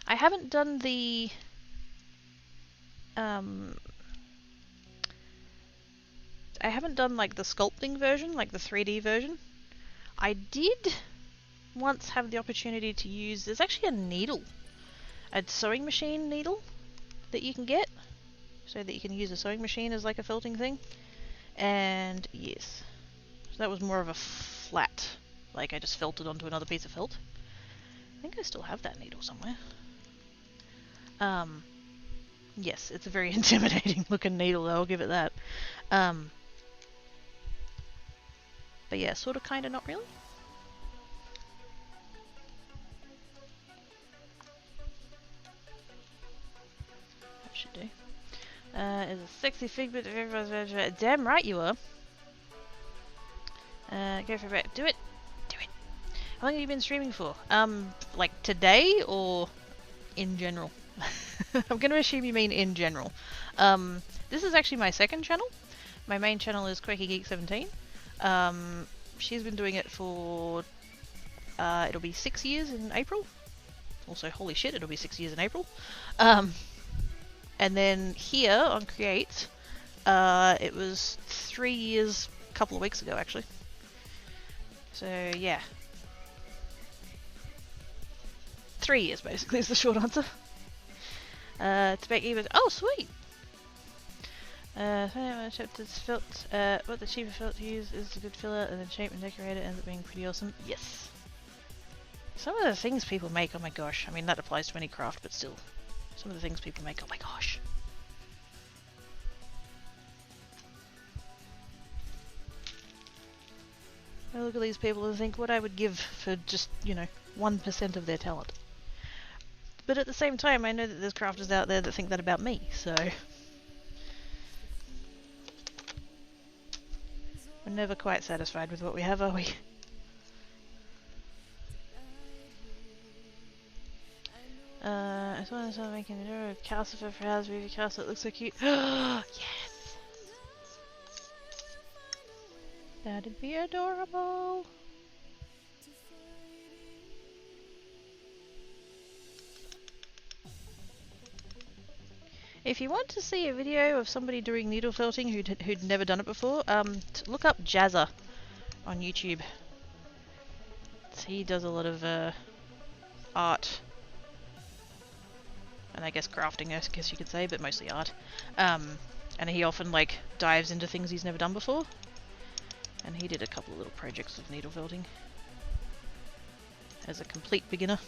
I haven't done the... I haven't done like the sculpting version, like the 3D version. I did once have the opportunity to use... There's actually a needle. A sewing machine needle that you can get. So that you can use a sewing machine as like a felting thing. And yes. So that was more of a flat. Like I just felted onto another piece of felt. I think I still have that needle somewhere. Yes, it's a very intimidating looking needle, I'll give it that. But yeah, sort of, kind of, not really. That should do. Is a sexy figment of everyone's... Damn right you are. Go for it. Do it. Do it. How long have you been streaming for? Like today or in general? I'm going to assume you mean in general. This is actually my second channel. My main channel is Quirky Geek 17. She's been doing it for... it'll be 6 years in April. Also, holy shit, it'll be 6 years in April. And then here on Create, it was 3 years a couple of weeks ago, actually. So, yeah. 3 years, basically, is the short answer. To make even... Oh, sweet! Felt, what the cheaper felt to use is a good filler, and then shape and decorate it ends up being pretty awesome. Yes! Some of the things people make, oh my gosh. I mean, that applies to any craft, but still. Some of the things people make, oh my gosh. I look at these people and think what I would give for just, you know, 1% of their talent. But at the same time, I know that there's crafters out there that think that about me, so... We're never quite satisfied with what we have, are we? I just want to start making a castle for house, baby castle. It looks so cute. Yes! That'd be adorable. If you want to see a video of somebody doing needle felting who'd never done it before, look up Jazza on YouTube. He does a lot of art, and I guess crafting, I guess you could say, but mostly art. And he often like dives into things he's never done before. And he did a couple of little projects of needle felting as a complete beginner.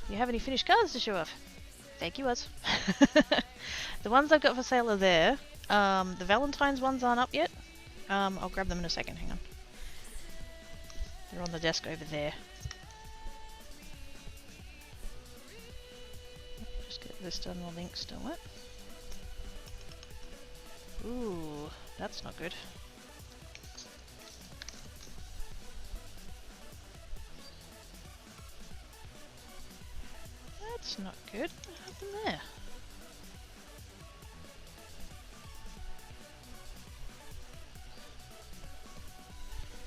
You have any finished cards to show off? Thank you, Oz. The ones I've got for sale are there. The Valentine's ones aren't up yet. I'll grab them in a second, hang on. They're on the desk over there. Just get this done while Link's still wet. Ooh, that's not good. That's not good. What happened there?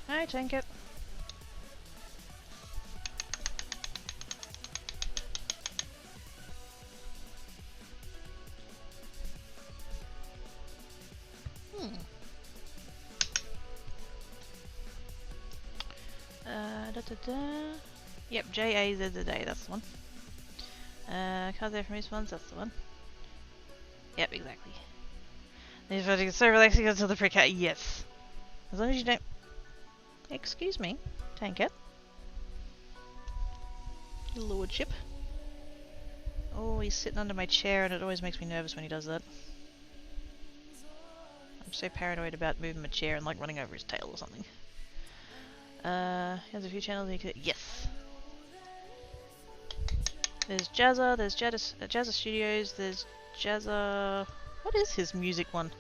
Hi, tank it. Yep, J-A-Z-Z-A, that's the one. Cards there from these ones, that's the one. Yep, exactly. These photos are so relaxing until the pre-cut, yes. As long as you don't... Excuse me, tank it. Lordship. Oh, he's sitting under my chair and it always makes me nervous when he does that. I'm so paranoid about moving my chair and like running over his tail or something. He has a few channels you could... Yes! There's Jazza, there's Jazza Studios, there's Jazza... What is his music one?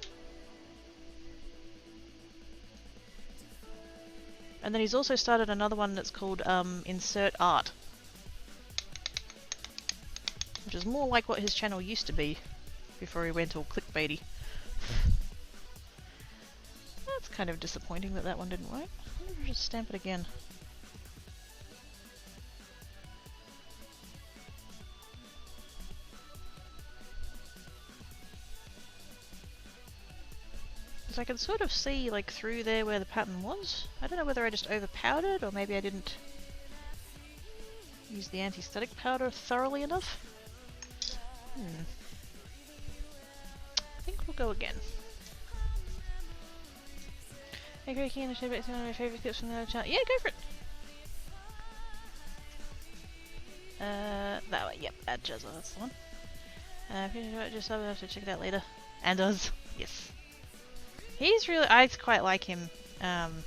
And then he's also started another one that's called Insert Art. Which is more like what his channel used to be before he went all clickbaity. That's kind of disappointing that that one didn't work. I wonder if I should stamp it again. I can sort of see like through there where the pattern was. I don't know whether I just over powdered or maybe I didn't use the anti-static powder thoroughly enough. I think we'll go again. Hey, very keen to show back to one of my favourite clips from the other channel. Yeah, go for it! That way, yep, add Jazza, that's the one. If you enjoy it, just have to check it out later. And does, yes. He's really, I quite like him, and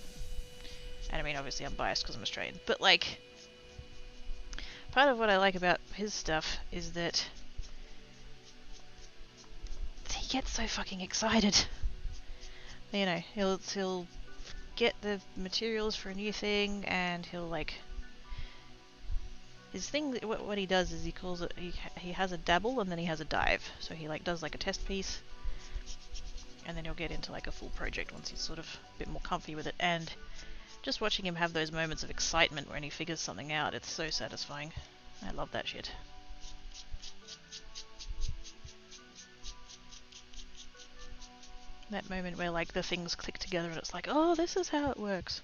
I mean obviously I'm biased because I'm Australian, but like, part of what I like about his stuff is that he gets so fucking excited. You know, he'll get the materials for a new thing and he'll like, his thing, what he does is he calls it, he has a dabble and then he has a dive. So he like does like a test piece. And then he'll get into like a full project once he's sort of a bit more comfy with it. And just watching him have those moments of excitement when he figures something out, it's so satisfying. I love that shit. That moment where like the things click together and it's like, oh, this is how it works.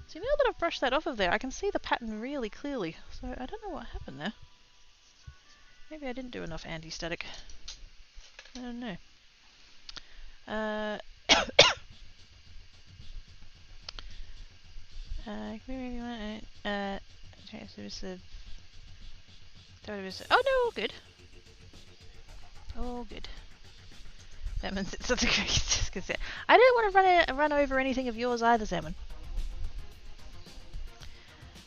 See, now that I've brushed that off of there, I can see the pattern really clearly. So I don't know what happened there. Maybe I didn't do enough anti-static. I don't know. Oh no, all good. All good. That means it's such a great. I don't want to run over anything of yours either, Salmon.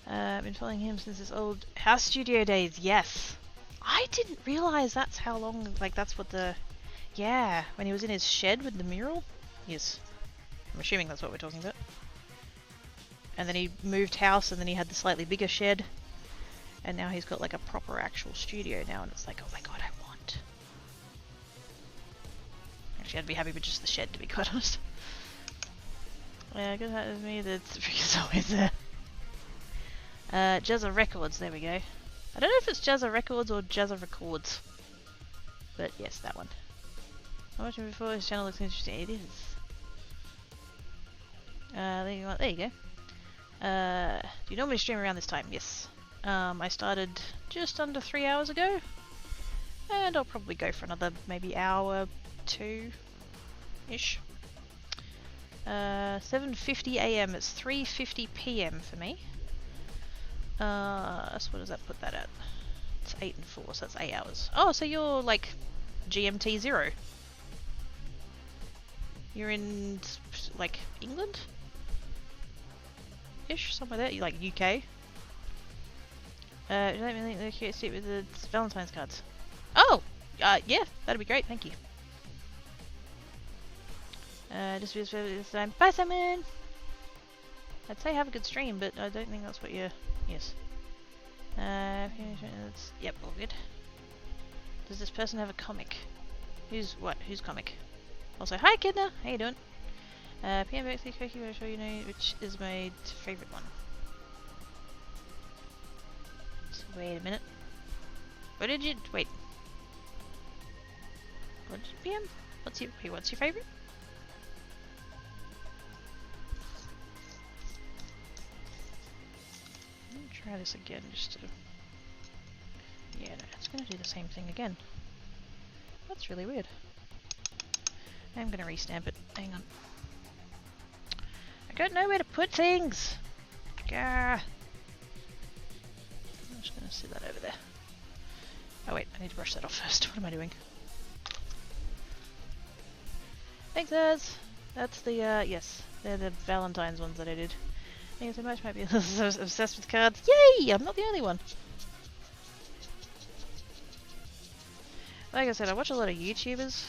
I've been following him since his old house studio days. Yes. I didn't realise that's how long, like that's what the, yeah, when he was in his shed with the mural. Yes. I'm assuming that's what we're talking about. And then he moved house and then he had the slightly bigger shed. And now he's got like a proper actual studio now and it's like, oh my god, I want. Actually, I'd be happy with just the shed, to be quite honest. Yeah, good that is me. It's always there. Jazza Records. There we go. I don't know if it's Jazza Records or Jazza Records, but yes, that one. I watched him before. His channel looks interesting. It is. There you go. Do you normally stream around this time? Yes. I started just under 3 hours ago, and I'll probably go for another maybe hour, 2-ish. 7:50 AM. It's 3:50 PM for me. So what does that put that at? It's 8 and 4, so that's 8 hours. Oh, so you're like GMT 0. You're in like England? Ish, somewhere there. You like UK? Let me link the cute suit with the Valentine's cards. Oh! Yeah, that'd be great, thank you. Just for this time. Bye, Simon! I'd say have a good stream, but I don't think that's what you're... Yes. Yep, all good. Does this person have a comic? Who's comic? Also, hi Kidna! How you doing? PM Bexley Cookie, I'll show you know which is my favourite one. So wait a minute. What did you... Wait. What did you PM? What's your favourite? Let me try this again just to... Yeah, no, it's gonna do the same thing again. That's really weird. I'm gonna restamp it. Hang on. I don't know where to put things! Gah! I'm just gonna sit that over there. Oh wait, I need to brush that off first. What am I doing? Thanks, Az! That's the, yes. They're the Valentine's ones that I did. Thank you so much. Might be a little obsessed with cards. Yay! I'm not the only one. Like I said, I watch a lot of YouTubers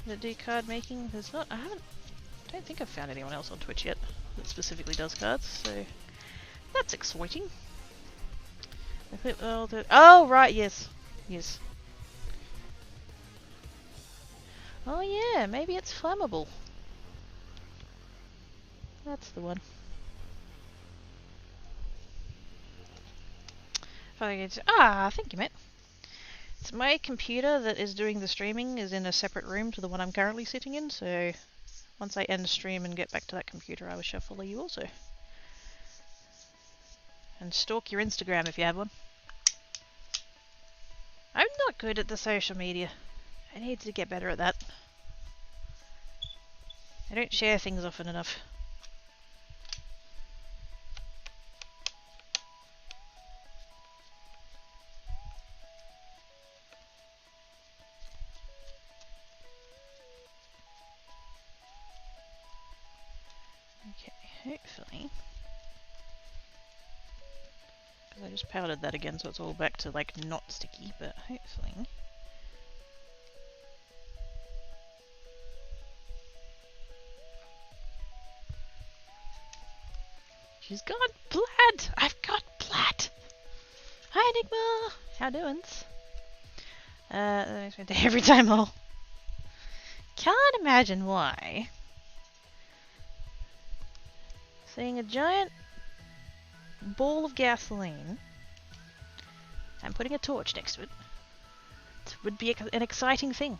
that do card making. There's not... I don't think I've found anyone else on Twitch yet that specifically does cards, so... That's exciting. Oh, right, yes. Yes. Oh yeah, maybe it's flammable. That's the one. Thank you, mate. It's my computer that is doing the streaming is in a separate room to the one I'm currently sitting in, so once I end stream and get back to that computer, I shall follow you also. And stalk your Instagram if you have one. I'm not good at the social media. I need to get better at that. I don't share things often enough. Okay, hopefully... Because I just powdered that again, so it's all back to, like, not sticky, but hopefully... She's got plaid! I've got plaid! Hi, Enigma! How doin's? That makes me day every time I'll... Can't imagine why. Seeing a giant ball of gasoline and putting a torch next to it would be an exciting thing.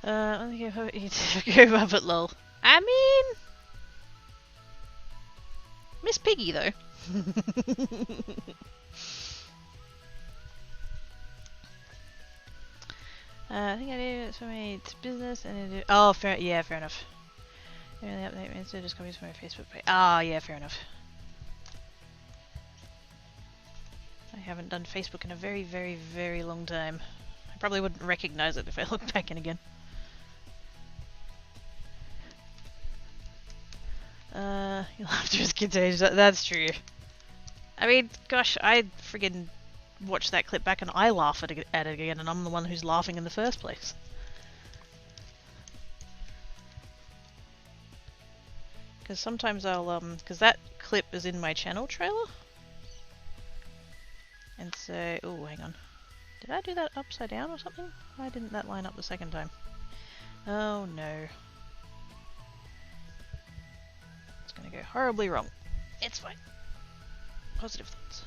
Let me go up at lol. I mean... Miss Piggy, though. I think I do it for my business and I do... Oh, fair enough. I really update me instead of just copies from my Facebook page. Ah, yeah, fair enough. I haven't done Facebook in a very, very, very long time. I probably wouldn't recognize it if I looked back in again. You'll have to risk your age. That's true. I mean, gosh, I friggin' watch that clip back and I laugh at it again, and I'm the one who's laughing in the first place. Because sometimes I'll, because that clip is in my channel trailer. And so, oh, hang on. Did I do that upside down or something? Why didn't that line up the second time? Oh no. It's gonna go horribly wrong. It's fine. Positive thoughts.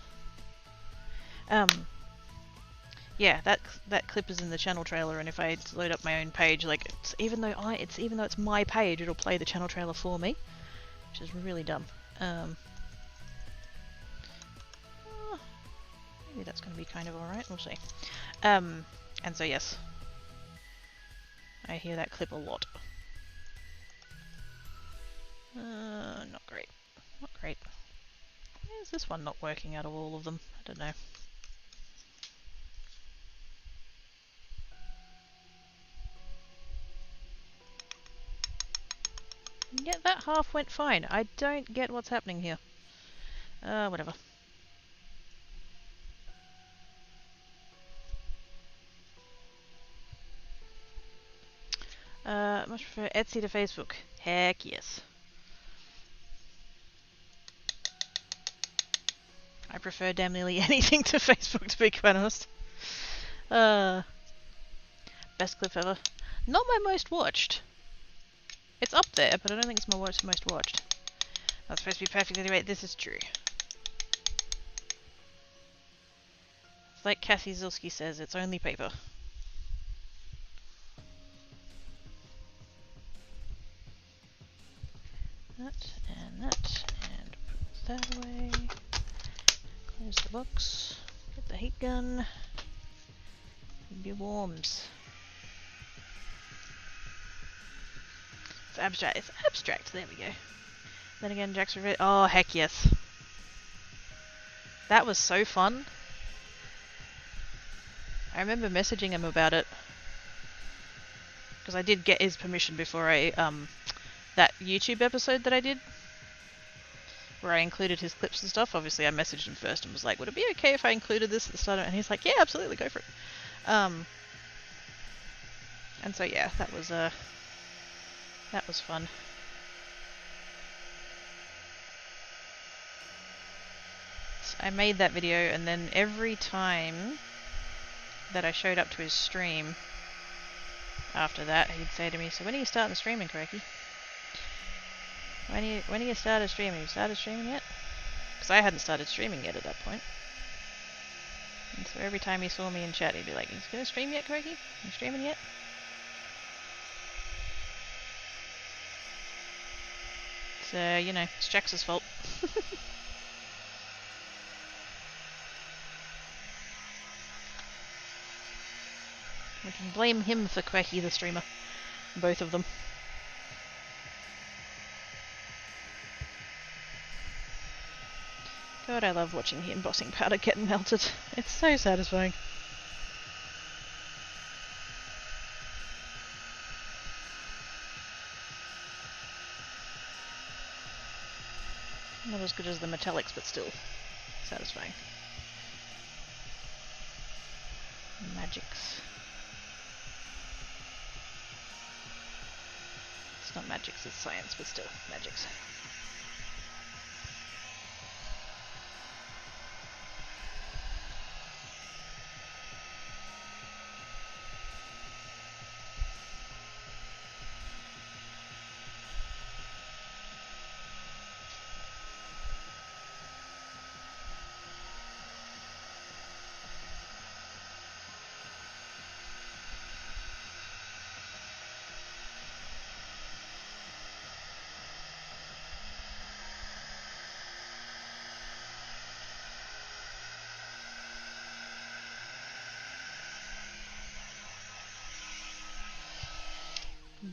Yeah, that clip is in the channel trailer, and if I load up my own page, like even though it's my page, it'll play the channel trailer for me, which is really dumb. Maybe that's going to be kind of alright. We'll see. And so yes, I hear that clip a lot. Not great. Not great. Why is this one not working out of all of them? I don't know. Yeah, that half went fine. I don't get what's happening here. Whatever. Much prefer Etsy to Facebook. Heck yes. I prefer damn nearly anything to Facebook, to be quite honest. Best clip ever. Not my most watched. It's up there, but I don't think it's my most watched. Not supposed to be perfect anyway. This is true. It's like Kathy Zilski says, it's only paper. That, and put that away. Close the box. Get the heat gun. Be warms. It's abstract. It's abstract. There we go. Then again, Jack's review. Oh, heck yes. That was so fun. I remember messaging him about it. Because I did get his permission before I, that YouTube episode that I did. Where I included his clips and stuff. Obviously, I messaged him first and was like, would it be okay if I included this at the start? And he's like, yeah, absolutely, go for it. And so, yeah, that was fun. So I made that video, and then every time that I showed up to his stream after that, he'd say to me, so when are you starting streaming, Cracky? When are you started streaming? Have you started streaming yet? Because I hadn't started streaming yet at that point. And so every time he saw me in chat, he'd be like, "You gonna stream yet, Cracky? You streaming yet?" So, you know, it's Jax's fault. We can blame him for Quacky the streamer. Both of them. God, I love watching the embossing powder get melted. It's so satisfying. Not as good as the metallics, but still satisfying. Magics. It's not magics, it's science, but still, magics.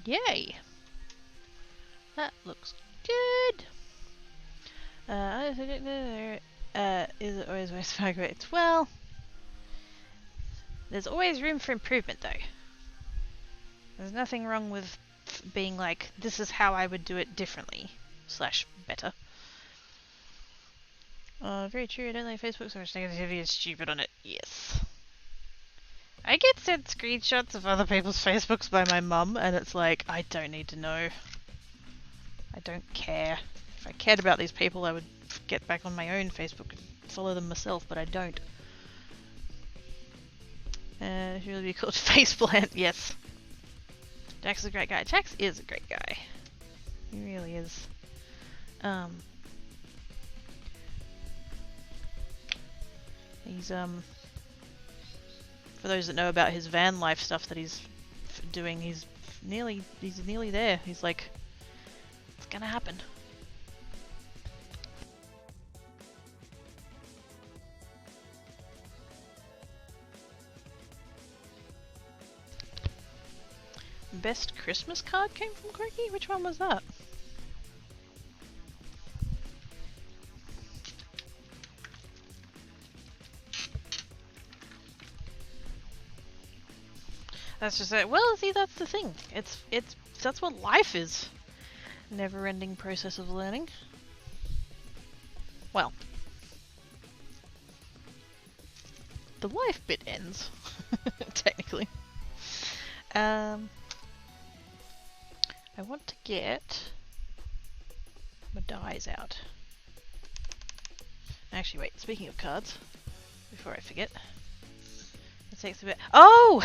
Yay! That looks good! Is it always waste of rates? Well, there's always room for improvement though. There's nothing wrong with being like, this is how I would do it differently. / better. Very true, I don't like Facebook so much negativity is stupid on it. Yes. I get sent screenshots of other people's Facebooks by my mum, and it's like, I don't need to know. I don't care. If I cared about these people, I would get back on my own Facebook and follow them myself, but I don't. Should really be called Faceplant, yes. Jax is a great guy. Jax is a great guy. He really is. He's, for those that know about his van life stuff that he's doing, he's nearly there. He's like, it's gonna happen. Best Christmas card came from Quirky? Which one was that? That's just it. Well, see, that's the thing. That's what life is. Never-ending process of learning. Well, the life bit ends, technically. I want to get my dies out. Actually, wait, speaking of cards, before I forget, it takes a bit. Oh!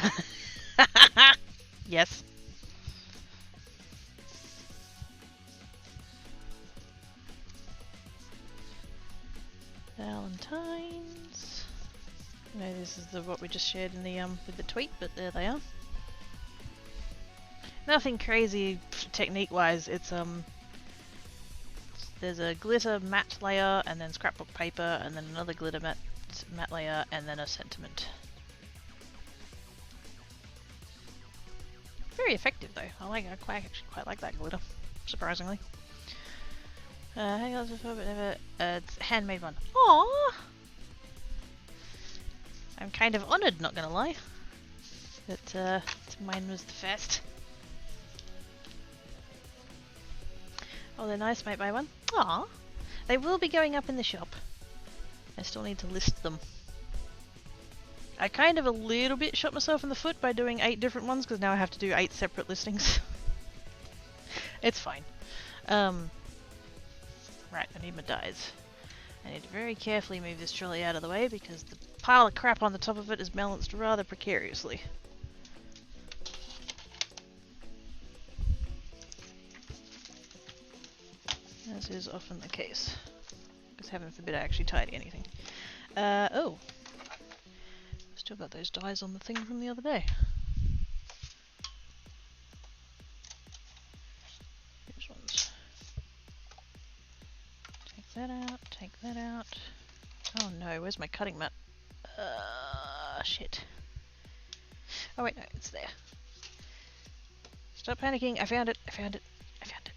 Yes. Valentine's. No, this is what we just shared in the with the tweet, but there they are. Nothing crazy technique-wise. It's there's a glitter matte layer, and then scrapbook paper, and then another glitter matte layer, and then a sentiment. Very effective though. I actually quite like that glitter, surprisingly. Hang on before, but never. It's a handmade one. Aww. I'm kind of honoured, not gonna lie, that mine was the first. Oh, they're nice. Might buy one. Aww. They will be going up in the shop. I still need to list them. I kind of a little bit shot myself in the foot by doing 8 different ones, because now I have to do 8 separate listings. It's fine. Right, I need my dies. I need to very carefully move this trolley out of the way, because the pile of crap on the top of it is balanced rather precariously. As is often the case. Because heaven forbid I actually tidy anything. Oh. Still got those dies on the thing from the other day. Here's ones. Take that out, take that out. Oh no, where's my cutting mat? Shit. Oh wait, no, it's there. Stop panicking, I found it, I found it, I found it.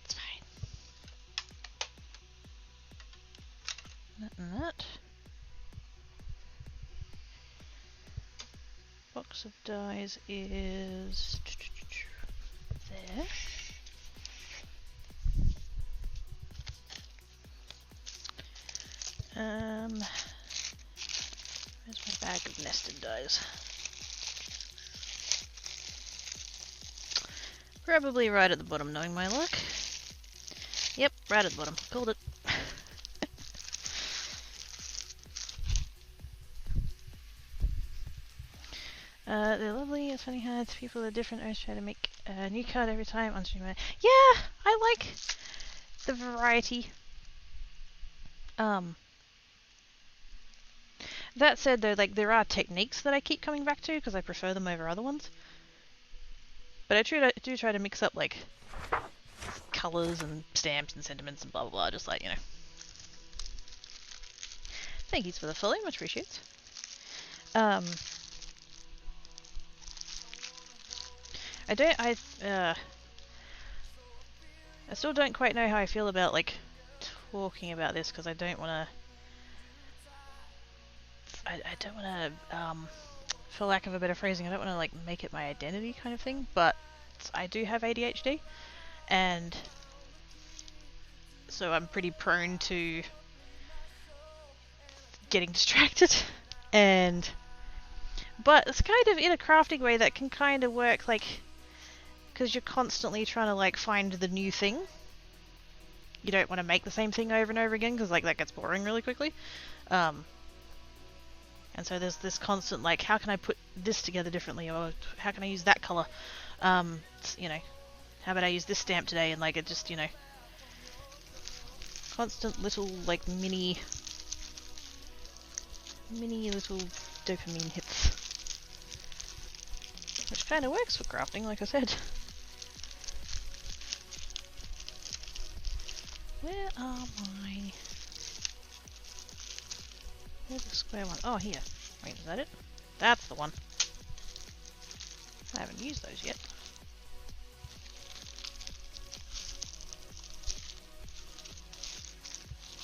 It's fine. That and that. Box of dies is there. Where's my bag of nested dies? Probably right at the bottom, knowing my luck. Yep, right at the bottom. Called it. They're lovely. It's funny how people are different. I always try to make a new card every time on stream. Yeah, I like the variety. That said, though, like there are techniques that I keep coming back to because I prefer them over other ones. But I do try to mix up like colors and stamps and sentiments and blah blah blah. Just like, you know. Thank you for the follow, much appreciated. I still don't quite know how I feel about like talking about this because I don't want to. I don't want to, for lack of a better phrasing, I don't want to like make it my identity kind of thing. But I do have ADHD, and so I'm pretty prone to getting distracted. But it's kind of in a crafting way that can kind of work, like, because you're constantly trying to like find the new thing. You don't want to make the same thing over and over again because like that gets boring really quickly. And so there's this constant, like, how can I put this together differently, or how can I use that colour? You know, how about I use this stamp today? And like, it just, you know, constant little, like, mini little dopamine hits. Which kind of works for crafting, like I said. Where are my... Where's the square one? Oh, here. Wait, is that it? That's the one. I haven't used those yet.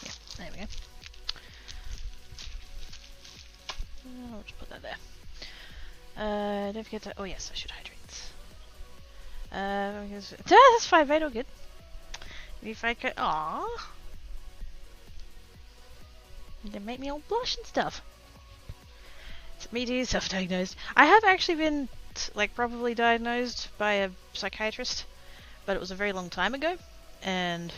Yeah, there we go. I'll just put that there. Don't forget to... Oh yes, I should hydrate. That's 5-8, all good. If I could... Aww. They make me all blush and stuff. Me too, self-diagnosed. I have actually been, like, probably diagnosed by a psychiatrist, but it was a very long time ago, and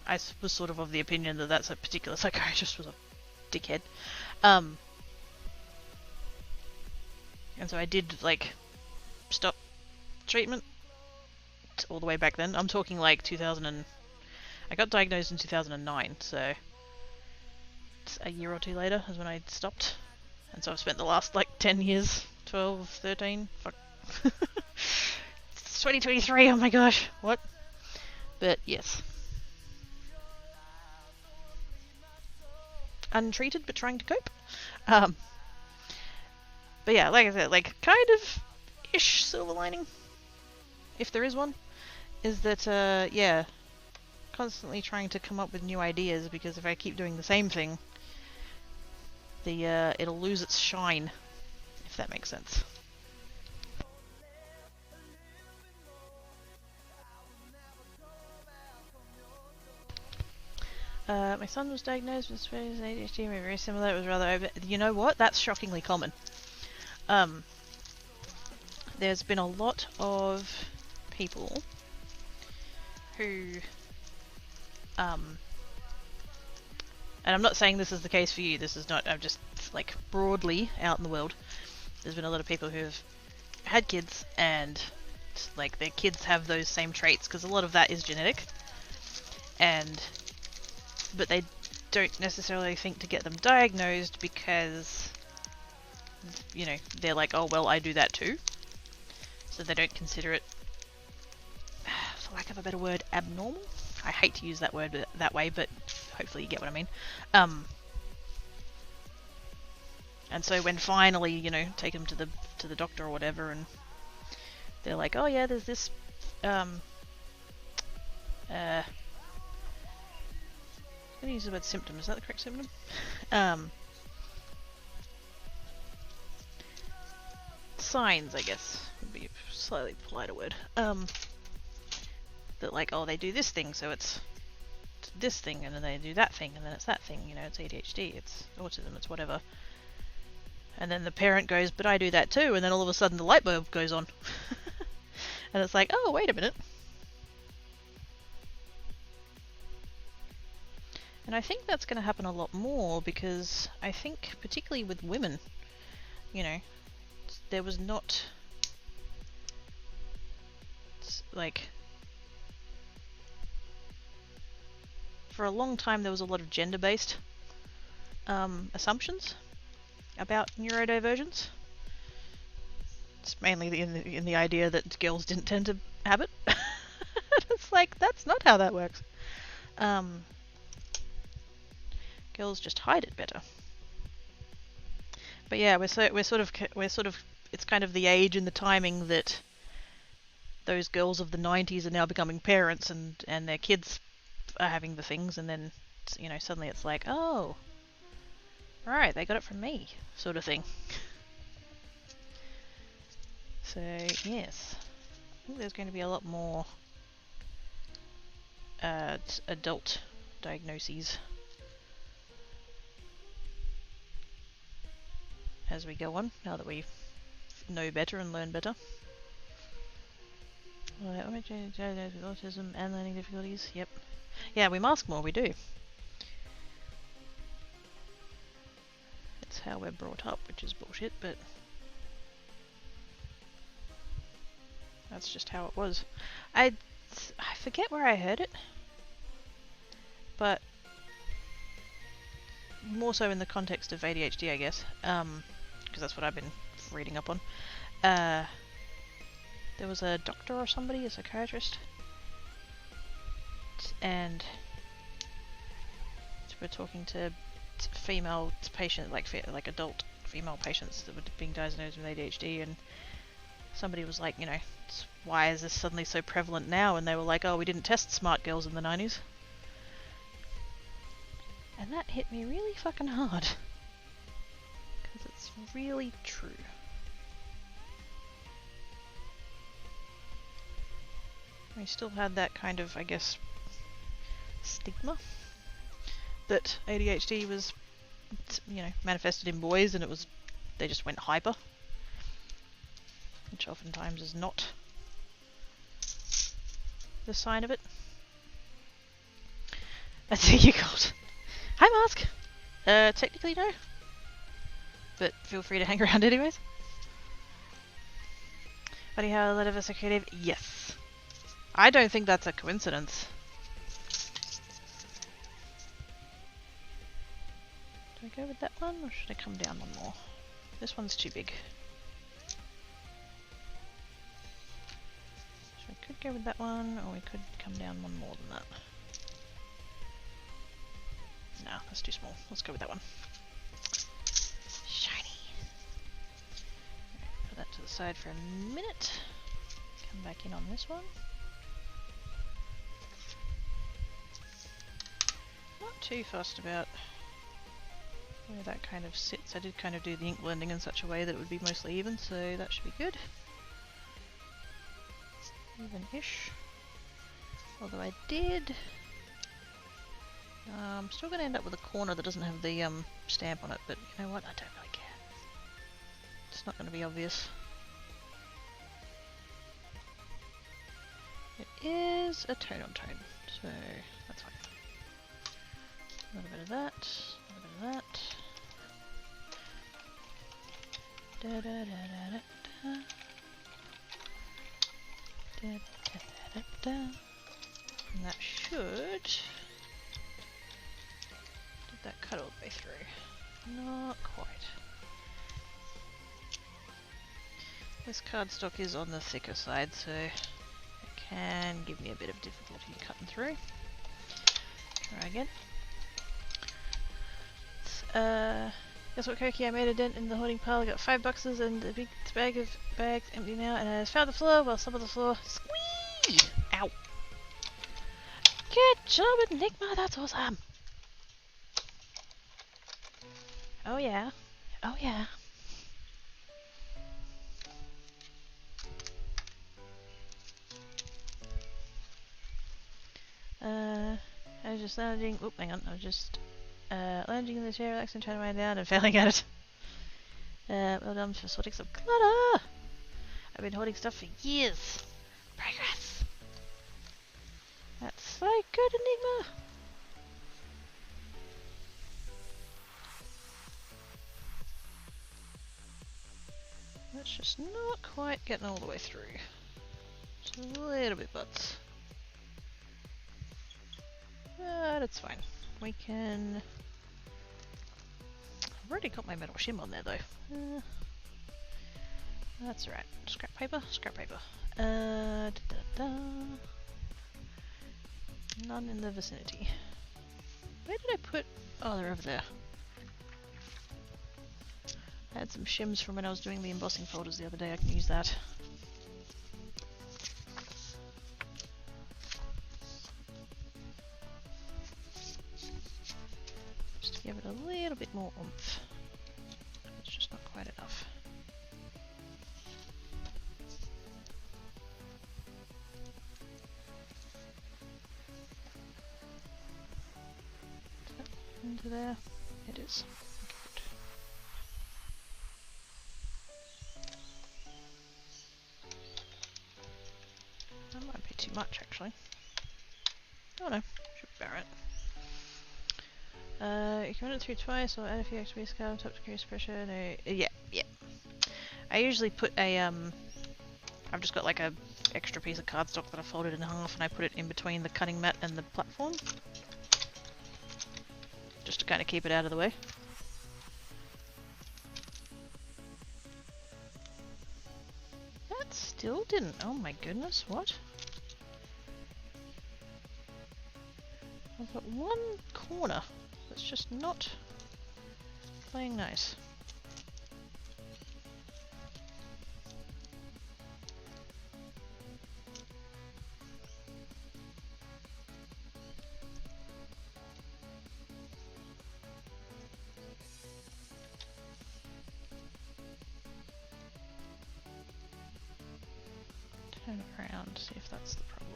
I was sort of the opinion that that particular psychiatrist was a dickhead. And so I did, like, stop treatment all the way back then. I'm talking, like, 2000 and... I got diagnosed in 2009, so... a year or two later is when I stopped. And so I've spent the last, like, 10 years, 12, 13, fuck. It's 2023, oh my gosh, what? But, yes. Untreated, but trying to cope. But yeah, like I said, like, kind of ish silver lining, if there is one, is that, yeah, constantly trying to come up with new ideas, because if I keep doing the same thing, it'll lose its shine, if that makes sense. My son was diagnosed with ADHD, very similar. It was rather over. You know what? That's shockingly common. There's been a lot of people who, and I'm not saying this is the case for you. This is not. I'm just like broadly out in the world. There's been a lot of people who have had kids and like their kids have those same traits, because a lot of that is genetic, but they don't necessarily think to get them diagnosed because, you know, they're like, oh well, I do that too, so they don't consider it, for lack of a better word, abnormal. I hate to use that word that way, but hopefully you get what I mean. And so when finally, you know, take them to the doctor or whatever, and they're like, oh yeah, there's this I'm going to use the word symptom. Is that the correct symptom? Signs, I guess, would be a slightly politer word. That like, oh, they do this thing, so it's this thing, and then they do that thing, and then it's that thing. You know, it's ADHD, it's autism, it's whatever. And then the parent goes, but I do that too, and then all of a sudden the light bulb goes on. And it's like, oh, wait a minute. And I think that's going to happen a lot more, because I think, particularly with women, you know, there was not, like, for a long time there was a lot of gender-based assumptions about neurodivergence. It's mainly in the idea that girls didn't tend to have it. It's like, that's not how that works. Girls just hide it better. But yeah, we're sort of it's kind of the age and the timing that those girls of the 90s are now becoming parents, and their kids are having the things, and then, you know, suddenly it's like, oh, right, they got it from me, sort of thing. So yes, I think there's going to be a lot more adult diagnoses as we go on, now that we know better and learn better. Autism and learning difficulties, yep. Yeah, we mask more, we do. It's how we're brought up, which is bullshit, but that's just how it was. I forget where I heard it, but more so in the context of ADHD, I guess, because that's what I've been reading up on. There was a doctor or somebody, a psychiatrist, and we're talking to female patients, like adult female patients that were being diagnosed with ADHD, and somebody was like, you know, why is this suddenly so prevalent now? And they were like, oh, we didn't test smart girls in the 90s. And that hit me really fucking hard. Because it's really true. We still had that kind of, I guess, stigma that ADHD was, you know, manifested in boys, and they just went hyper, which oftentimes is not the sign of it. That's who you got. Hi, Mask! Technically no, but feel free to hang around anyways. Funny how a lot of us are creative. Yes. I don't think that's a coincidence. Do I go with that one, or should I come down one more? This one's too big. So we could go with that one, or we could come down one more than that. No, that's too small. Let's go with that one. Shiny. Right, put that to the side for a minute. Come back in on this one. Not too fussed about where that kind of sits. I did kind of do the ink blending in such a way that it would be mostly even, so that should be good. Even-ish. Although I did... I'm still going to end up with a corner that doesn't have the stamp on it, but you know what? I don't really care. It's not going to be obvious. It is a tone on tone, so that's fine. A little bit of that, a little bit of that. Da da da da da da. Da da da da da. And that should... Did that cut all the way through? Not quite. This cardstock is on the thicker side, so it can give me a bit of difficulty cutting through. Try again. Guess what, Koki? I made a dent in the hoarding pile. I got 5 boxes and a big bag of bags empty now, and I found the floor. Well, some of the floor. Squee! Ow! Good job, Enigma. That's awesome. Oh yeah. Oh yeah. I was just lounging. Oop, hang on. I was just lounging in the chair, relaxing, trying to wind down, and failing at it. Well done for sorting some clutter. I've been hoarding stuff for years. Progress. That's so good, Enigma. That's just not quite getting all the way through. Just a little bit butts. But it's fine. We can... I've already got my metal shim on there though. That's alright. Scrap paper? Scrap paper. Da, da, da. None in the vicinity. Where did I put... Oh, they're over there. I had some shims from when I was doing the embossing folders the other day. I can use that. Just to give it a little bit more oomph. It's just not quite enough. Is that into there? It is. That might be too much actually. Oh no, should be alright. You can run it through twice or add a few extra base cards, top decrease pressure. No, yeah. I usually put a I've just got like a extra piece of cardstock that I folded in half and I put it in between the cutting mat and the platform. Just to kind of keep it out of the way. That still didn't. Oh my goodness, what? I've got one corner that's just not playing nice. Turn it around, see if that's the problem.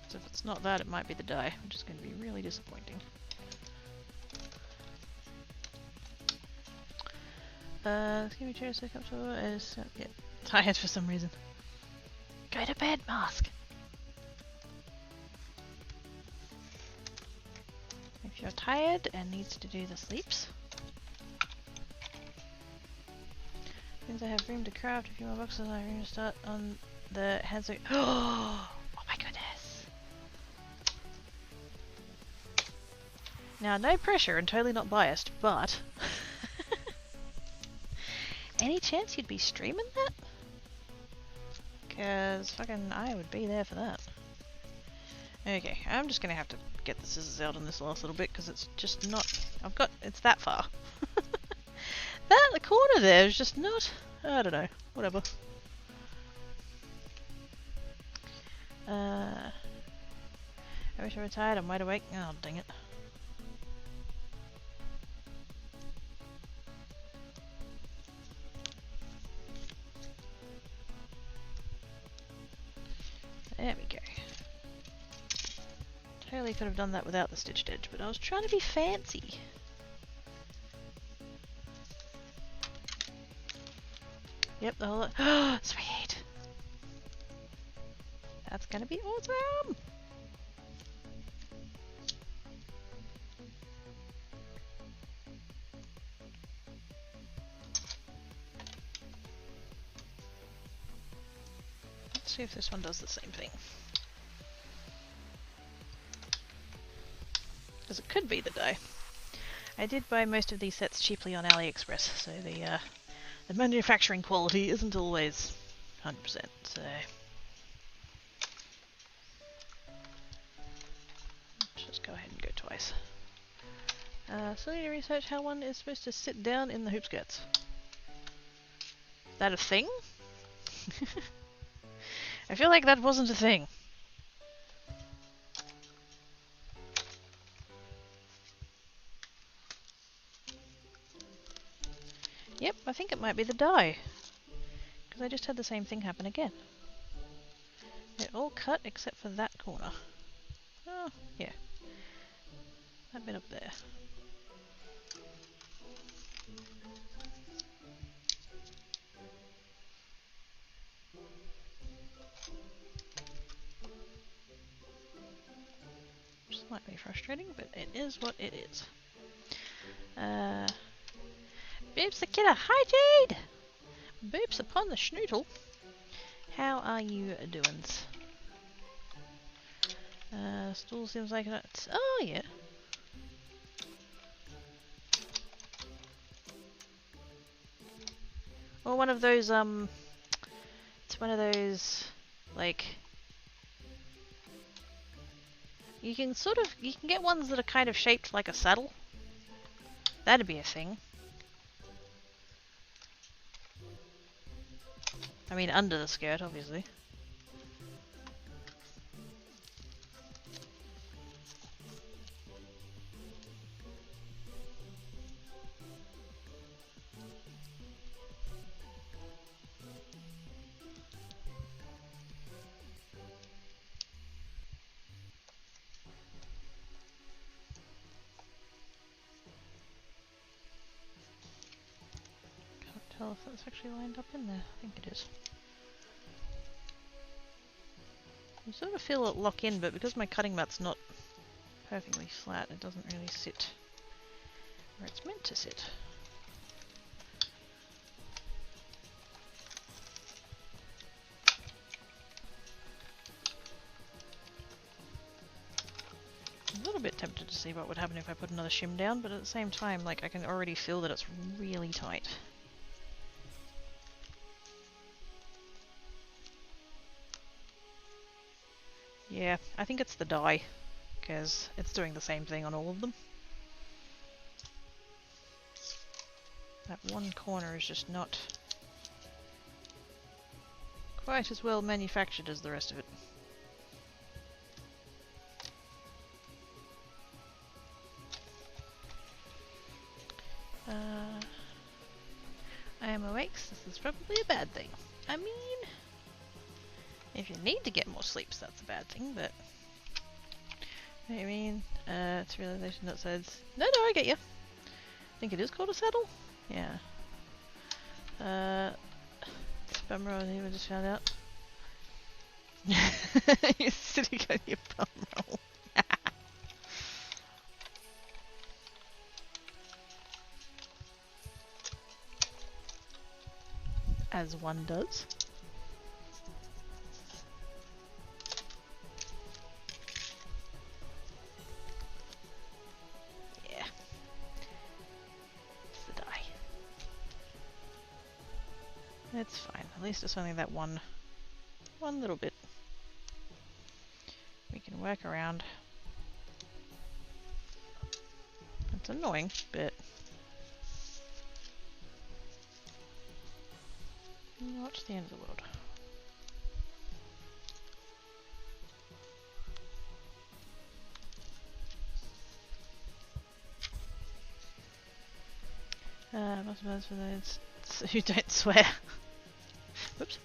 So if it's not that, it might be the die, which is going to be really disappointing. Let's give me a chair so comfortable as yeah, tired for some reason. Go to bed, Mask! If you're tired and needs to do the sleeps. Means I have room to craft a few more boxes. I have room to start on the hands. Oh my goodness! Now, no pressure and totally not biased, but any chance you'd be streaming that? Cause fucking I would be there for that. Okay, I'm just gonna have to get the scissors out on this last little bit because it's just not. It's that far. The corner there is just not. I don't know. Whatever. I wish I were tired. I'm wide awake. Oh, dang it. There we go. Totally could have done that without the stitched edge, but I was trying to be fancy. Yep, the whole. Oh, sweet! That's gonna be awesome! Let's see if this one does the same thing. Because it could be the die. I did buy most of these sets cheaply on AliExpress, so the manufacturing quality isn't always 100%, so... Let's just go ahead and go twice. Still need to research how one is supposed to sit down in the hoop skirts. That a thing? I feel like that wasn't a thing. Yep, I think it might be the die. Because I just had the same thing happen again. They're all cut except for that corner. Oh, yeah. That bit up there. Slightly frustrating, but it is what it is. Boobs the killer. Hi, Jade! Boobs upon the schnoodle. How are you doing? Stool seems like it's. Oh, yeah. Or one of those, it's one of those, like, you can get ones that are kind of shaped like a saddle. That'd be a thing. I mean, under the skirt, obviously. If that's actually lined up in there. I think it is. You sort of feel it lock in, but because my cutting mat's not perfectly flat. It doesn't really sit where it's meant to sit. I'm a little bit tempted to see what would happen if I put another shim down, but at the same time, like, I can already feel that it's really tight. Yeah, I think it's the dye, because it's doing the same thing on all of them. That one corner is just not quite as well manufactured as the rest of it. I am awake, so this is probably a bad thing. I mean, if you need to get more sleep, so that's a bad thing, but... I mean, it's realization that says... No, I get you. I think it is called a saddle? Yeah. It's a bum roll, I just found out. You're sitting on your bum roll. As one does. Yeah. It's the dye. It's fine. At least it's only that one little bit. We can work around. It's annoying, but not the end of the world. Most for those who don't swear. Whoops.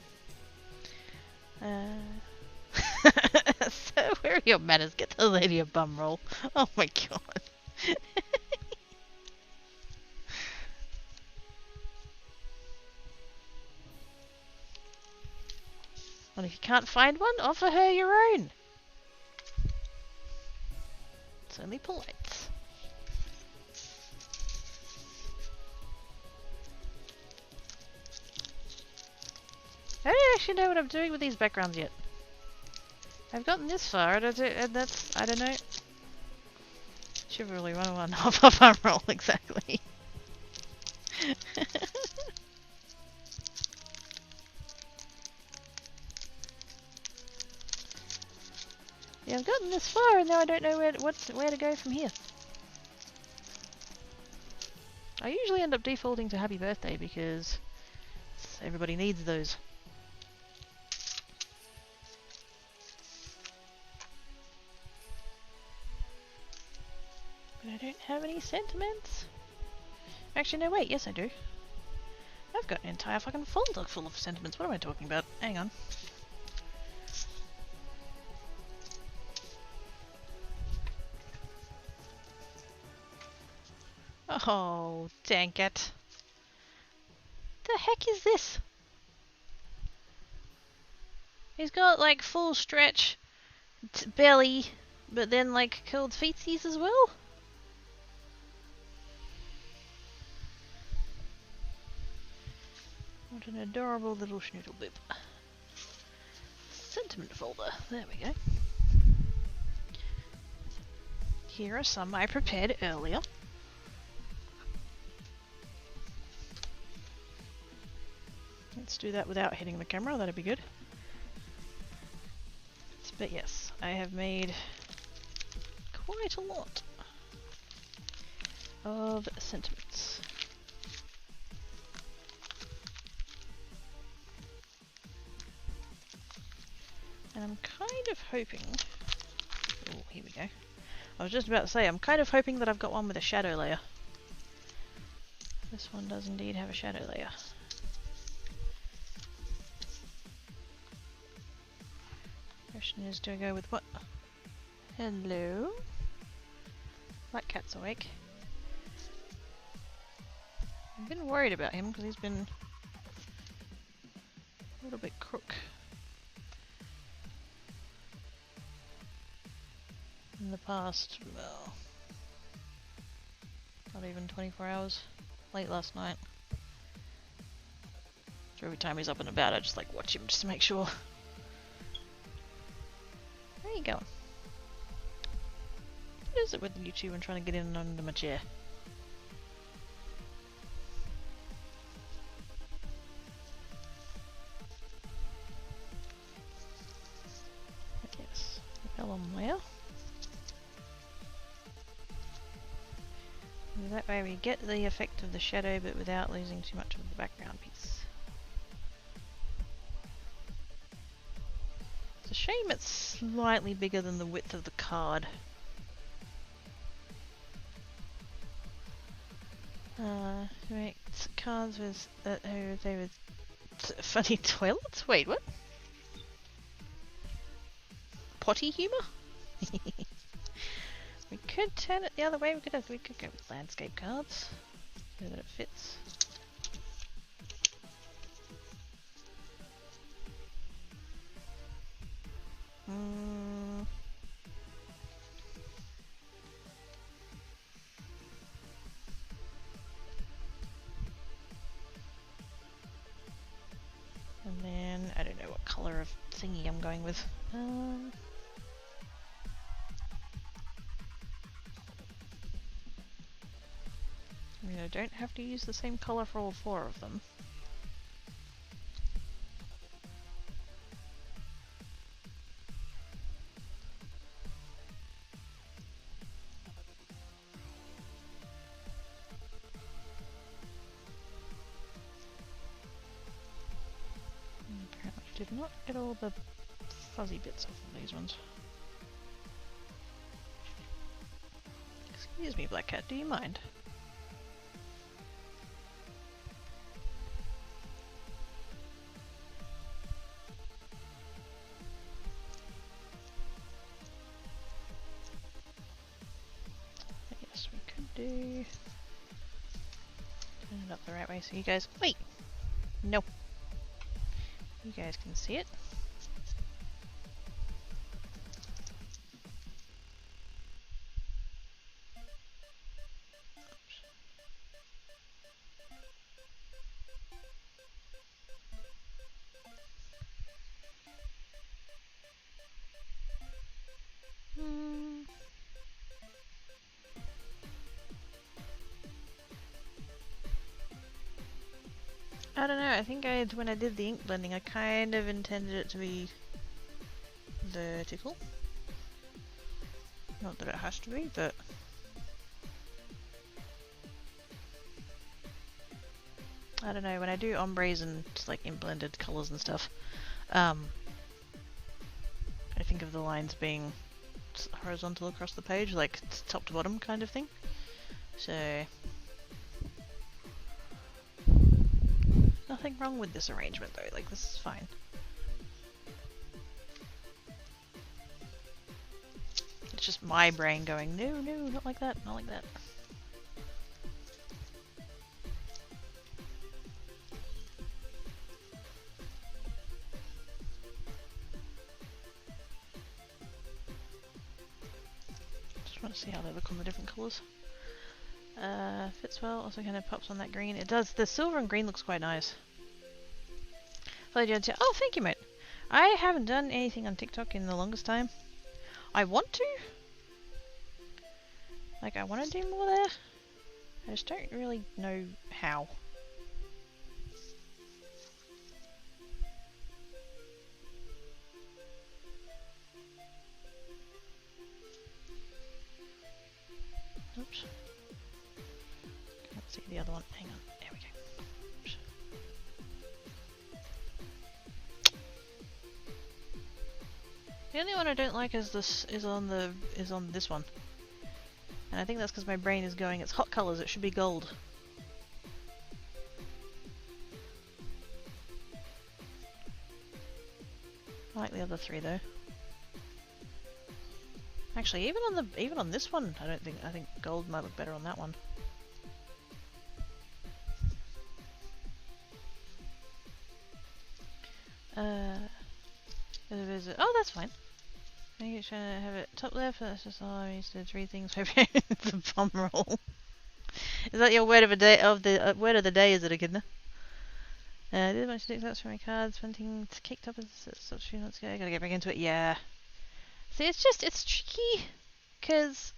So where are your manners? Get the lady a bum roll. Oh my god. Well, if you can't find one, offer her your own. It's only polite. I don't actually know what I'm doing with these backgrounds yet. I've gotten this far, and that's, I don't know. Chivalry 101 off of our roll, exactly. Yeah, I've gotten this far, and now I don't know where to go from here. I usually end up defaulting to Happy Birthday because everybody needs those. But I don't have any sentiments. Actually, no, wait, yes I do. I've got an entire fucking folder full of sentiments. What am I talking about? Hang on. Oh, dang it. The heck is this? He's got like full stretch belly, but then like curled feetsies as well? What an adorable little schnoodle bib. Sentiment folder. There we go. Here are some I prepared earlier. Let's do that without hitting the camera, that'd be good. But yes, I have made quite a lot of sentiments. And I'm kind of hoping... Oh, here we go. I was just about to say, I'm kind of hoping that I've got one with a shadow layer. This one does indeed have a shadow layer. Question is, do I go with what? Hello? Black cat's awake. I've been worried about him because he's been a little bit crook. in the past, well, not even 24 hours, late last night. So every time he's up and about, I just like watch him just to make sure. Where are you going? What is it with you two and trying to get in and under my chair? Yes, vellum layer. And that way we get the effect of the shadow but without losing too much of the background piece. It's a shame it's slightly bigger than the width of the card. Right, cards with they with funny toilets? Wait, what? Potty humor? We could turn it the other way. We could go with landscape cards so that it fits. And then I don't know what color of thingy I'm going with. I mean, I don't have to use the same color for all four of them. Apparently I did not get all the fuzzy bits off of these ones. Excuse me, Black Cat, do you mind? Yes, we could do... Turn it up the right way so you guys... Wait! No! You guys can see it. I don't know, I think when I did the ink blending, I kind of intended it to be vertical. Not that it has to be, but... I don't know, when I do ombres and just like ink blended colours and stuff, I think of the lines being horizontal across the page, like top to bottom kind of thing. So... Nothing wrong with this arrangement though, like this is fine. It's just my brain going, no, no, not like that, not like that. Just want to see how they look on the different colours. Fits well, also kind of pops on that green. It does, the silver and green looks quite nice. Oh, thank you, mate. I haven't done anything on TikTok in the longest time. I want to. Like, I want to do more there. I just don't really know how. Oops. Can't see the other one. Hang on. There we go. Oops. The only one I don't like is on this one. And I think that's because my brain is going, it's hot colours, it should be gold. I like the other three though. Actually, even on this one, I think gold might look better on that one. Oh, that's fine. Make it trying to have it top left. That's just all I used to 3 things. The bum roll. Is that your word of a day of the word of the day? Is it, Echidna? Did a bunch of TikToks for my cards. One thing kicked up such a few months ago. I gotta get back into it. Yeah. See, it's tricky because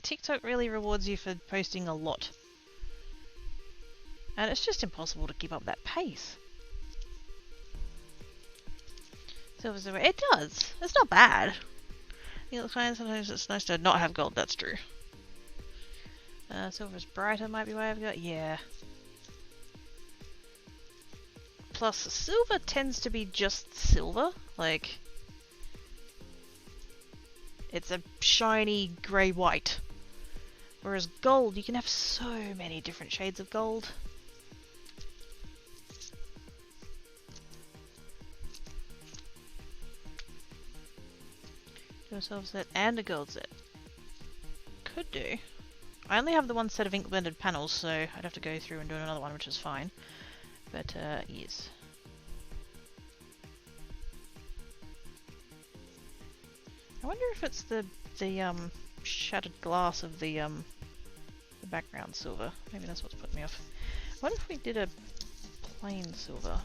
TikTok really rewards you for posting a lot, and it's just impossible to keep up that pace. Silver's the way. It does. It's not bad. You know, sometimes it's nice to not have gold. That's true. Silver's brighter might be why I've got. Yeah. Plus, silver tends to be just silver. Like, it's a shiny grey-white. Whereas gold, you can have so many different shades of gold. Do a silver set and a gold set. Could do. I only have the one set of ink blended panels, so I'd have to go through and do another one, which is fine. But, yes. I wonder if it's the shattered glass of the background silver. Maybe that's what's put me off. What if we did a plain silver?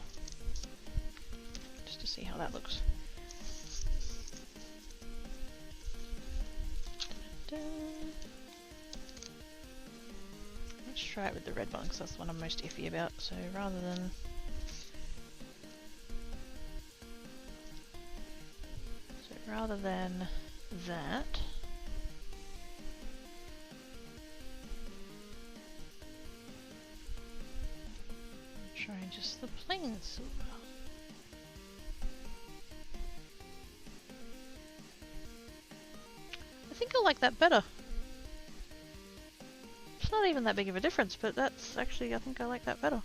Just to see how that looks. Let's try it with the red one, because that's the one I'm most iffy about. So rather than... that... try just the plain silver. I think I like that better. It's not even that big of a difference, but that's actually, I think I like that better.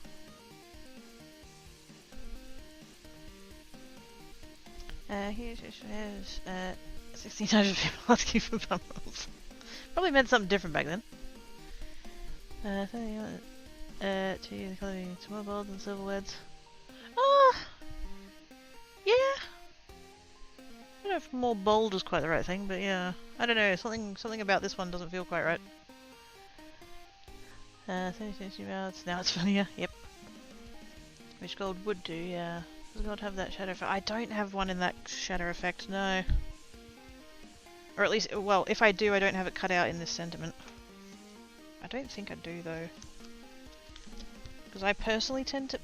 Here's 1,600 people asking for bum rolls. Probably meant something different back then. To the colour to more gold and silver words. Yeah. I don't know if more bold is quite the right thing, but yeah. I don't know, something about this one doesn't feel quite right. 30 rounds. Now it's funnier. Yep. Which gold would do, yeah. Does gold have that shadow effect? I don't have one in that shadow effect, no. Or at least, well, if I do, I don't have it cut out in this sentiment. I don't think I do, though. Because I personally tend to...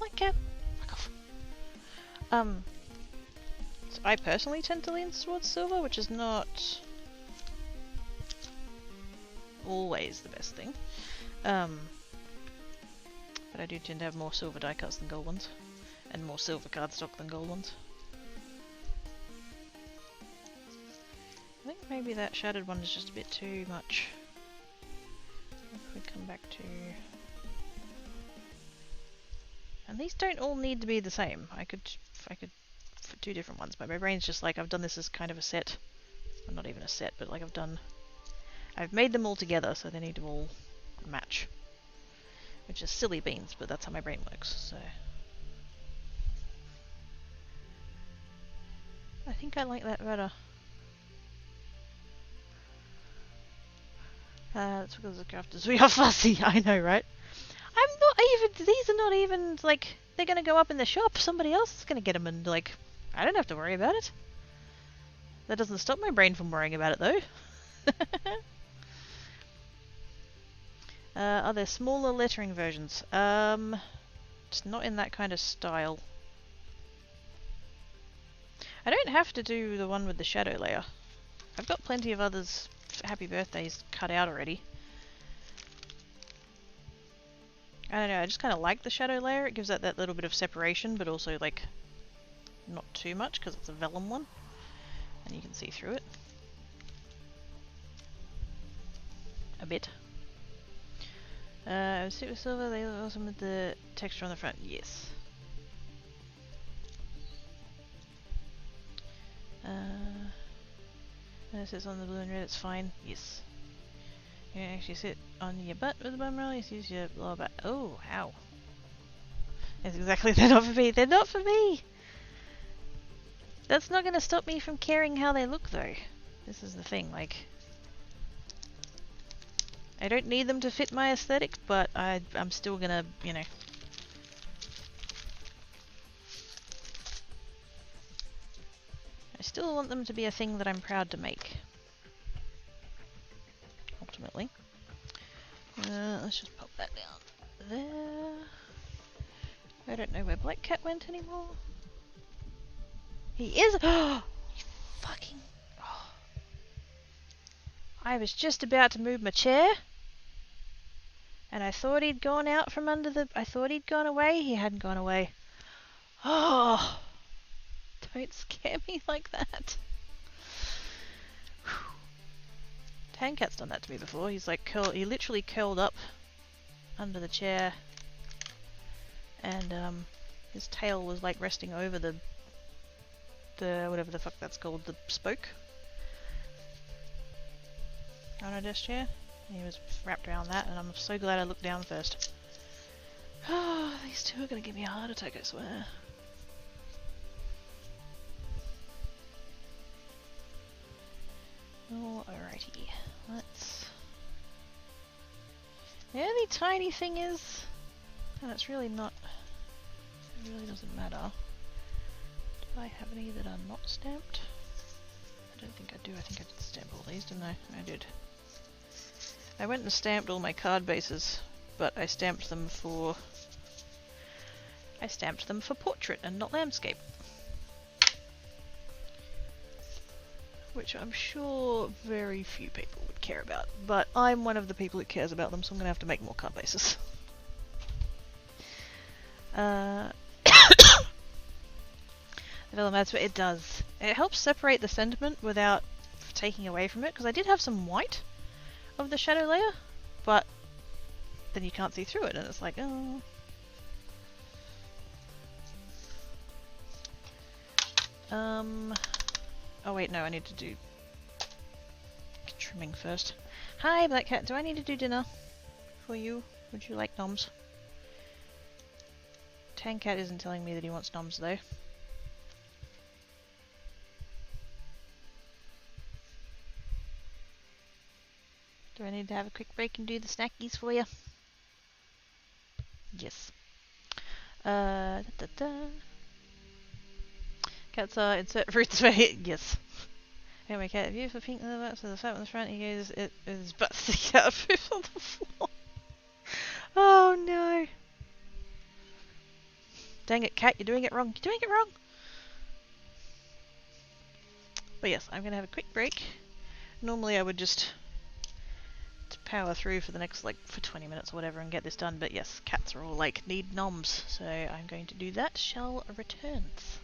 My cat! Fuck off. So I personally tend to lean towards silver, which is not... always the best thing. But I do tend to have more silver die cuts than gold ones. And more silver cardstock than gold ones. I think maybe that shattered one is just a bit too much. If we come back to... And these don't all need to be the same. I could do different ones, but my brain's just like, I've done this as kind of a set. Well, not even a set, but like I've made them all together, so they need to all match. Which is silly beans, but that's how my brain works, so... I think I like that better. That's because the crafters, we are fussy, I know, right? I'm not even, these are not even, like, they're gonna go up in the shop, somebody else is gonna get them, and, like, I don't have to worry about it. That doesn't stop my brain from worrying about it, though. Are there smaller lettering versions? It's not in that kind of style. I don't have to do the one with the shadow layer. I've got plenty of others happy birthdays cut out already. I don't know, I just kind of like the shadow layer. It gives that little bit of separation, but also like not too much because it's a vellum one and you can see through it a bit. Super silver, they look awesome with the texture on the front. Yes. It sits on the blue and red, it's fine. Yes. You can actually sit on your butt with the bum roll, you use your lower back. Oh, ow. That's exactly, they're not for me, they're not for me! That's not gonna stop me from caring how they look, though. This is the thing, like... I don't need them to fit my aesthetic, but I'm still gonna, you know... I still want them to be a thing that I'm proud to make. Ultimately. Let's just pop that down there. I don't know where Black Cat went anymore. He is. Oh, you fucking. Oh. I was just about to move my chair, and I thought he'd gone out from under the. I thought he'd gone away. He hadn't gone away. Oh, don't scare me like that. Tankat's done that to me before. He's like he literally curled up under the chair, and his tail was like resting over the whatever the fuck that's called, the spoke on a desk chair. He was wrapped around that, and I'm so glad I looked down first. Oh, these two are gonna give me a heart attack, I swear. Alrighty, let's... The only tiny thing is, and it's really not, it really doesn't matter. Do I have any that are not stamped? I don't think I do. I think I did stamp all these, didn't I? I did. I went and stamped all my card bases, but I stamped them for portrait and not landscape. Which I'm sure very few people would care about, but I'm one of the people who cares about them, so I'm gonna have to make more card bases. It does. It helps separate the sentiment without taking away from it, because I did have some white of the shadow layer, but then you can't see through it, and it's like, oh. Oh wait, no, I need to do trimming first. Hi, Black Cat, do I need to do dinner for you? Would you like noms? Tankat isn't telling me that he wants noms, though. Do I need to have a quick break and do the snackies for you? Yes. Cats insert fruits for it. Yes. Anyway, cat, view for pink leather, so the fat on the front, he goes, it is butt stick out of poop on the floor. Oh no. Dang it, cat, you're doing it wrong. You're doing it wrong. But yes, I'm gonna have a quick break. Normally I would just power through for the next, like, for 20 minutes or whatever and get this done, but yes, cats are all like, need noms, so I'm going to do that. Shall returns.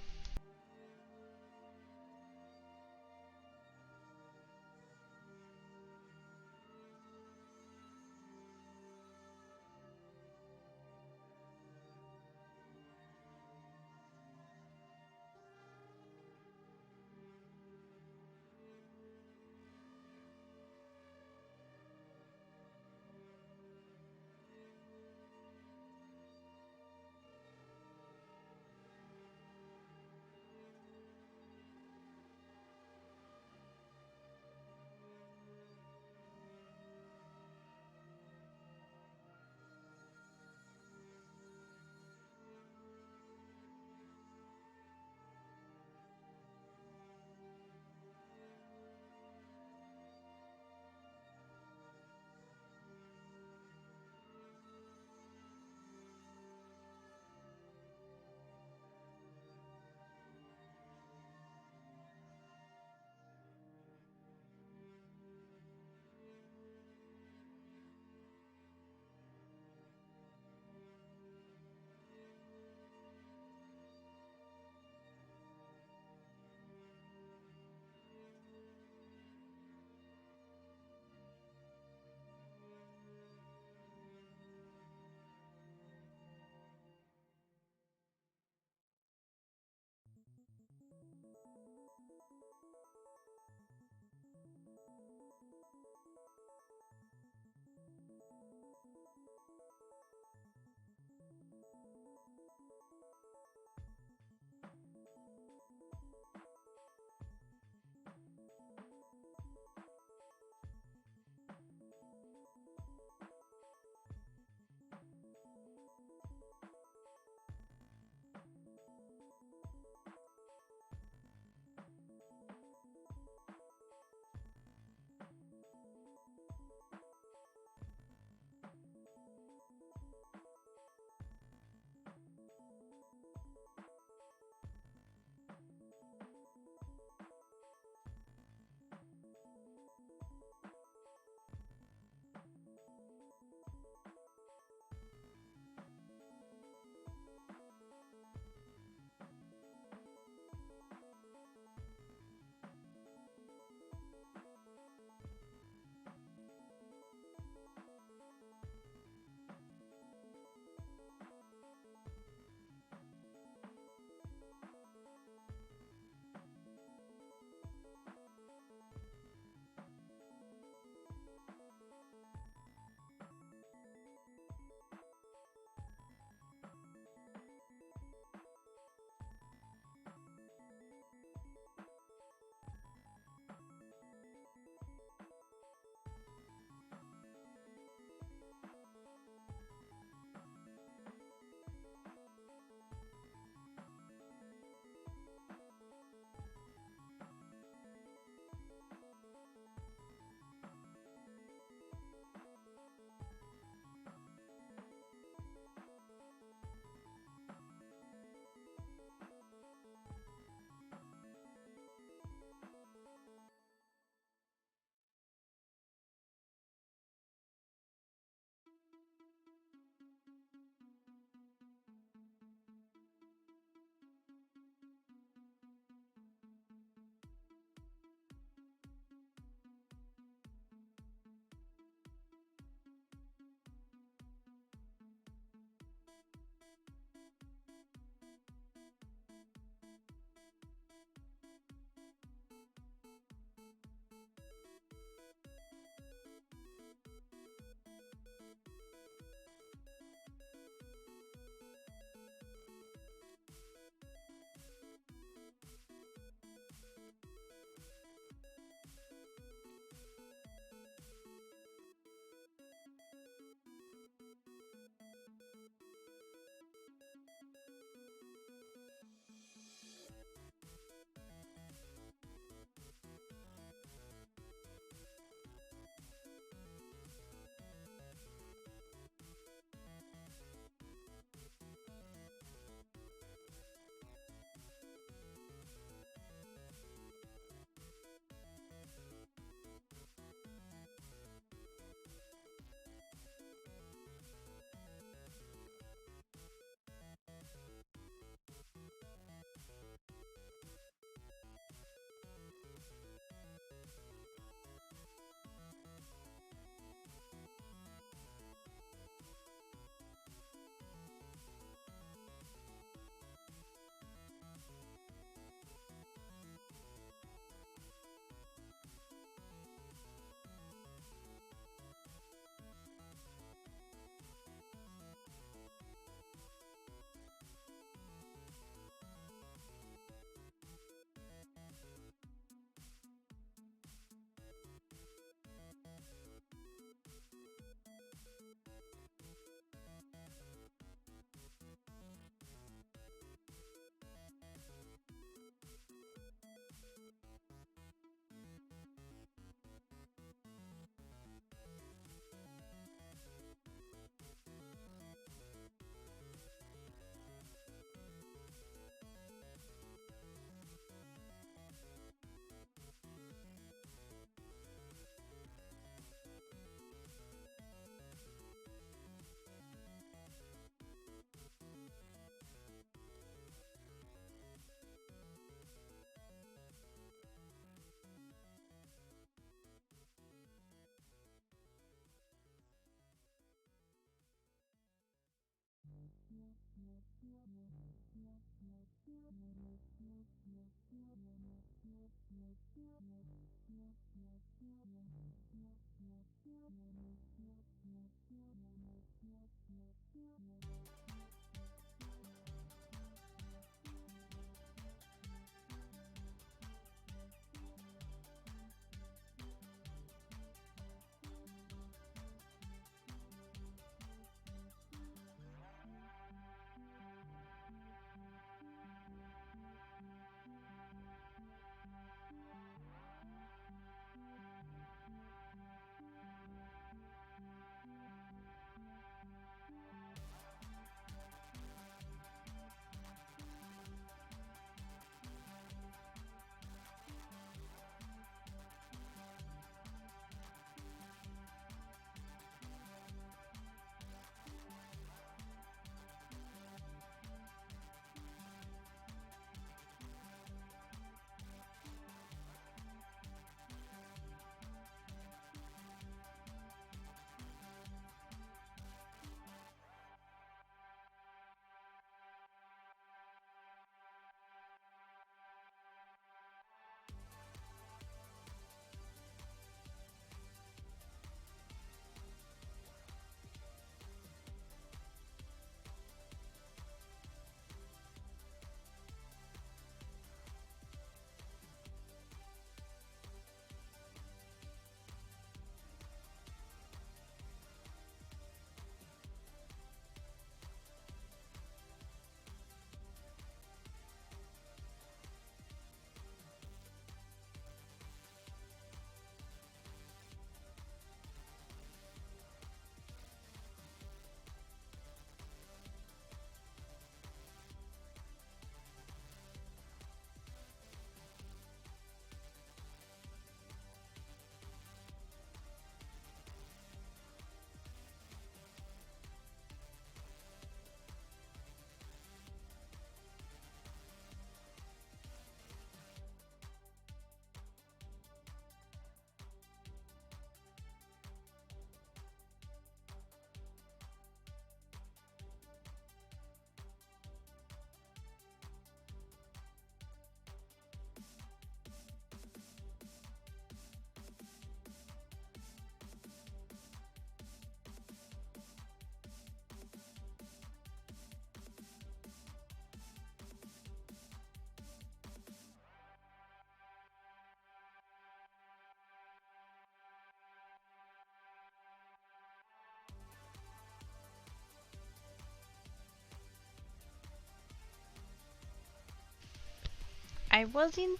I was indeed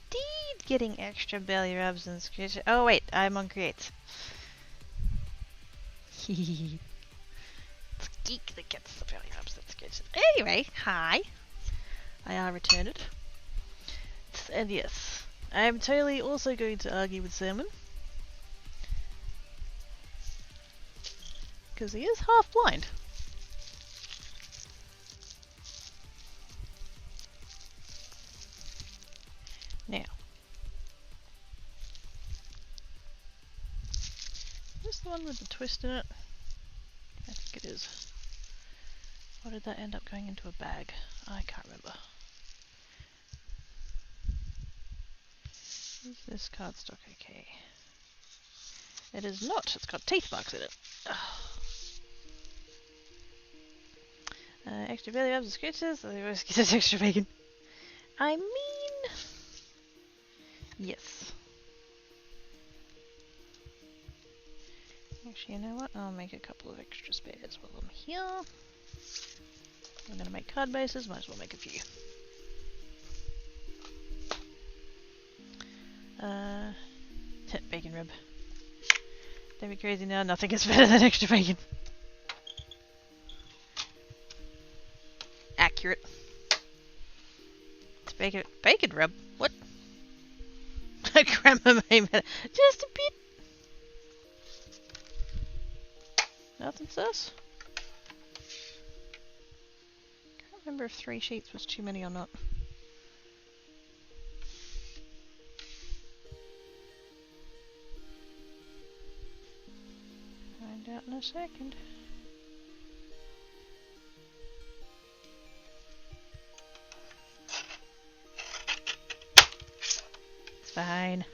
getting extra belly rubs and scratches. Oh wait, I'm on creates. It's Geek that gets the belly rubs and scratches. Anyway, hi. I returned. And yes, I am totally also going to argue with Salmon. Because he is half blind. Now, is this the one with the twist in it? I think it is. Or did that end up going into a bag? I can't remember. Is this cardstock okay? It is not. It's got teeth marks in it. Extra belly rubs and scratches. Otherwise, get extra bacon. I mean, yes. Actually, you know what? I'll make a couple of extra spares while I'm here. I'm gonna make card bases. Might as well make a few. Bacon rib. Don't be crazy now. Nothing is better than extra bacon. Accurate. It's bacon rub. What? Grandma made it. Just a bit. Nothing sus. Can't remember if 3 sheets was too many or not. Find out in a second. Fine.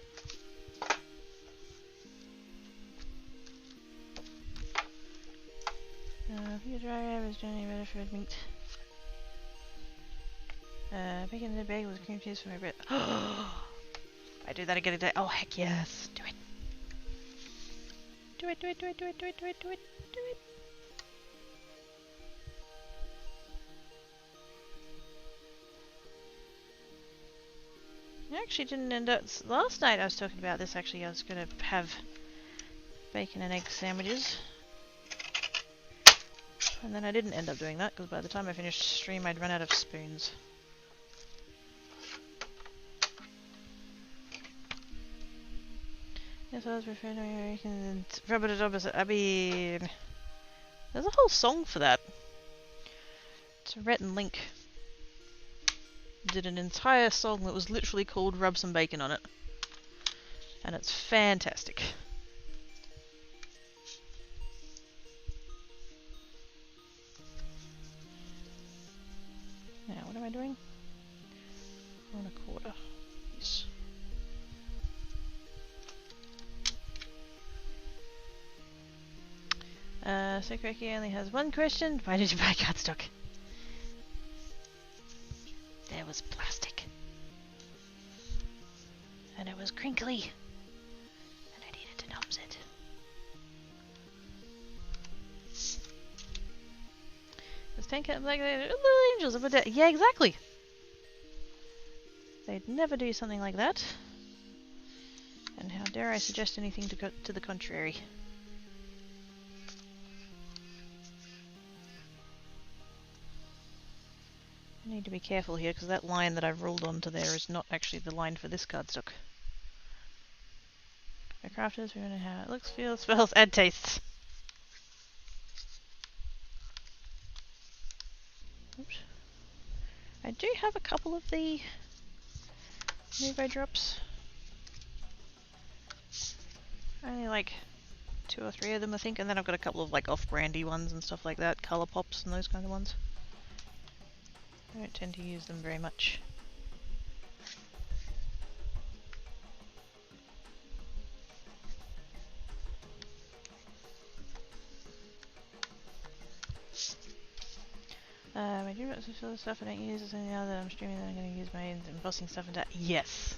Your dry was generally better for red meat. Bacon in the bag with cream cheese for my bread. I do that again today. Oh heck yes! Do it! Do it! Do it! Do it! Do it! Do it! Do it! Do it! Do it! I actually didn't end up. Last night I was talking about this. Actually, I was gonna have bacon and egg sandwiches. And then I didn't end up doing that because by the time I finished stream I'd run out of spoons. Yes, I was referring to American and I mean, there's a whole song for that. It's Rhett and Link did an entire song that was literally called Rub Some Bacon on It. And it's fantastic. Now, what am I doing? 1 1/4. Yes. Sekreki only has one question. Why did you buy cardstock? There was plastic. And it was crinkly. And I needed to nubs it. This tank like little angels of a day. Yeah, exactly. They'd never do something like that. And how dare I suggest anything to the contrary. I need to be careful here because that line that I've ruled onto there is not actually the line for this cardstock. For crafters, we want to know how it looks, feels, smells, and tastes. Oops. I do have a couple of the Nouveau drops. Only like 2 or 3 of them I think, and then I've got a couple of like off-brandy ones and stuff like that, Colour Pops and those kinds of ones. I don't tend to use them very much. I do lots of other stuff I don't use as any other. I'm streaming that I'm going to use my embossing stuff and that. Yes!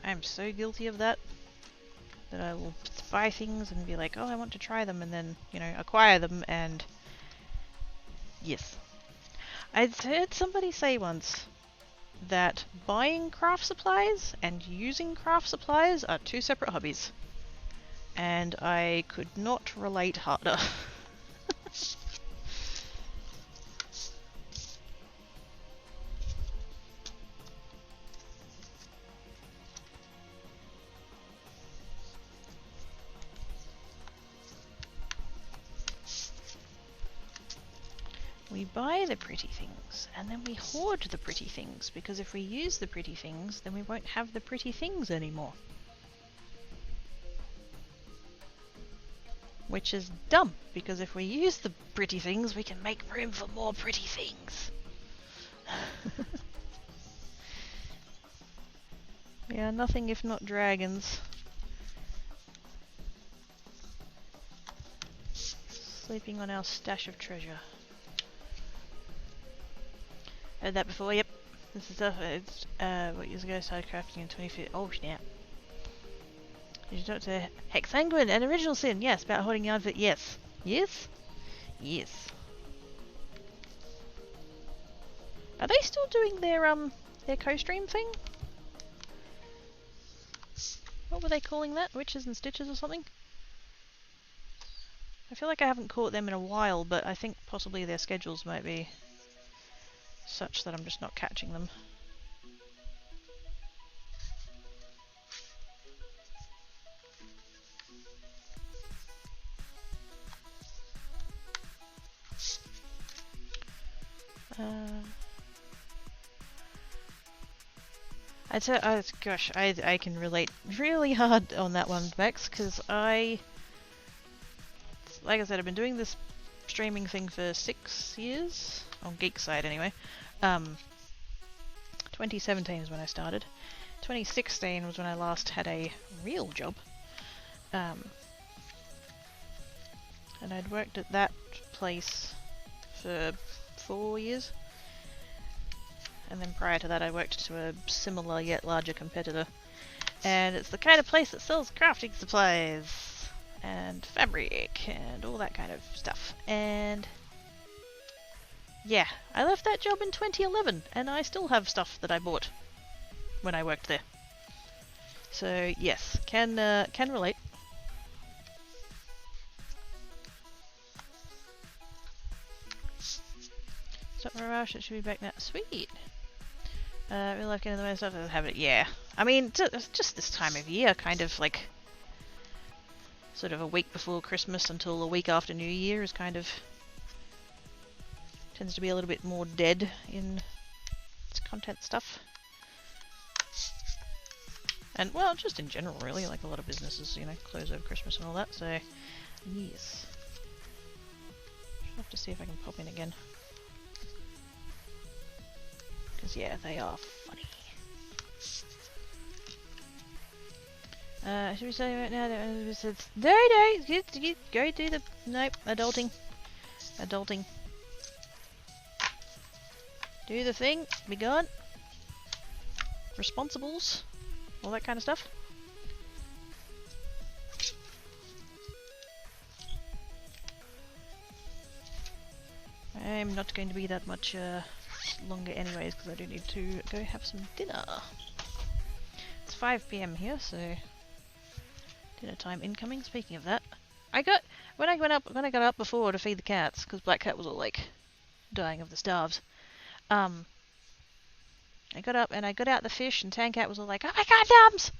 I'm so guilty of that. That I will buy things and be like, oh, I want to try them, and then, you know, acquire them, and yes. I'd heard somebody say once that buying craft supplies and using craft supplies are 2 separate hobbies. And I could not relate harder. We buy the pretty things, and then we hoard the pretty things, because if we use the pretty things, then we won't have the pretty things anymore. Which is dumb, because if we use the pretty things, we can make room for more pretty things. Yeah, nothing if not dragons. Sleeping on our stash of treasure. Heard that before, yep. This is stuff, it's, what years ago I started crafting in 2015. Oh snap. You should talk to Hexanguin and Original Sin, yes, about holding yarn for, yes. Yes? Yes. Are they still doing their co-stream thing? What were they calling that? Witches and Stitches or something? I feel like I haven't caught them in a while, but I think possibly their schedules might be such that I'm just not catching them. I'd say, gosh, I can relate really hard on that one, Max, because like I said, I've been doing this streaming thing for 6 years, on Geek Side anyway. 2017 is when I started, 2016 was when I last had a real job. And I'd worked at that place for 4 years. And then prior to that I worked to a similar yet larger competitor. And it's the kind of place that sells crafting supplies and fabric and all that kind of stuff. And yeah, I left that job in 2011 and I still have stuff that I bought when I worked there. So yes, can relate. Stop my rush, it should be back now. Sweet! Real life getting in the way of stuff, I have it. Yeah. I mean, just this time of year, kind of like sort of a week before Christmas until a week after New Year is kind of tends to be a little bit more dead in its content stuff. And well, just in general really, like a lot of businesses, you know, close over Christmas and all that, so yes. I'll have to see if I can pop in again. Because yeah, they are funny. Should we say right now that no, you go do the nope, adulting. Adulting. Do the thing, be gone. Responsibles, all that kind of stuff. I'm not going to be that much longer anyways because I do need to go have some dinner. It's 5 PM here, so dinner time incoming. Speaking of that, when I got up before to feed the cats because Black Cat was all like dying of the starves. I got up and I got out the fish and Tan Cat was all like, "Oh my god, Dums!"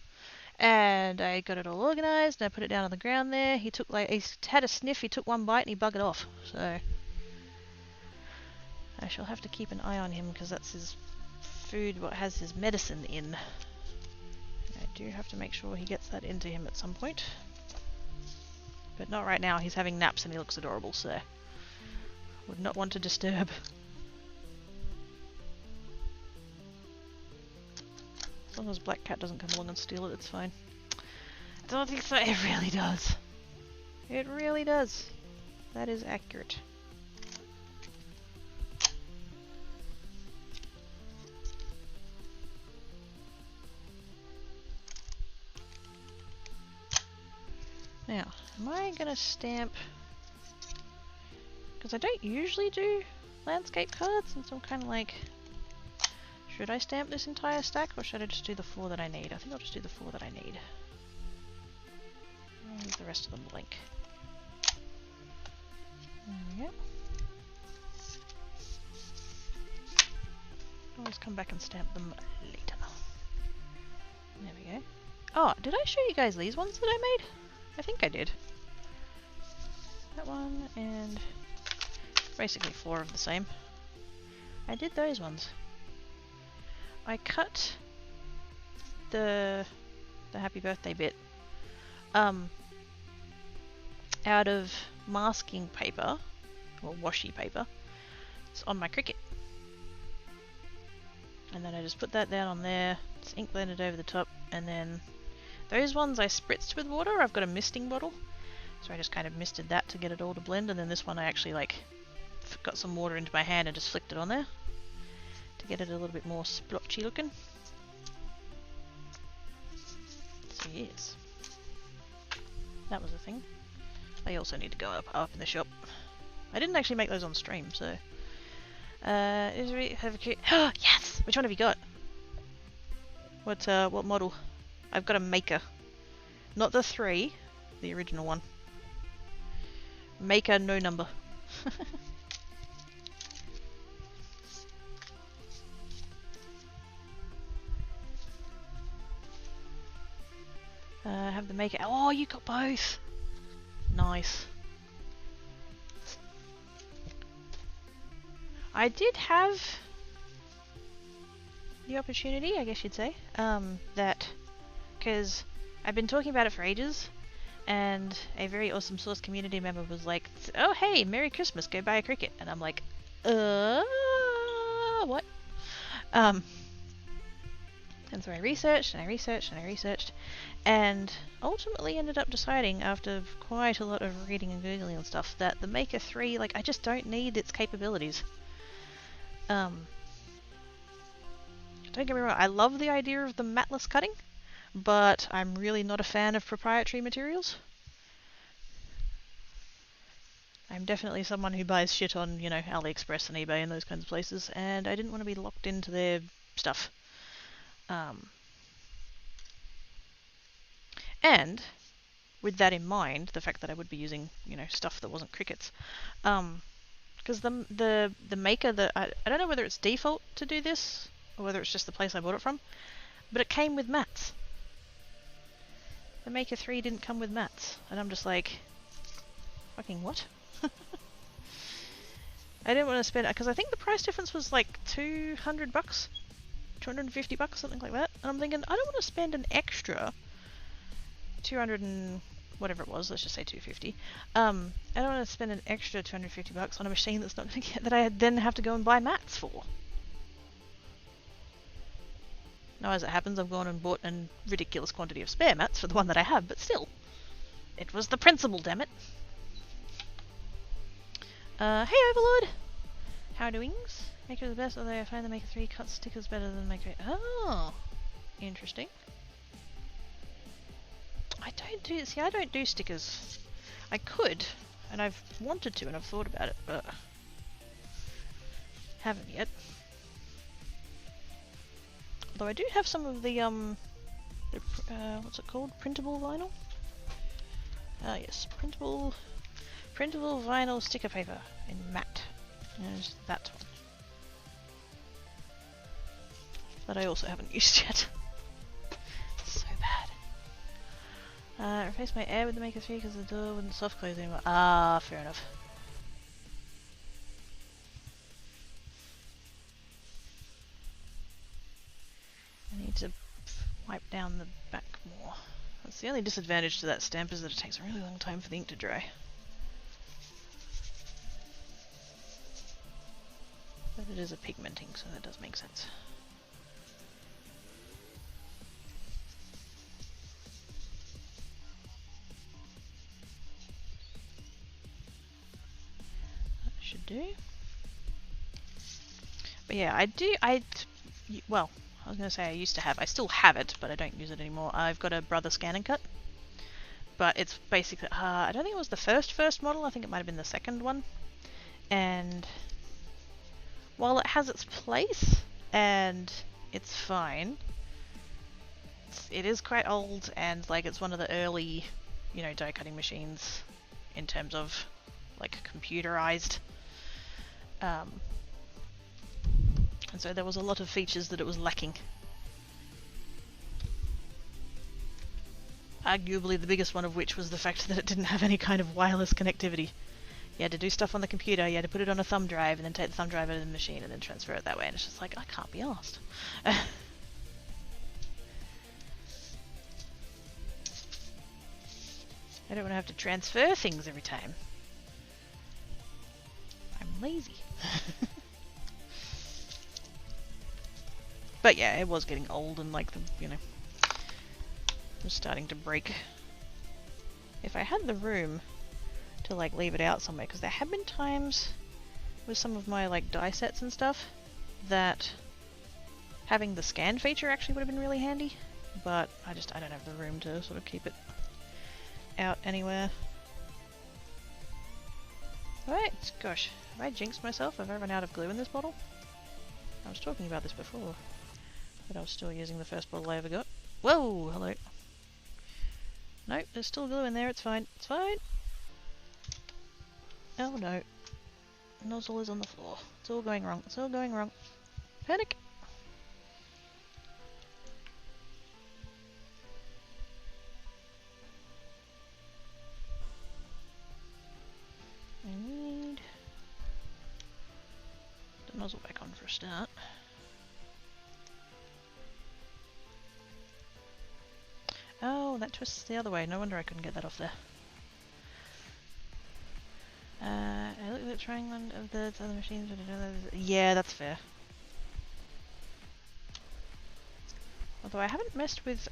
And I got it all organised and I put it down on the ground there. He had a sniff, he took one bite and he buggered off. So I shall have to keep an eye on him because that's his food, what has his medicine in. I do have to make sure he gets that into him at some point. But not right now, he's having naps and he looks adorable, so would not want to disturb. As long as Black Cat doesn't come along and steal it, it's fine. I don't think so. It really does. It really does. That is accurate. Now, am I gonna stamp? Because I don't usually do landscape cards, and so I'm kind of like, should I stamp this entire stack, or should I just do the 4 that I need? I think I'll just do the 4 that I need. I'll leave the rest of them blank. There we go. Always come back and stamp them later. There we go. Oh, did I show you guys these ones that I made? I think I did. That one and basically 4 of the same. I did those ones. I cut the happy birthday bit out of masking paper, or washi paper. It's on my Cricut. And then I just put that down on there, just ink blended over the top, and then those ones I spritzed with water. I've got a misting bottle, so I just kind of misted that to get it all to blend, and then this one I actually like got some water into my hand and just flicked it on there to get it a little bit more splotchy looking. So yes, that was a thing. They also need to go up in the shop. I didn't actually make those on stream, so yes! Which one have you got? What model? I've got a Maker. Not the 3, the original one. Maker, no number. Have the Maker. Oh, you got both! Nice. I did have the opportunity, I guess you'd say, that, because I've been talking about it for ages, and a very awesome Source community member was like, "Oh hey, Merry Christmas, go buy a Cricut," and I'm like, what? And so I researched and I researched and I researched, and ultimately ended up deciding, after quite a lot of reading and googling and stuff, that the Maker 3, like, I just don't need its capabilities. Don't get me wrong, I love the idea of the matless cutting, but I'm really not a fan of proprietary materials. I'm definitely someone who buys shit on, you know, AliExpress and eBay and those kinds of places, and I didn't want to be locked into their stuff. And with that in mind, the fact that I would be using, you know, stuff that wasn't crickets, because the maker that I don't know whether it's default to do this or whether it's just the place I bought it from, but it came with mats. The Maker 3 didn't come with mats, and I'm just like, fucking what? I didn't want to spend, because I think the price difference was like $200, $250, something like that. And I'm thinking, I don't want to spend an extra 200 and whatever it was, let's just say 250. I don't want to spend an extra $250 on a machine that's not going to get, that I then have to go and buy mats for. Now, as it happens, I've gone and bought a ridiculous quantity of spare mats for the one that I have, but still, it was the principle, damn it. Hey Overlord! How doings? Maker is the best, although I find the Maker 3 cuts stickers better than Maker 8. Oh! Interesting. I don't do stickers. I could, and I've wanted to, and I've thought about it, but haven't yet. Although I do have some of the what's it called? Printable vinyl? Ah yes, printable vinyl sticker paper in matte. There's that one. That I also haven't used yet. So bad. Replace my air with the Maker 3 because the door wouldn't soft close anymore. Ah, fair enough. I need to wipe down the back more. That's the only disadvantage to that stamp, is that it takes a really long time for the ink to dry. But it is a pigment ink, so that does make sense. That should do. But yeah, well, I was going to say I used to have, I still have it, but I don't use it anymore. I've got a Brother Scan and Cut. But it's basically, I don't think it was the first model, I think it might have been the second one. And while it has its place, and it's fine, it is quite old, and like it's one of the early, you know, die cutting machines in terms of like computerized. And so there was a lot of features that it was lacking. Arguably the biggest one of which was the fact that it didn't have any kind of wireless connectivity. You had to do stuff on the computer, you had to put it on a thumb drive, and then take the thumb drive out of the machine, and then transfer it that way, and it's just like, I can't be arsed. I don't want to have to transfer things every time. I'm lazy. But yeah, it was getting old, and like the, you know, it was starting to break. If I had the room to like leave it out somewhere, because there have been times with some of my like die sets and stuff that having the scan feature actually would have been really handy, but I don't have the room to sort of keep it out anywhere. Alright, gosh, have I jinxed myself? Have I run out of glue in this bottle? I was talking about this before, but I was still using the first bottle I ever got. Whoa, hello. Nope, there's still glue in there, it's fine, it's fine. Oh no. Nozzle is on the floor. It's all going wrong, it's all going wrong. Panic! I need the nozzle back on for a start. Oh, that twists the other way. No wonder I couldn't get that off there. I looked at trying one of the other machines. Yeah, that's fair. Although I haven't messed with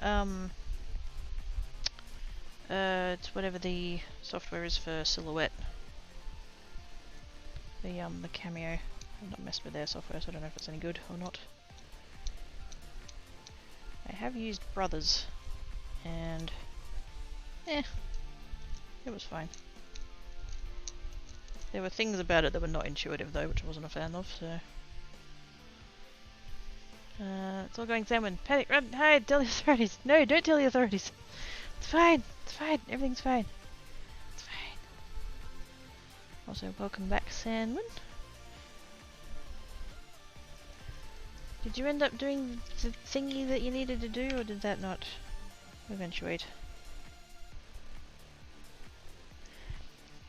it's whatever the software is for Silhouette. The Cameo. I've not messed with their software, so I don't know if it's any good or not. I have used Brothers, and it was fine. There were things about it that were not intuitive though, which I wasn't a fan of, so... it's all going salmon. Panic, run, hide, tell the authorities. No, don't tell the authorities. It's fine, everything's fine. It's fine. Also, welcome back, Sandman. Did you end up doing the thingy that you needed to do, or did that not eventuate?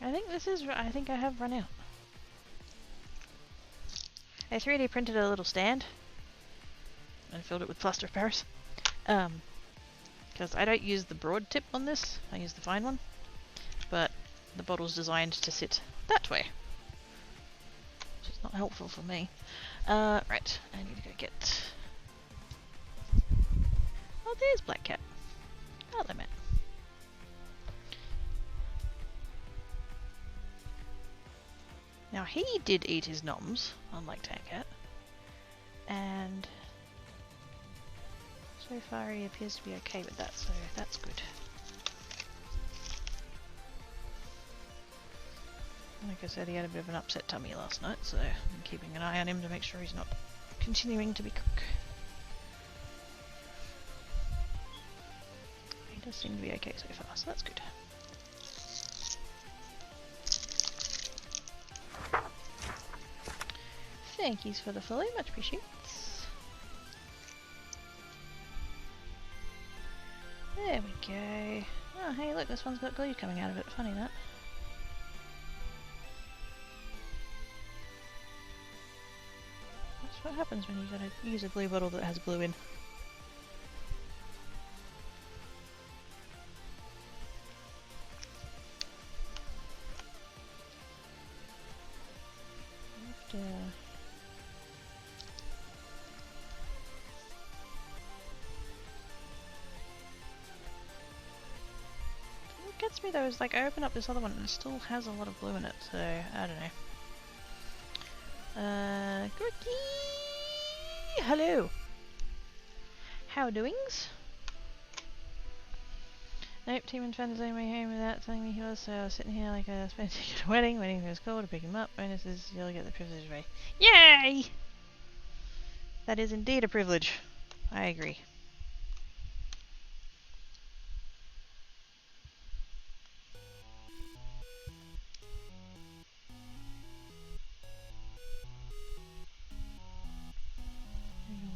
I think I have run out. I 3D printed a little stand and filled it with plaster of Paris. Because I don't use the broad tip on this, I use the fine one. But the bottle's designed to sit that way, which is not helpful for me. Right, I need to go get... Oh, there's Black Cat. Hello, Matt. Now, he did eat his noms, unlike Tankat. And so far he appears to be okay with that, so that's good. Like I said, he had a bit of an upset tummy last night, so I'm keeping an eye on him to make sure he's not continuing to be cook. He does seem to be okay so far, so that's good. Thank yous for the follow, much appreciated. There we go. Oh, hey, look, this one's got glue coming out of it. Funny that. That's what happens when you gotta use a glue bottle that has glue in. What gets me though is like I open up this other one and it still has a lot of glue in it, so I don't know. Gorky! Hello! How doings? Nope, Team and found his own way home without telling me he was, so I was sitting here like a spent ticket at a wedding, waiting for his call to pick him up. Bonus is you'll get the privilege ray. Yay! That is indeed a privilege. I agree.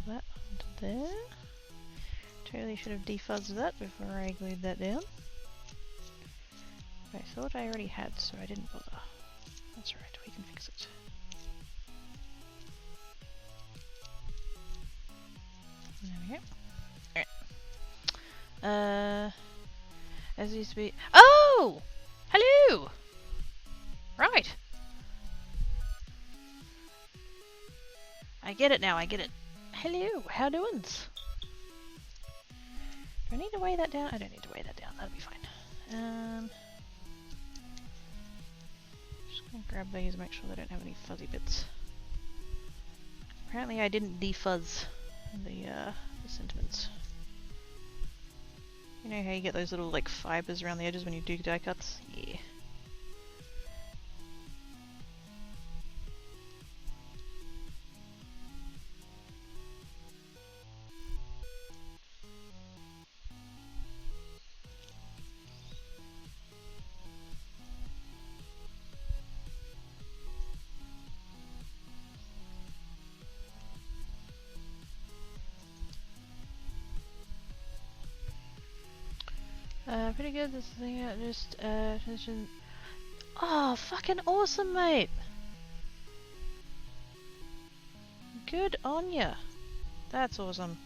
All that onto there. Totally should have defuzzed that before I glued that down. I thought I already had, so I didn't bother. That's alright, we can fix it. There we go. Alright. As used to be. Oh! Hello! Right. I get it now, I get it. Hello, how doings? Do I need to weigh that down? I don't need to weigh that down, that'll be fine. Just gonna grab these and make sure they don't have any fuzzy bits. Apparently I didn't defuzz the sentiments. You know how you get those little like fibers around the edges when you do die cuts? Yeah. Pretty good. This thing just oh, fucking awesome, mate. Good on ya. That's awesome.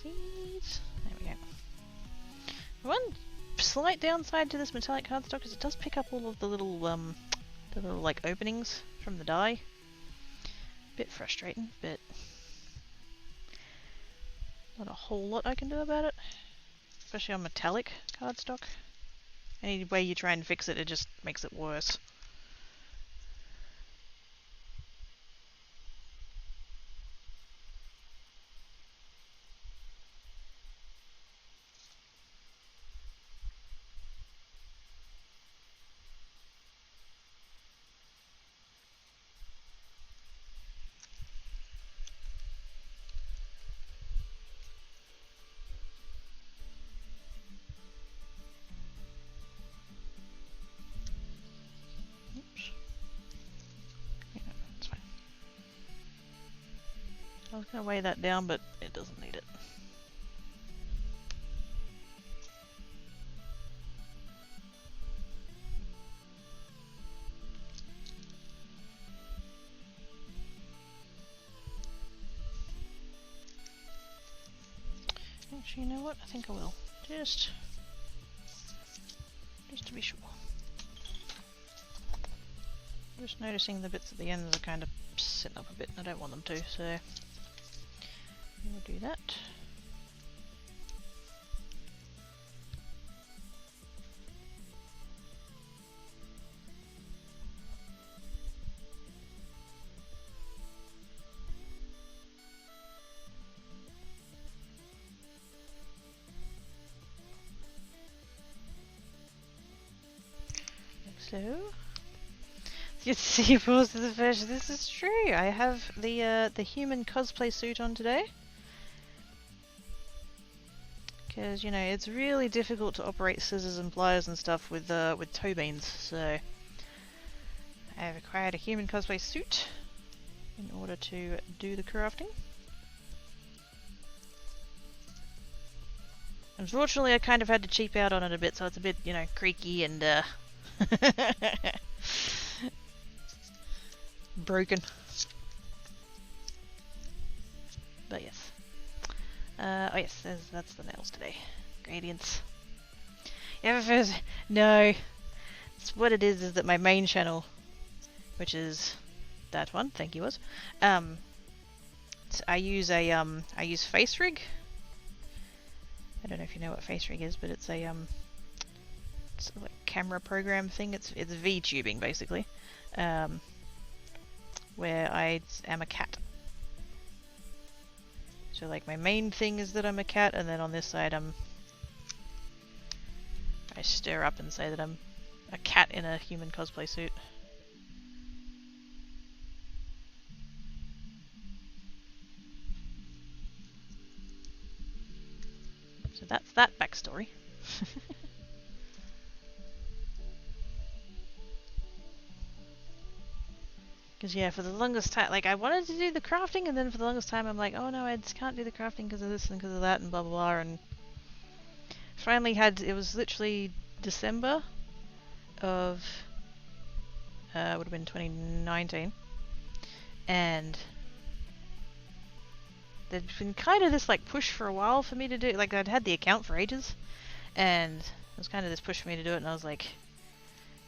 these. There we go. One slight downside to this metallic cardstock is it does pick up all of the little like openings from the dye. Bit frustrating, but not a whole lot I can do about it. Especially on metallic cardstock. Any way you try and fix it, it just makes it worse. I was going to weigh that down, but it doesn't need it. Actually, you know what? I think I will. Just to be sure. Just noticing the bits at the ends are kind of sitting up a bit, and I don't want them to, so we'll do that. So, you see, pause to the fish. This is true. I have the human cosplay suit on today. Because, you know, it's really difficult to operate scissors and pliers and stuff with toe beans, so I have acquired a human cosplay suit in order to do the crafting. Unfortunately, I kind of had to cheap out on it a bit, so it's a bit, you know, creaky and broken. But yes. Oh yes, that's the nails today. Gradients. Yeah, no. It's what it is that my main channel, which is that one, thank you, was. I use Face Rig. I don't know if you know what Face Rig is, but it's a it's like a camera program thing. It's VTubing basically, where I am a cat. So like my main thing is that I'm a cat, and then on this side I stir up and say that I'm a cat in a human cosplay suit. So that's that backstory. Because yeah, for the longest time, like I wanted to do the crafting, and then for the longest time I'm like, oh no, I just can't do the crafting because of this and because of that and blah blah blah, and finally it was literally December of, would have been 2019, and there'd been kind of this like push for a while for me to do, like I'd had the account for ages, and it was kind of this push for me to do it, and I was like,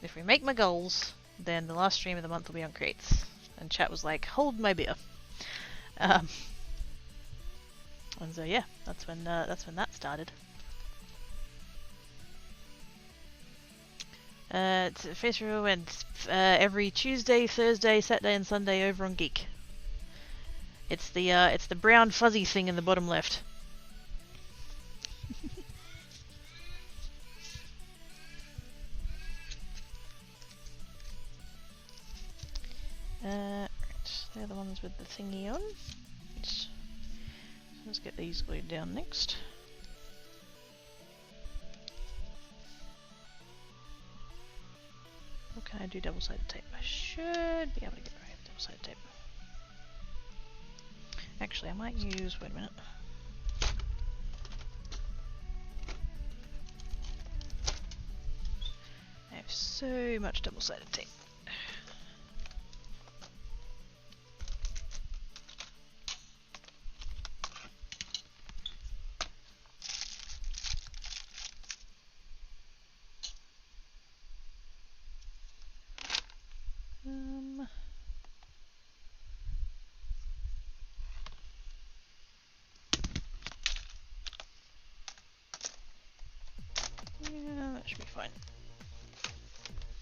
if we make my goals, then the last stream of the month will be on crates. And chat was like, hold my beer. And so yeah, that's when that started. It's Face Review went every Tuesday, Thursday, Saturday, and Sunday over on Geek. It's the brown fuzzy thing in the bottom left. Right, they're the ones with the thingy on. So let's get these glued down next. Or can I do double-sided tape? I should be able to get away with double-sided tape. Actually, I might use, wait a minute. I have so much double-sided tape.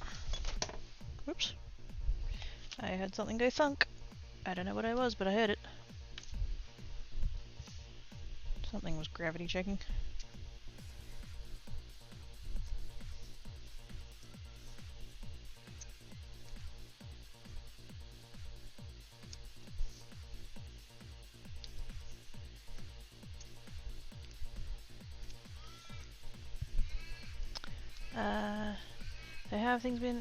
fine. Whoops. I heard something go thunk. I don't know what it was, but I heard it. Something was gravity checking. So how have things been?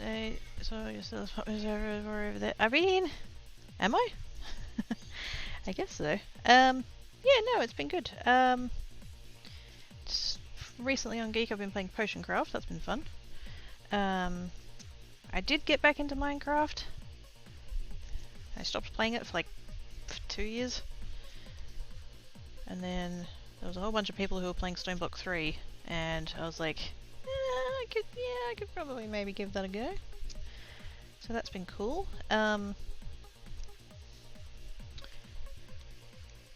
So you're still as popular as ever over there. I mean, am I? I guess so. Yeah, no, it's been good. Recently on Geek I've been playing Potion Craft, that's been fun. I did get back into Minecraft. I stopped playing it for like 2 years. And then there was a whole bunch of people who were playing Stoneblock 3, and I was like, I could probably maybe give that a go. So that's been cool.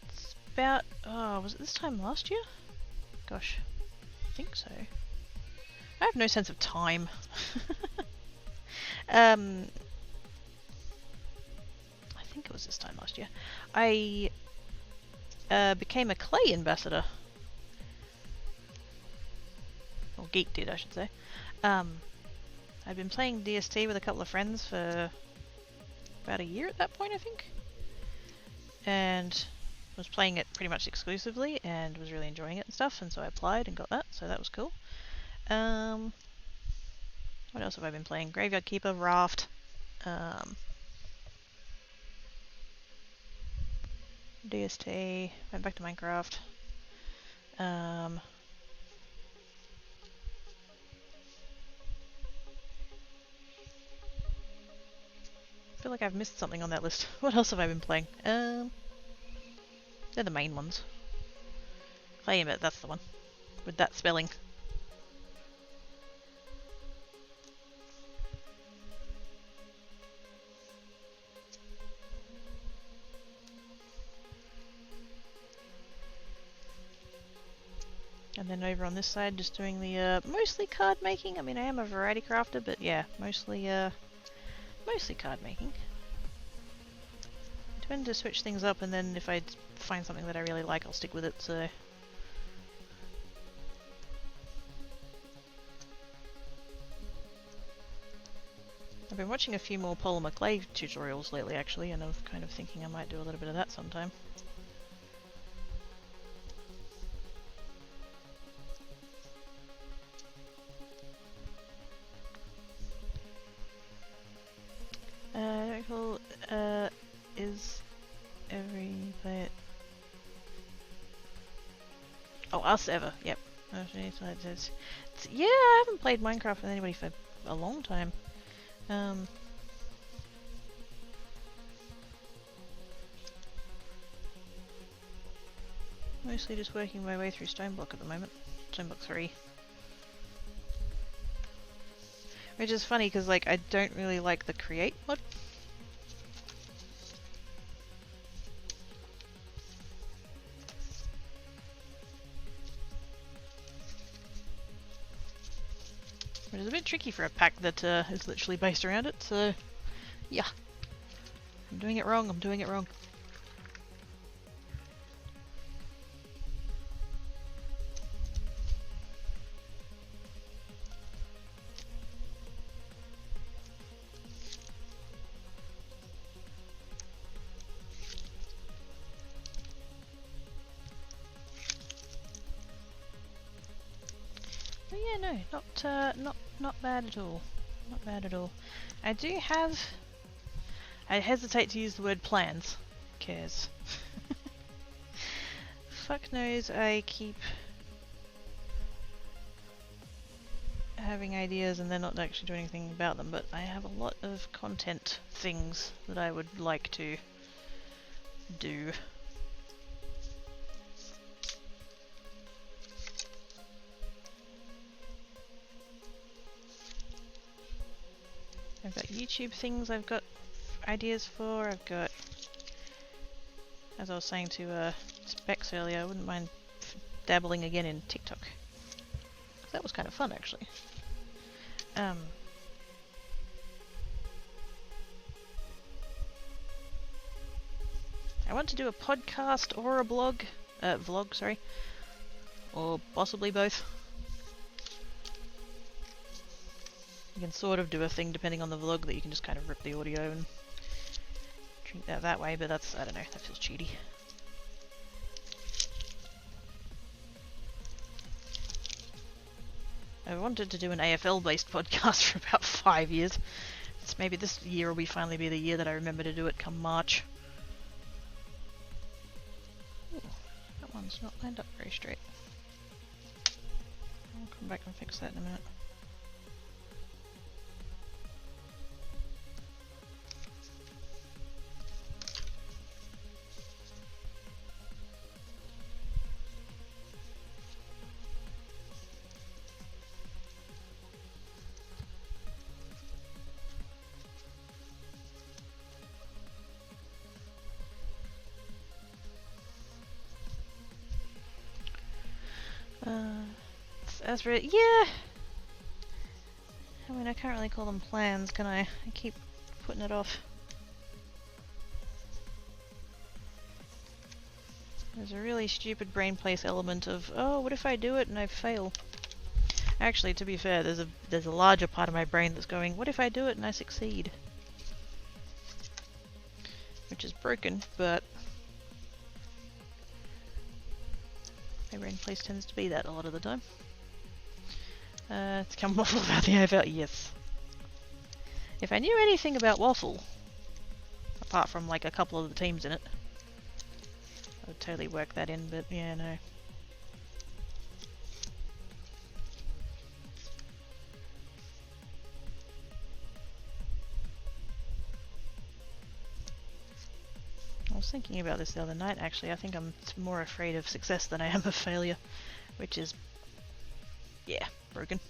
It's about, was it this time last year? Gosh, I think so. I have no sense of time. I think it was this time last year. I became a clay ambassador. Or Geek did, I should say. I'd been playing DST with a couple of friends for about a year at that point, I think. And was playing it pretty much exclusively and was really enjoying it and stuff, and so I applied and got that, so that was cool. What else have I been playing? Graveyard Keeper, Raft. DST, went back to Minecraft. I feel like I've missed something on that list. What else have I been playing? They're the main ones. Claim it, that's the one. With that spelling. And then over on this side, just doing the mostly card making. I mean, I am a variety crafter, but yeah, mostly card making. I tend to switch things up, and then if I find something that I really like, I'll stick with it. So I've been watching a few more polymer clay tutorials lately, actually, and I'm kind of thinking I might do a little bit of that sometime. Is every player... Oh, us ever, yep. Yeah, I haven't played Minecraft with anybody for a long time. Mostly just working my way through Stoneblock at the moment. Stoneblock 3. Which is funny because, like, I don't really like the create mod. Which is a bit tricky for a pack that is literally based around it, so yeah. I'm doing it wrong, I'm doing it wrong. But yeah, no, not bad at all. Not bad at all. I do have... I hesitate to use the word plans. Who cares? Fuck knows I keep having ideas and then not actually doing anything about them, but I have a lot of content things that I would like to do. I've got YouTube things I've got ideas for. I've got, as I was saying to Specs earlier, I wouldn't mind dabbling again in TikTok. That was kind of fun, actually. I want to do a podcast or a vlog, sorry, or possibly both. You can sort of do a thing depending on the vlog that you can just kind of rip the audio and treat that way, but that's, I don't know, that feels cheaty. I wanted to do an AFL-based podcast for about 5 years. So maybe this year will finally be the year that I remember to do it come March. Ooh, that one's not lined up very straight. I'll come back and fix that in a minute. As for it, yeah. I mean, I can't really call them plans, can I? I keep putting it off. There's a really stupid brain place element of, oh, what if I do it and I fail? Actually, to be fair, there's a larger part of my brain that's going, what if I do it and I succeed? Which is broken, but my brain place tends to be that a lot of the time. It's come waffle about the AFL, yes. If I knew anything about waffle, apart from like a couple of the teams in it, I would totally work that in, but yeah, no. I was thinking about this the other night, actually. I think I'm more afraid of success than I am of failure, which is, yeah, broken.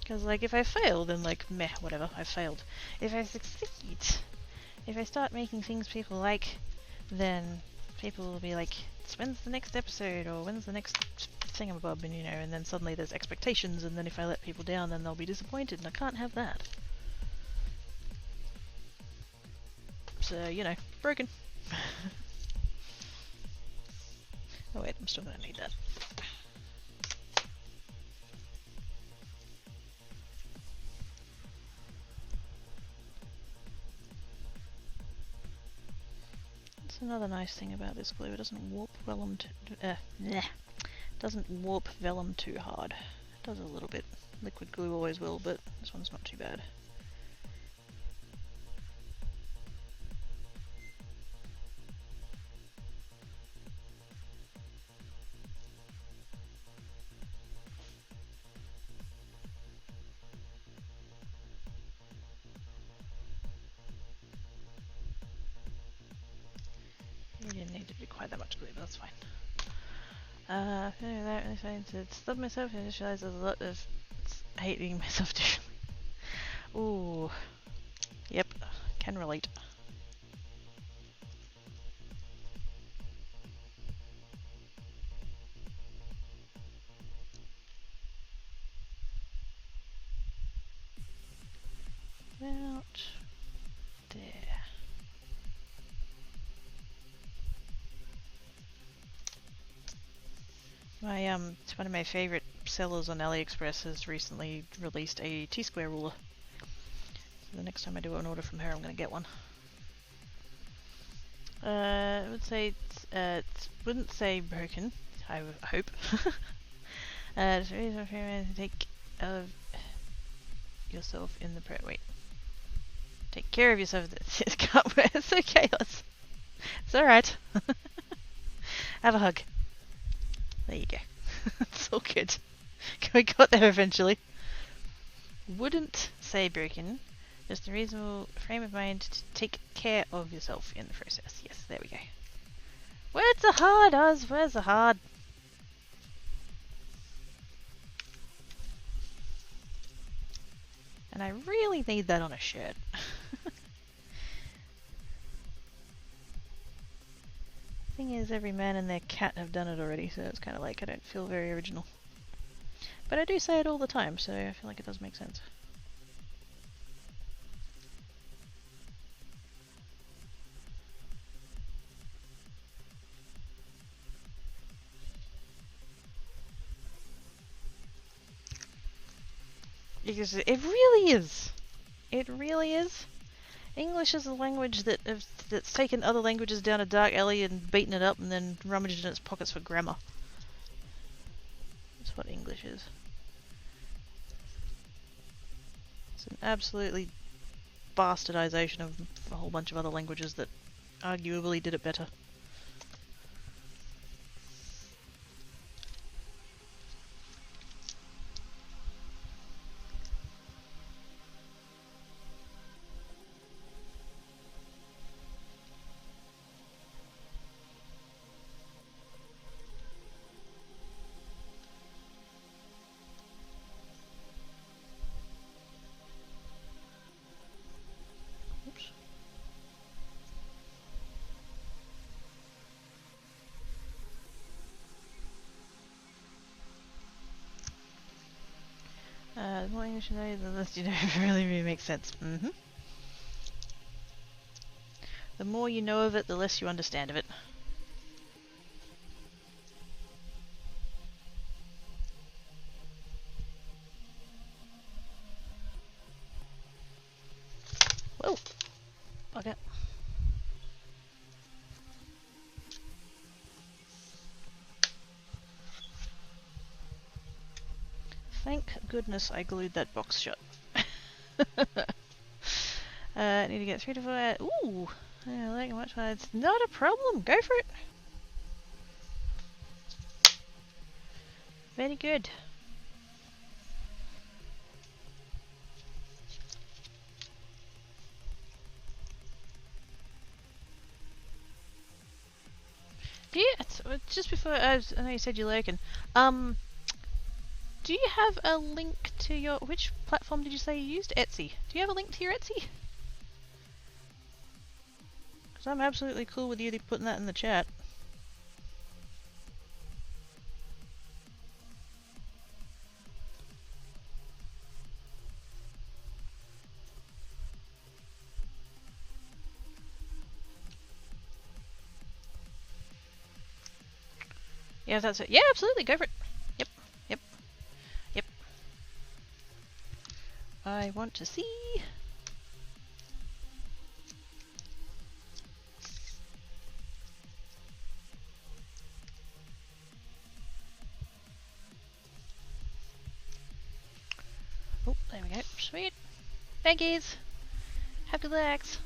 Because, like, if I fail, then, like, meh, whatever, I failed. If I succeed, if I start making things people like, then people will be like, when's the next episode, or when's the next thingamabob, and, you know, and then suddenly there's expectations, and then if I let people down, then they'll be disappointed, and I can't have that. So, you know, broken. Oh wait, I'm still gonna need that. That's another nice thing about this glue, it doesn't warp vellum doesn't warp vellum too hard. It does a little bit. Liquid glue always will, but this one's not too bad. You didn't need to be quite that much glue, but that's fine. To stub myself, I just realised there's a lot of hating myself differently. Ooh. Yep, can relate. About there. One of my favourite sellers on AliExpress has recently released a T-square ruler. So the next time I do an order from her, I'm going to get one. I would say it wouldn't say broken. I hope. Take of yourself in the wait. Take care of yourself. It's okay. It's all right. Have a hug. There you go. It's all good. We got there eventually. Wouldn't say broken. Just a reasonable frame of mind to take care of yourself in the process. Yes, there we go. Words are hard, Oz. Words are hard. And I really need that on a shirt. Thing is, every man and their cat have done it already, so it's kind of like I don't feel very original. But I do say it all the time, so I feel like it does make sense. Because it really is. It really is. English is a language that's taken other languages down a dark alley and beaten it up and then rummaged in its pockets for grammar. That's what English is. It's an absolutely bastardization of a whole bunch of other languages that arguably did it better. Oops. The more English you know, the less you know. Really makes sense. The more you know of it, the less you understand of it. Whoa! Bugger. Thank goodness I glued that box shut. Need to get 3 to 4. Ooh! I like much. It's not a problem. Go for it. Very good. Yeah, just before I know you said you're lurking. Do you have a link to your... Which platform did you say you used? Etsy. Do you have a link to your Etsy? Because I'm absolutely cool with you putting that in the chat. Yeah, that's it. Yeah, absolutely. Go for it. Yep. Yep. Yep. I want to see... Oh, there we go. Sweet. Thankies. Happy legs.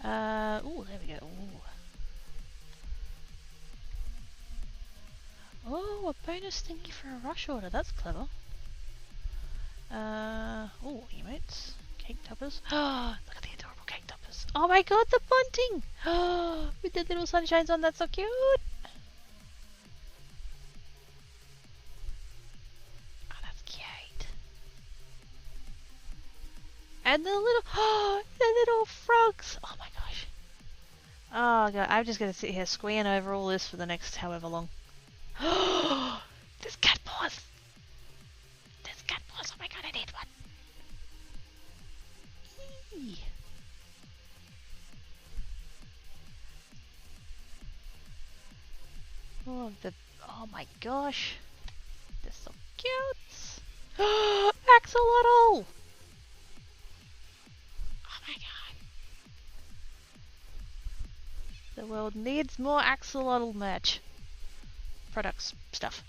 Oh, there we go. Ooh. Oh, a bonus thingy for a rush order. That's clever. Oh, emotes. Cake toppers. Oh, look at the adorable cake toppers. Oh my god, the bunting! Oh, with the little sunshines on. That's so cute. Oh, that's cute. And the little frogs. Oh my gosh. Oh god, I'm just gonna sit here squeeing over all this for the next however long. There's cat paws. There's cat paws. Oh my god, I need one. Eee. Oh my gosh. They're so cute. Axolotl. Oh my god. The world needs more axolotl merch. Products, stuff.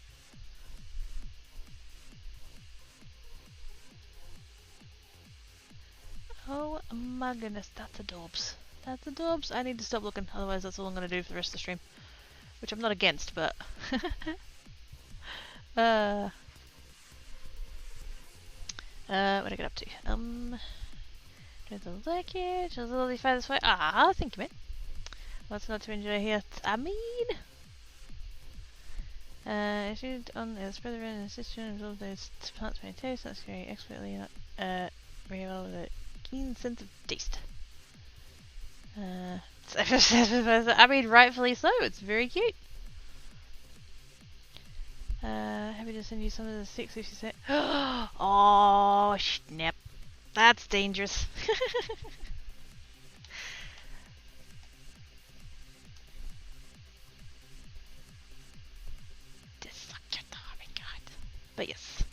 Oh my goodness, that's adorbs. That's adorbs. I need to stop looking, otherwise that's all I'm going to do for the rest of the stream. Which I'm not against, but... what did I get up to? There's a look here, just a little further this way. Ah, thank you, mate. What's not to enjoy here? I mean... issued on the spread around the system and absorb those plants by taste. That's very expertly very well with a keen sense of taste. I mean, rightfully so. It's very cute. Happy to send you some of the 6 if you say. Oh, snap. That's dangerous. Oh my god. But yes.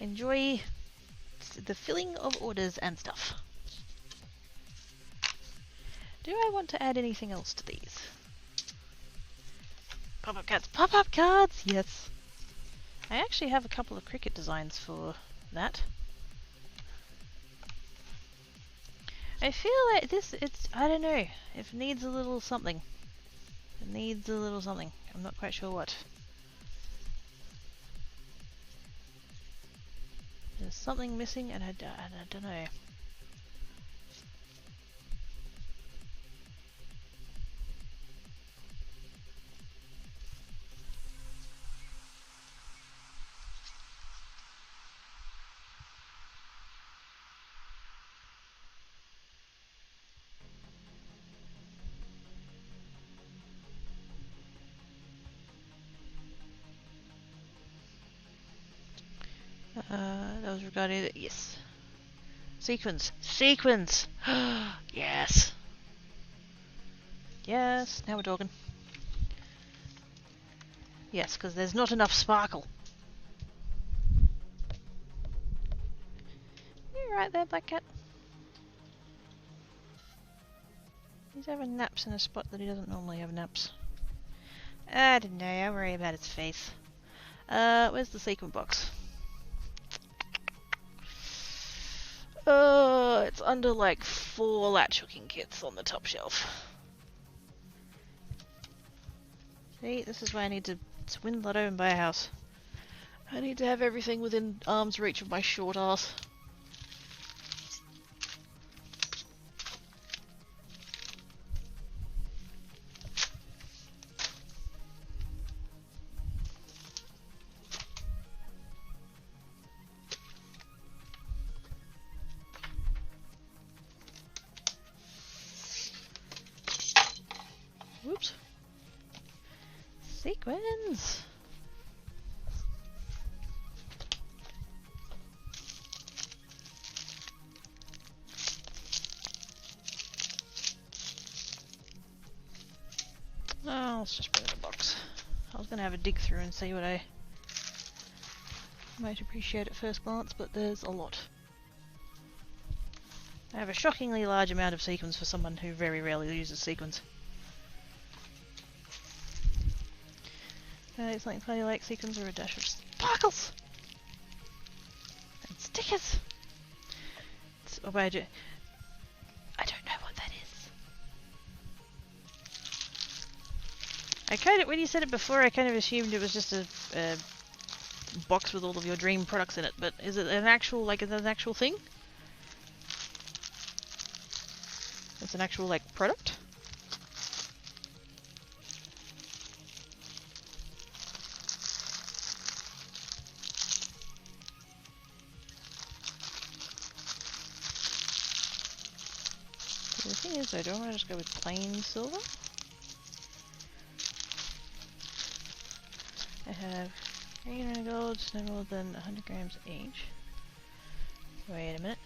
Enjoy the filling of orders and stuff. Do I want to add anything else to these? Pop-up cards. Pop-up cards! Yes. I actually have a couple of cricket designs for that. I feel like I don't know. It needs a little something. It needs a little something. I'm not quite sure what. There's something missing and I don't know. That was regarding it. Yes. Sequence. Sequence! Yes! Yes, now we're talking. Yes, because there's not enough sparkle. You right there, Black Cat? He's having naps in a spot that he doesn't normally have naps. I don't know, I worry about his face. Where's the sequin box? It's under like 4 latch hooking kits on the top shelf. See, this is why I need to win Lotto and buy a house. I need to have everything within arm's reach of my short ass. Whoops. Sequins! Oh, let's just put it in a box. I was going to have a dig through and see what I might appreciate at first glance, but there's a lot. I have a shockingly large amount of sequins for someone who very rarely uses sequins. It's like funny like sequins or a dash of sparkles! And stickers! I don't know what that is. When you said it before, I kind of assumed it was just a box with all of your dream products in it, but is it an actual, is it an actual thing? It's an actual, product? The thing is, though, do I want to just go with plain silver? I have green and gold, no more than 100 grams each. Wait a minute.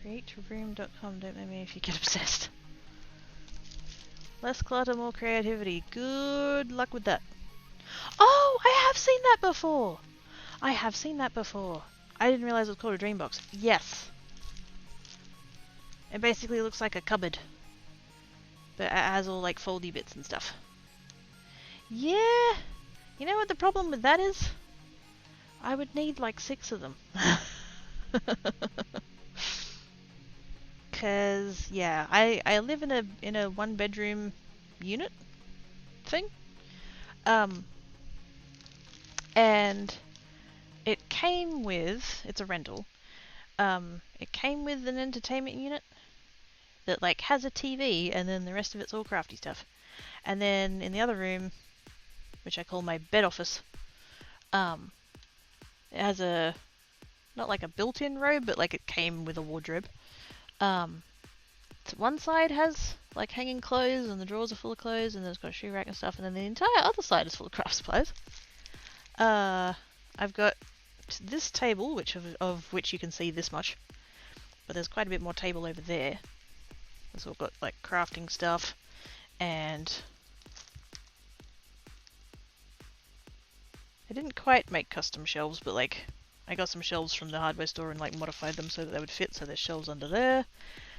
CreateRoom.com, don't let me if you get obsessed. Less clutter, more creativity. Good luck with that. Oh, I have seen that before! I have seen that before. I didn't realize it was called a dream box. Yes. It basically looks like a cupboard. But it has all foldy bits and stuff. Yeah! You know what the problem with that is? I would need 6 of them. Cause yeah, I live in a 1-bedroom unit thing. And it came with, it's a rental. It came with an entertainment unit that has a TV, and then the rest of it's all crafty stuff. And then in the other room, which I call my bed office, it has not a built-in robe, but it came with a wardrobe. one side has like hanging clothes and the drawers are full of clothes and there's got a shoe rack and stuff, and then the entire other side is full of craft supplies. I've got this table, of which you can see this much, but there's quite a bit more table over there. So we've got like crafting stuff, and I didn't quite make custom shelves, but like I got some shelves from the hardware store and like modified them so that they would fit, so there's shelves under there.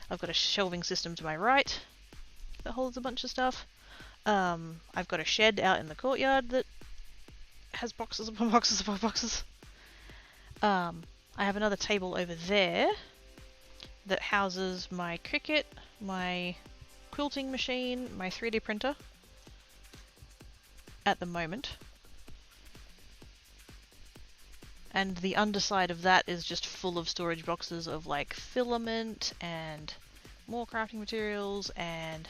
I've got a shelving system to my right that holds a bunch of stuff. I've got a shed out in the courtyard that has boxes upon boxes upon boxes. I have another table over there that houses my Cricut, my quilting machine, my 3D printer at the moment. And the underside of that is just full of storage boxes of like filament and more crafting materials and...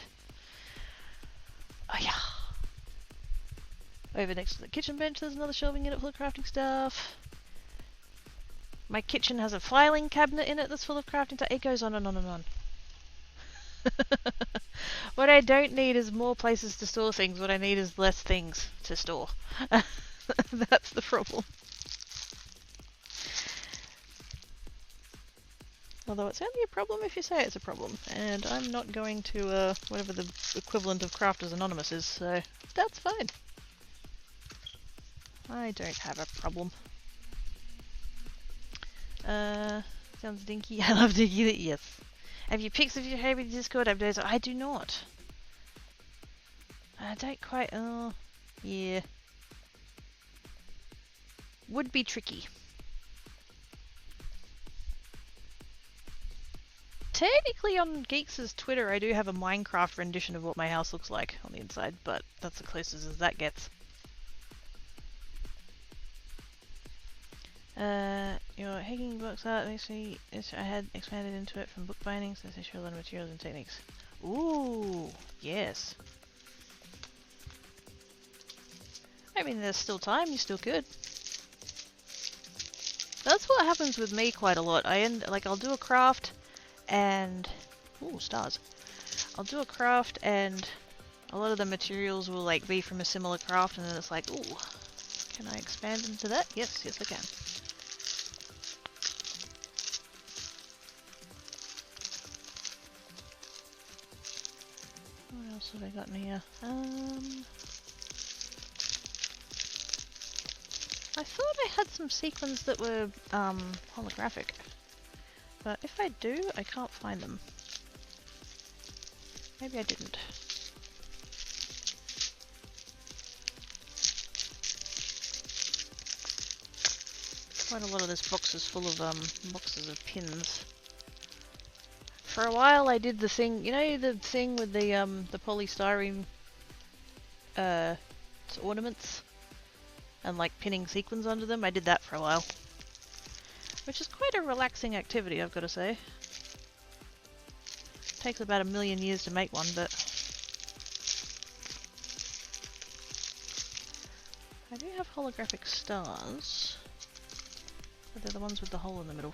oh yeah. Over next to the kitchen bench there's another shelving unit full of crafting stuff. My kitchen has a filing cabinet in it that's full of crafting stuff. It goes on and on and on. What I don't need is more places to store things. What I need is less things to store. That's the problem. Although it's only a problem if you say it's a problem. And I'm not going to, whatever the equivalent of Crafters Anonymous is, so that's fine. I don't have a problem. Sounds dinky. I love dinky. Yes. Have you pics of your hair with Discord updates? I do not. I don't quite. Oh, yeah. Would be tricky. Technically on Geeks' Twitter I do have a Minecraft rendition of what my house looks like on the inside, but that's the closest as that gets. Your hanging box art makes me... I had expanded into it from book bindings, so I show a lot of materials and techniques. Ooh, yes. I mean, there's still time, you still could. That's what happens with me quite a lot. I'll do a craft and... ooh, stars. I'll do a craft and a lot of the materials will like be from a similar craft, and then it's like, ooh, can I expand into that? Yes, yes I can. What else have I got in here? I thought I had some sequins that were holographic, but if I do, I can't find them. Maybe I didn't. Quite a lot of this box is full of boxes of pins. For a while I did the thing, you know the thing with the polystyrene ornaments and like pinning sequins under them? I did that for a while. Which is quite a relaxing activity, I've got to say. Takes about 1 million years to make one, but I do have holographic stars. But they're the ones with the hole in the middle.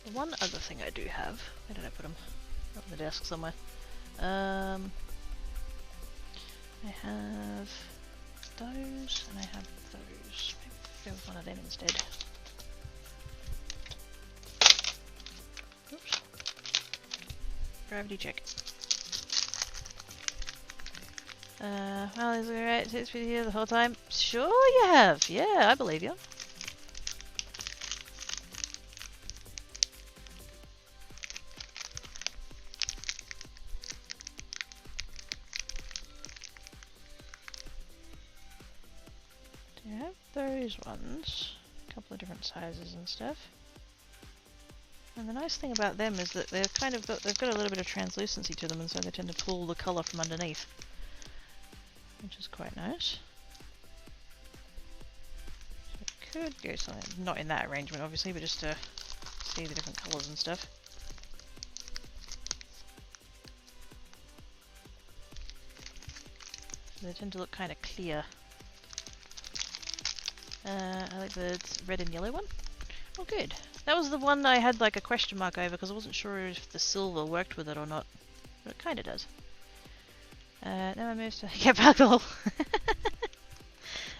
The one other thing I do have, where did I put them? Up on the desk somewhere. I have those, and I have those. Maybe go with one of them instead. Oops. Gravity check. Well, is it alright? It's been here the whole time? Sure you have! Yeah, I believe you. Do you have those ones? A couple of different sizes and stuff. And the nice thing about them is that they've kind of got, they've got a little bit of translucency to them, and so they tend to pull the colour from underneath. Which is quite nice. So could go something, not in that arrangement obviously, but just to see the different colours and stuff. So they tend to look kind of clear. I like the red and yellow one. Oh, good. That was the one I had like a question mark over because I wasn't sure if the silver worked with it or not. But it kind of does. Now I move to... Get buckle!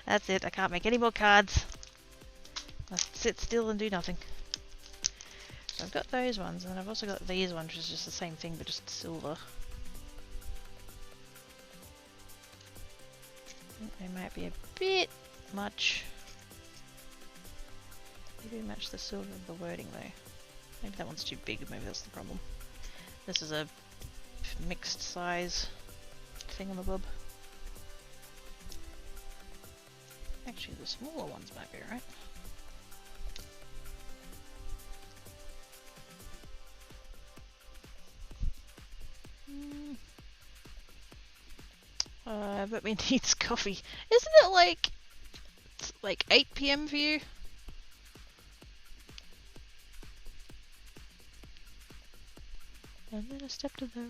That's it, I can't make any more cards. I sit still and do nothing. So I've got those ones, and then I've also got these ones, which is just the same thing, but just silver. I think they might be a bit much. They do match the silver of the wording though. Maybe that one's too big, maybe that's the problem. This is a mixed size thingamabob. Actually, the smaller ones might be right. But me needs coffee. Isn't it like 8 PM for you? And then a step to the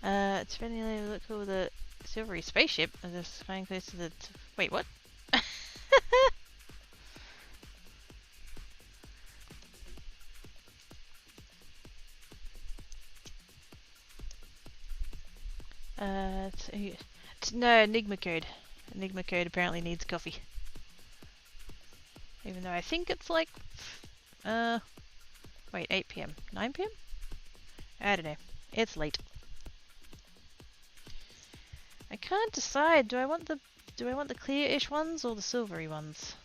right. It's really look cool with a silvery spaceship. Just flying close to the. Wait, what? No, Enigma code. Enigma code apparently needs coffee. Even though I think it's like, wait, 8 PM, 9 PM? I don't know. It's late. I can't decide. Do I want the clear-ish ones or the silvery ones?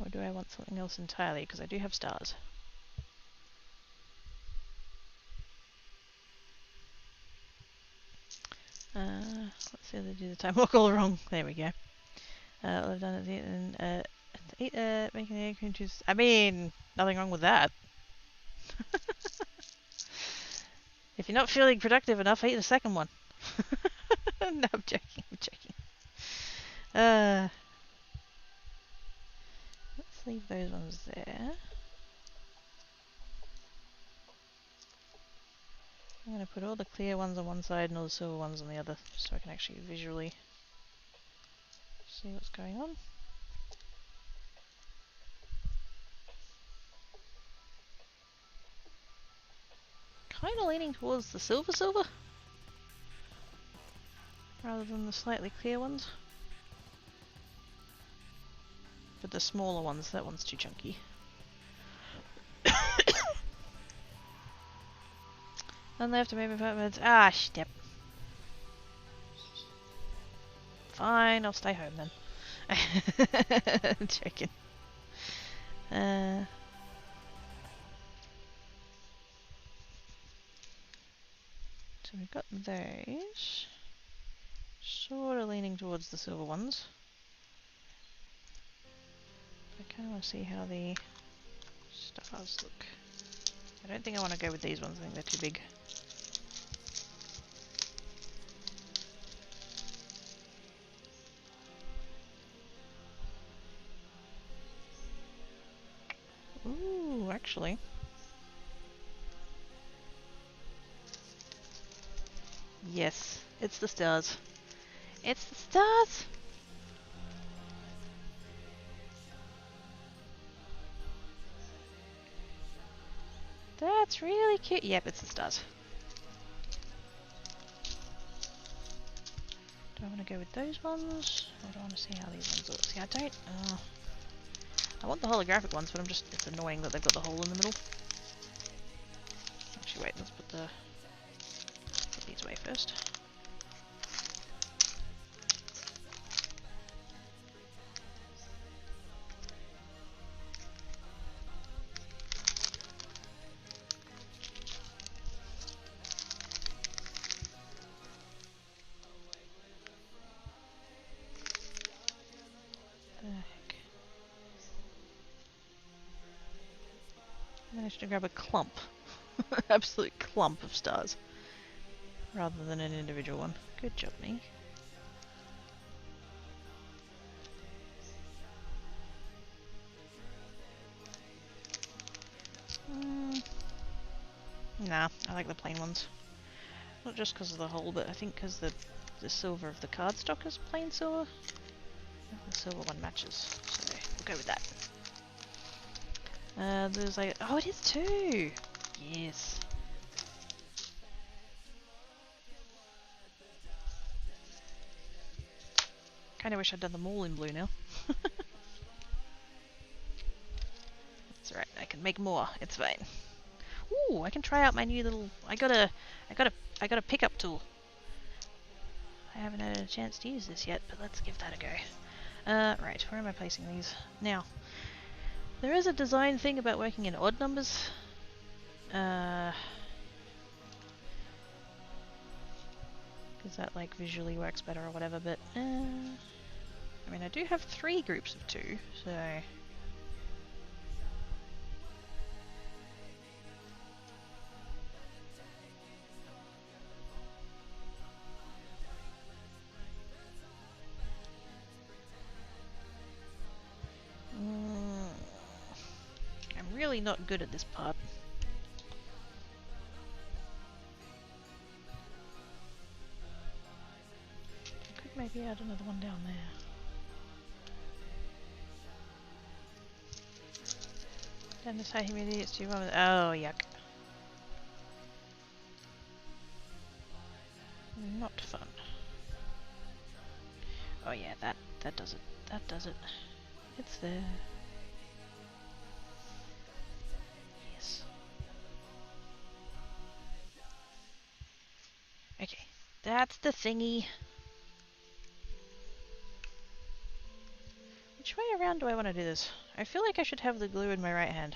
Or do I want something else entirely? Because I do have stars. Let's see if they do the time walk all wrong. There we go. I've done it and making the air juice. I mean, nothing wrong with that. If you're not feeling productive enough, eat the second one. No, I'm joking. I'm joking. Let's leave those ones there. I'm going to put all the clear ones on one side and all the silver ones on the other, so I can actually visually see what's going on. Kind of leaning towards the silver rather than the slightly clear ones. But the smaller ones, that one's too chunky. And they have to move apartments. Ah, step. Fine, I'll stay home then. I'm joking. So we've got those. Sort of leaning towards the silver ones. I kind of want to see how the stars look. I don't think I want to go with these ones, I think they're too big. Ooh, actually. Yes, it's the stars. It's the stars! That's really cute. Yep, it's the stars. Do I want to go with those ones? Or do I want to see how these ones look? See, I don't... I want the holographic ones, but it's annoying that they've got the hole in the middle. Actually, wait, let's put these away first. Managed to grab a clump. Absolute clump of stars. Rather than an individual one. Good job, me. Nah, I like the plain ones. Not just because of the hole, but I think because the silver of the cardstock is plain silver. The silver one matches, so we'll go with that. There's like, oh, it is too! Yes. Kinda wish I'd done them all in blue now. That's right, I can make more, it's fine. Ooh, I can try out my new little, I got a pickup tool. I haven't had a chance to use this yet, but let's give that a go. Right, where am I placing these? Now, there is a design thing about working in odd numbers. Because that like visually works better or whatever, but I mean I do have 3 groups of 2, so I'm really not good at this part. I could maybe add another one down there. Down this high humidity, it's too warm. Oh, yuck. Not fun. Oh yeah, that does it. That does it. It's there. Yes. Okay, that's the thingy. Which way around do I want to do this? I feel like I should have the glue in my right hand.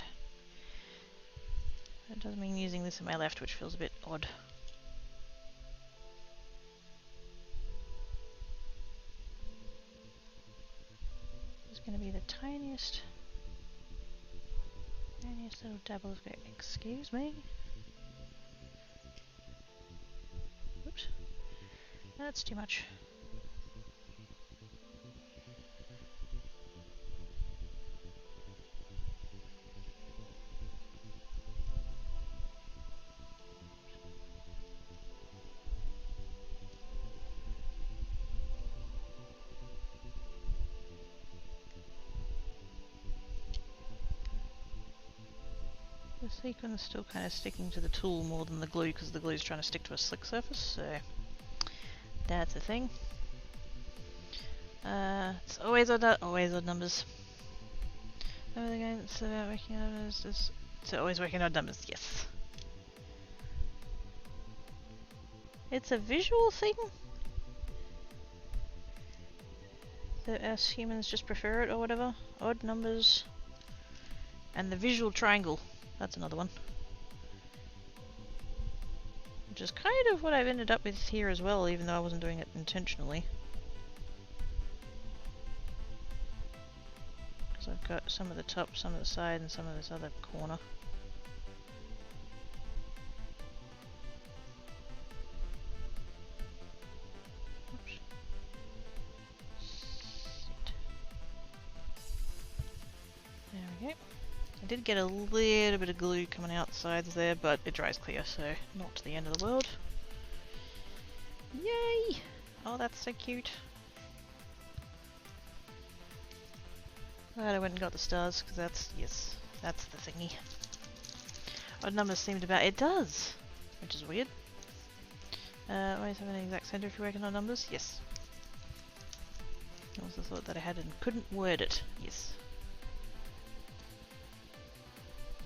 That does mean using this in my left, which feels a bit odd. This is going to be the tiniest little dabble of glue. Excuse me. Oops. That's too much. The sequin's still kind of sticking to the tool more than the glue because the glue's trying to stick to a slick surface, so that's a thing. It's always odd numbers. Another game that's about working odd numbers is always working odd numbers, yes. It's a visual thing that us humans just prefer it or whatever. Odd numbers and the visual triangle. That's another one. Which is kind of what I've ended up with here as well, even though I wasn't doing it intentionally. Because I've got some of the top, some of the side, and some of this other corner. Oops. Sit. There we go. I did get a little bit of glue coming out the sides there, but it dries clear, so not the end of the world. Yay! Oh, that's so cute. Glad I went and got the stars, because that's the thingy. Odd numbers seemed about, it does! Which is weird. Always have an exact center if you're working on numbers? Yes. I also thought that I had and couldn't word it. Yes.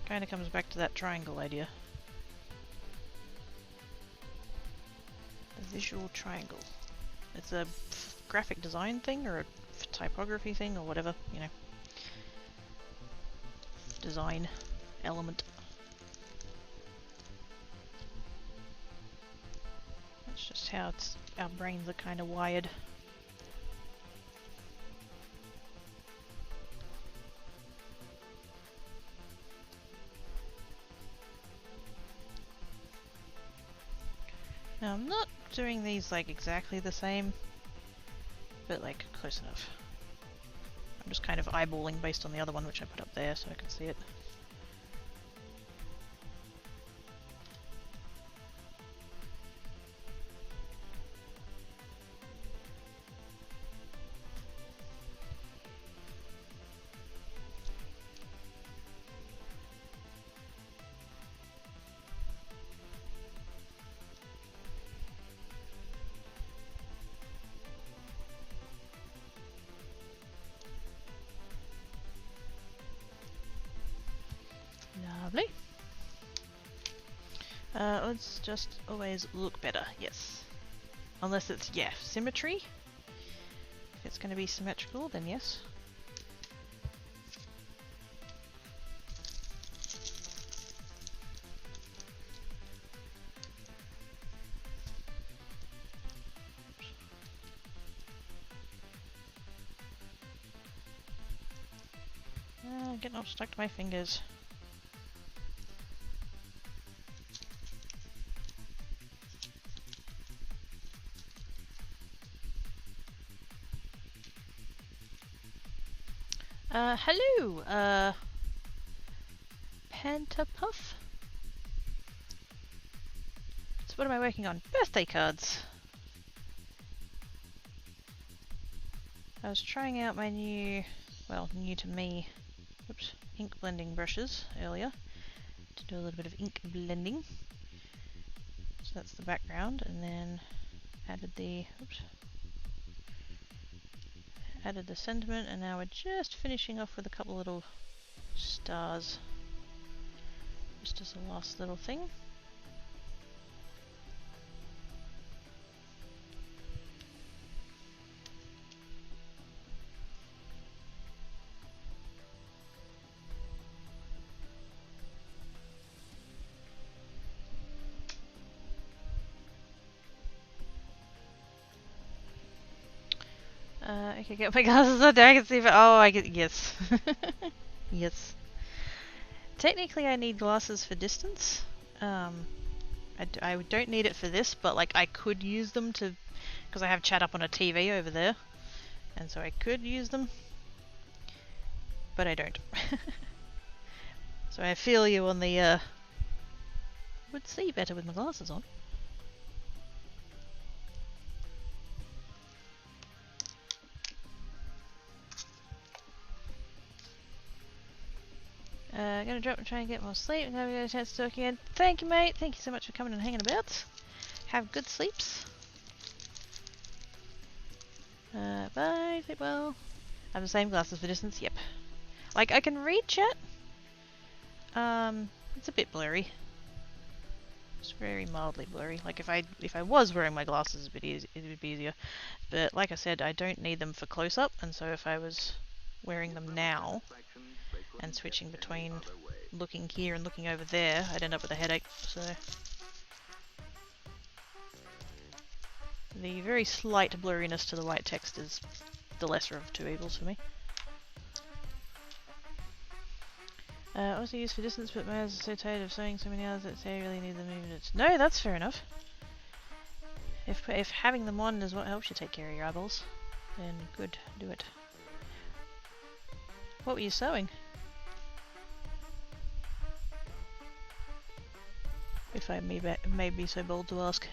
Kind of comes back to that triangle idea. The visual triangle. It's a graphic design thing or a typography thing or whatever, you know. Design element. That's just how our brains are kind of wired. Now I'm not doing these like exactly the same, but like close enough. I'm just kind of eyeballing based on the other one which I put up there so I can see it. Let's just always look better, yes. Unless it's, yeah, symmetry. If it's going to be symmetrical, then yes. Getting all stuck to my fingers. Hello, Pantapuff? So what am I working on? Birthday cards. I was trying out my new, well, new to me, oops, ink blending brushes earlier to do a little bit of ink blending. So that's the background, and then added the, oops, added the sentiment, and now we're just finishing off with a couple little stars, just as a last little thing. I can get my glasses on there, I can see if oh, I get, yes. Yes. Technically I need glasses for distance. I don't need it for this, but like I could use them to, because I have chat up on a TV over there, and so I could use them, but I don't. So I feel you on the, would see better with my glasses on. Gonna drop and try and get more sleep. Never get a chance to talk again. Thank you, mate. Thank you so much for coming and hanging about. Have good sleeps. Bye. Sleep well. I have the same glasses for distance. Yep. Like I can read chat. It's a bit blurry. It's very mildly blurry. Like if I was wearing my glasses, it would be easier. But like I said, I don't need them for close up, and so if I was wearing them now and switching between looking here and looking over there, I'd end up with a headache. So the very slight blurriness to the white text is the lesser of two evils for me. Also used for distance, but my eyes are so tired of sewing so many hours that say I really need them even it's... No, that's fair enough. If having them on is what helps you take care of your eyeballs, then good, do it. What were you sewing? If I may be so bold to ask.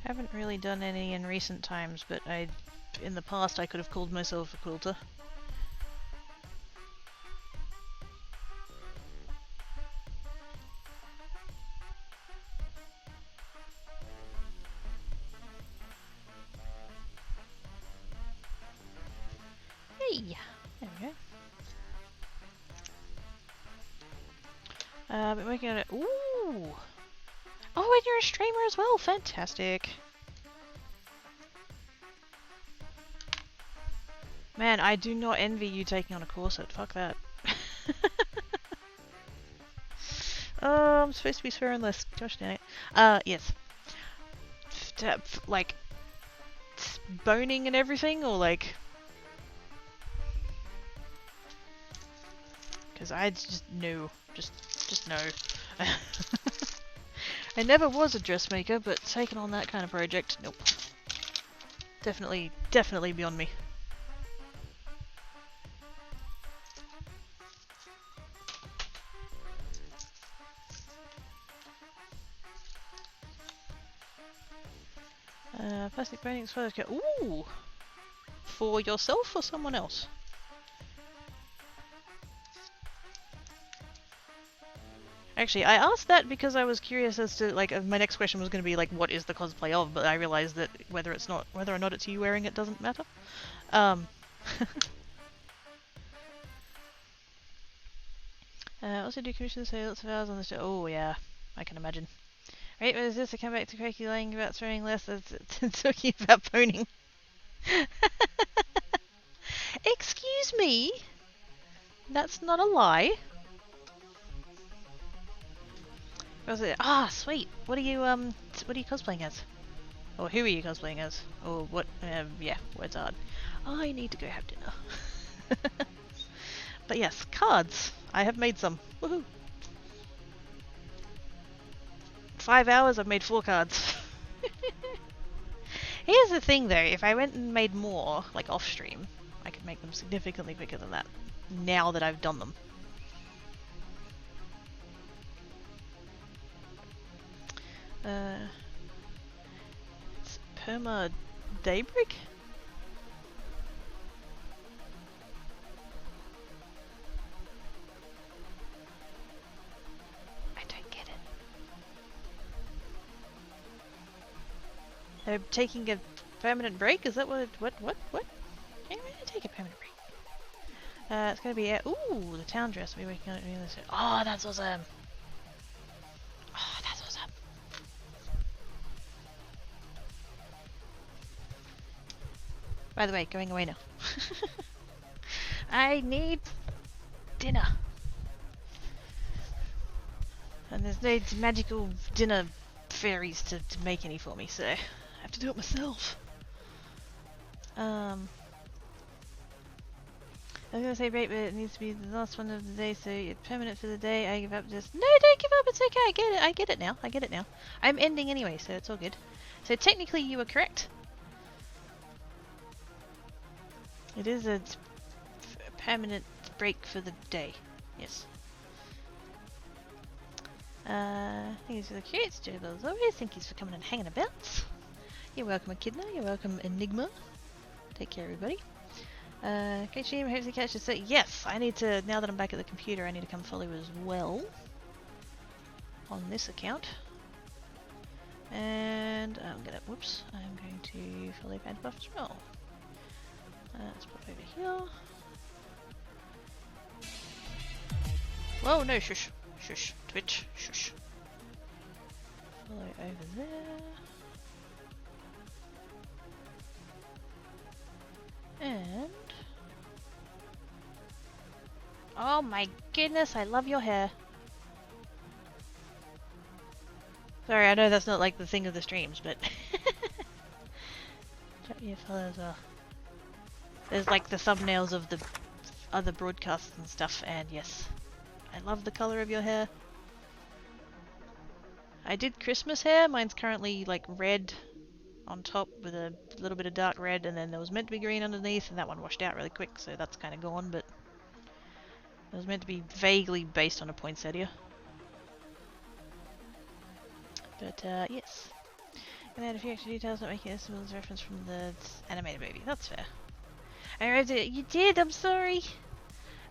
Haven't really done any in recent times, but in the past I could have called myself a quilter. Hey! There we go. Been working on it. Ooh! Oh, and you're a streamer as well! Fantastic! Man, I do not envy you taking on a corset. Fuck that. Oh, I'm supposed to be swearing less. Gosh dang it. Yes. Like, boning and everything, or like... Because I just no. Just no. I never was a dressmaker, but taking on that kind of project, nope. Definitely beyond me. Plastic boning exposed. Ooh! For yourself or someone else? Actually, I asked that because I was curious as to, like, my next question was going to be, like, what is the cosplay of? But I realized that whether or not it's you wearing it doesn't matter. Um, also do commissions, so lots of hours on the show. Oh, yeah, I can imagine. Right, what is this? I come back to Craigie lying about throwing less. It's talking about boning. Excuse me? That's not a lie. Was it? Ah, sweet. What are you cosplaying as? Or who are you cosplaying as? Or what? Yeah, words hard. I need to go have dinner. But yes, cards. I have made some. Woohoo! 5 hours, I've made 4 cards. Here's the thing though, if I went and made more, like off stream, I could make them significantly quicker than that. Now that I've done them. It's Perma Daybreak? I don't get it. They're taking a permanent break? Is that what? What? Can't really take a permanent break. It's gonna be ooh, the town dress. We're working on it. Oh, that's awesome. Oh, that's awesome. By the way, going away now. I need dinner. And there's no magical dinner fairies to make any for me, so I have to do it myself. I was gonna say break, but it needs to be the last one of the day, so it's permanent for the day. I give up just... No, don't give up, it's okay, I get it now. I'm ending anyway, so it's all good. So technically you were correct. It is a permanent break for the day, yes. Thank you for the curates, Joe as always. Thank you for coming and hanging about. You're welcome, Echidna. You're welcome, Enigma. Take care, everybody. Great stream. Hope to catch you. Yes, I need to, now that I'm back at the computer, I need to come follow as well. On this account. And I'm going to follow Bad Buff as well. Let's pop over here. Whoa, no, shush. Shush. Twitch. Shush. Follow over there. And... Oh my goodness, I love your hair. Sorry, I know that's not like the thing of the streams, but... Your follow as well. There's like the thumbnails of the other broadcasts and stuff, and yes. I love the color of your hair. I did Christmas hair. Mine's currently like red on top with a little bit of dark red, and then there was meant to be green underneath, and that one washed out really quick, so that's kind of gone, but it was meant to be vaguely based on a poinsettia. But yes. And then a few extra details not making a similar reference from the animated movie. That's fair. I read it. You did. I'm sorry.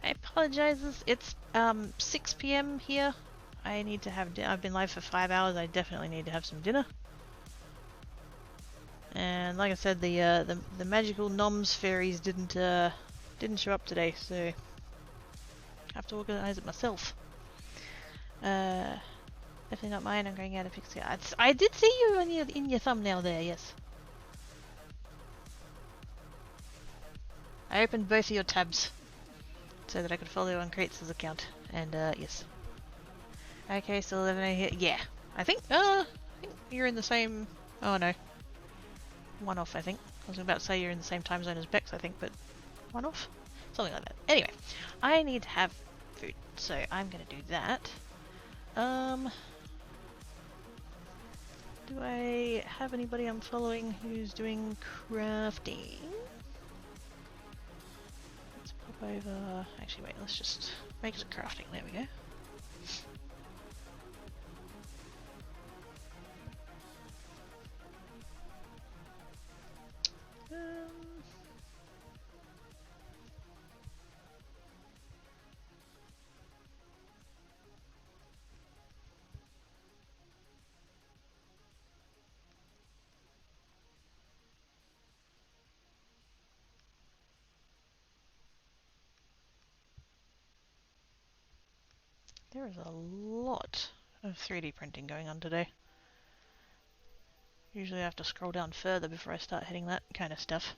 I apologize. It's 6 p.m. here. I need to have I've been live for 5 hours. I definitely need to have some dinner. And like I said, the magical Noms fairies didn't show up today, so I have to organize it myself. Definitely not mine. I'm going out of pixie. I did see you in your thumbnail there. Yes. I opened both of your tabs so that I could follow on Kratos' account, and yes. Okay, so 11 here. Yeah, I think you're in the same. Oh no, one off. I think I was about to say you're in the same time zone as Bex. I think, but one off, something like that. Anyway, I need to have food, so I'm gonna do that. Do I have anybody I'm following who's doing crafting? Let's pop over. Actually, wait. Let's just make it crafting. There we go. There is a lot of 3D printing going on today. Usually I have to scroll down further before I start hitting that kind of stuff.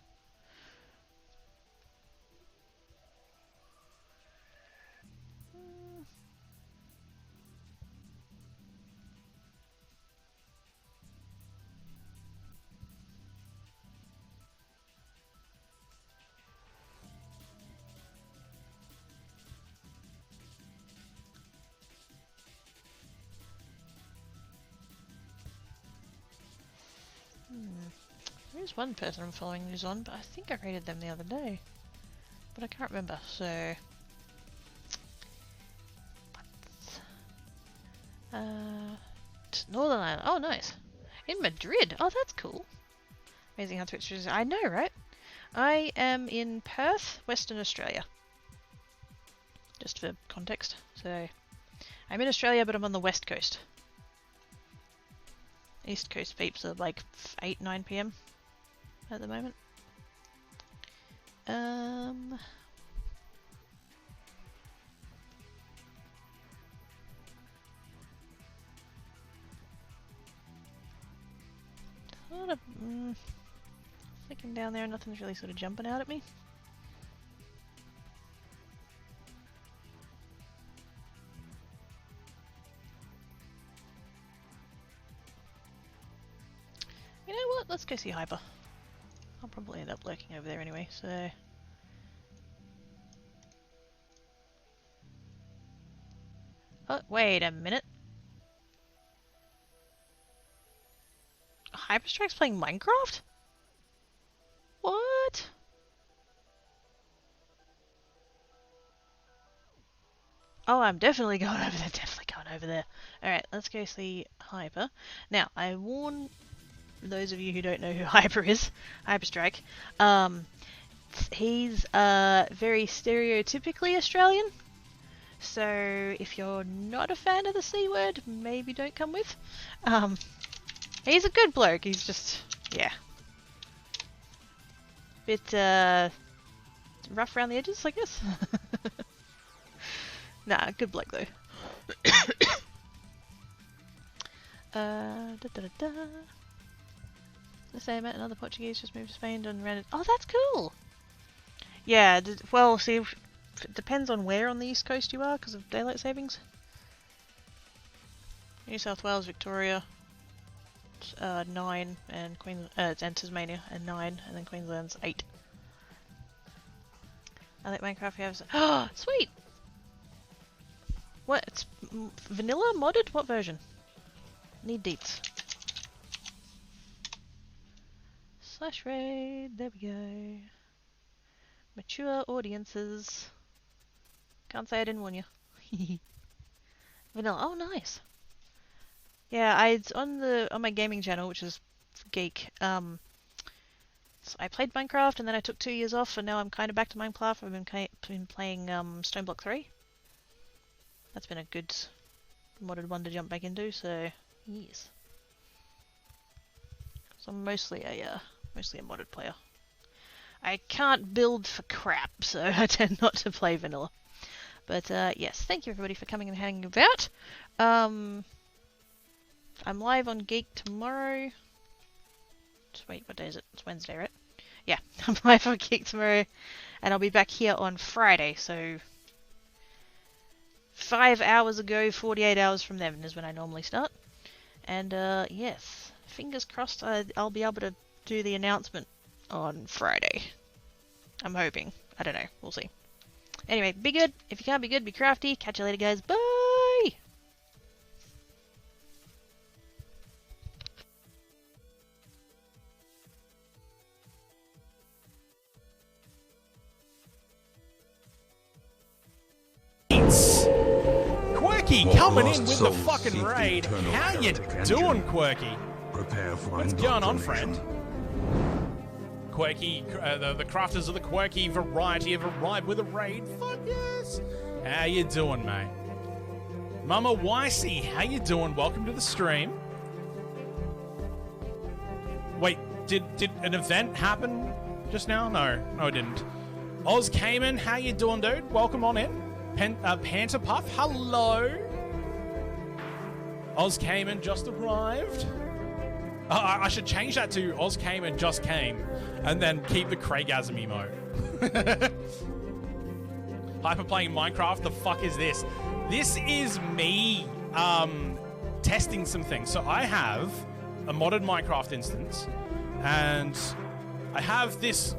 There's one person I'm following who's on, but I think I rated them the other day. But I can't remember, so... Northern Ireland. Oh, nice. In Madrid. Oh, that's cool. Amazing how Twitch is... I know, right? I am in Perth, Western Australia. Just for context. So, I'm in Australia, but I'm on the west coast. East Coast peeps are like 8, 9 PM at the moment. Sort of flicking down there, nothing's really sort of jumping out at me. You know what? Let's go see Hyper. I'll probably end up lurking over there anyway, so... Oh, wait a minute. Hyperstrike's playing Minecraft? What? Oh, I'm definitely going over there, Alright, let's go see Hyper. Now, I warn those of you who don't know who Hyper is, Hyperstrike, he's very stereotypically Australian. So if you're not a fan of the C word, maybe don't come with. He's a good bloke, he's just, yeah. Bit rough around the edges, I guess. Nah, good bloke though. The same, another Portuguese just moved to Spain and ran it. Oh, that's cool! Yeah, well, see, it depends on where on the east coast you are because of daylight savings. New South Wales, Victoria, 9, and and Tasmania, and 9, and then Queensland's 8. I like Minecraft. We have. Oh, sweet! What? It's vanilla modded? What version? Need deets. Slash raid. There we go. Mature audiences. Can't say I didn't warn you. Vanilla. Oh, nice. Yeah, it's on my gaming channel, which is Geek. So I played Minecraft, and then I took 2 years off, and now I'm kind of back to Minecraft. I've been playing Stoneblock 3. That's been a good modded one to jump back into. So yes. So I'm mostly a modded player. I can't build for crap, so I tend not to play vanilla. But yes, thank you everybody for coming and hanging about. I'm live on Geek tomorrow. Just wait, what day is it? It's Wednesday, right? Yeah, I'm live on Geek tomorrow, and I'll be back here on Friday, so 5 hours ago, 48 hours from then is when I normally start. And yes, fingers crossed I'll be able to do the announcement on Friday. I'm hoping. I don't know. We'll see. Anyway, be good. If you can't be good, be crafty. Catch you later, guys. Bye! Quirky coming in with the fucking raid. How you doing, Quirky? What's going on, friend? Quirky, the crafters of the Quirky variety have arrived with a raid. Fuck yes! How you doing, mate? Mama Wisey, how you doing? Welcome to the stream. Wait, did an event happen just now? No, it didn't. Oz Cayman, how you doing, dude? Welcome on in. Panther Puff, hello. Oz came and just arrived. I should change that to Oz came and just came, and then keep the Craigasm emote. Hyper playing Minecraft. The fuck is this? This is me testing some things. So I have a modded Minecraft instance, and I have this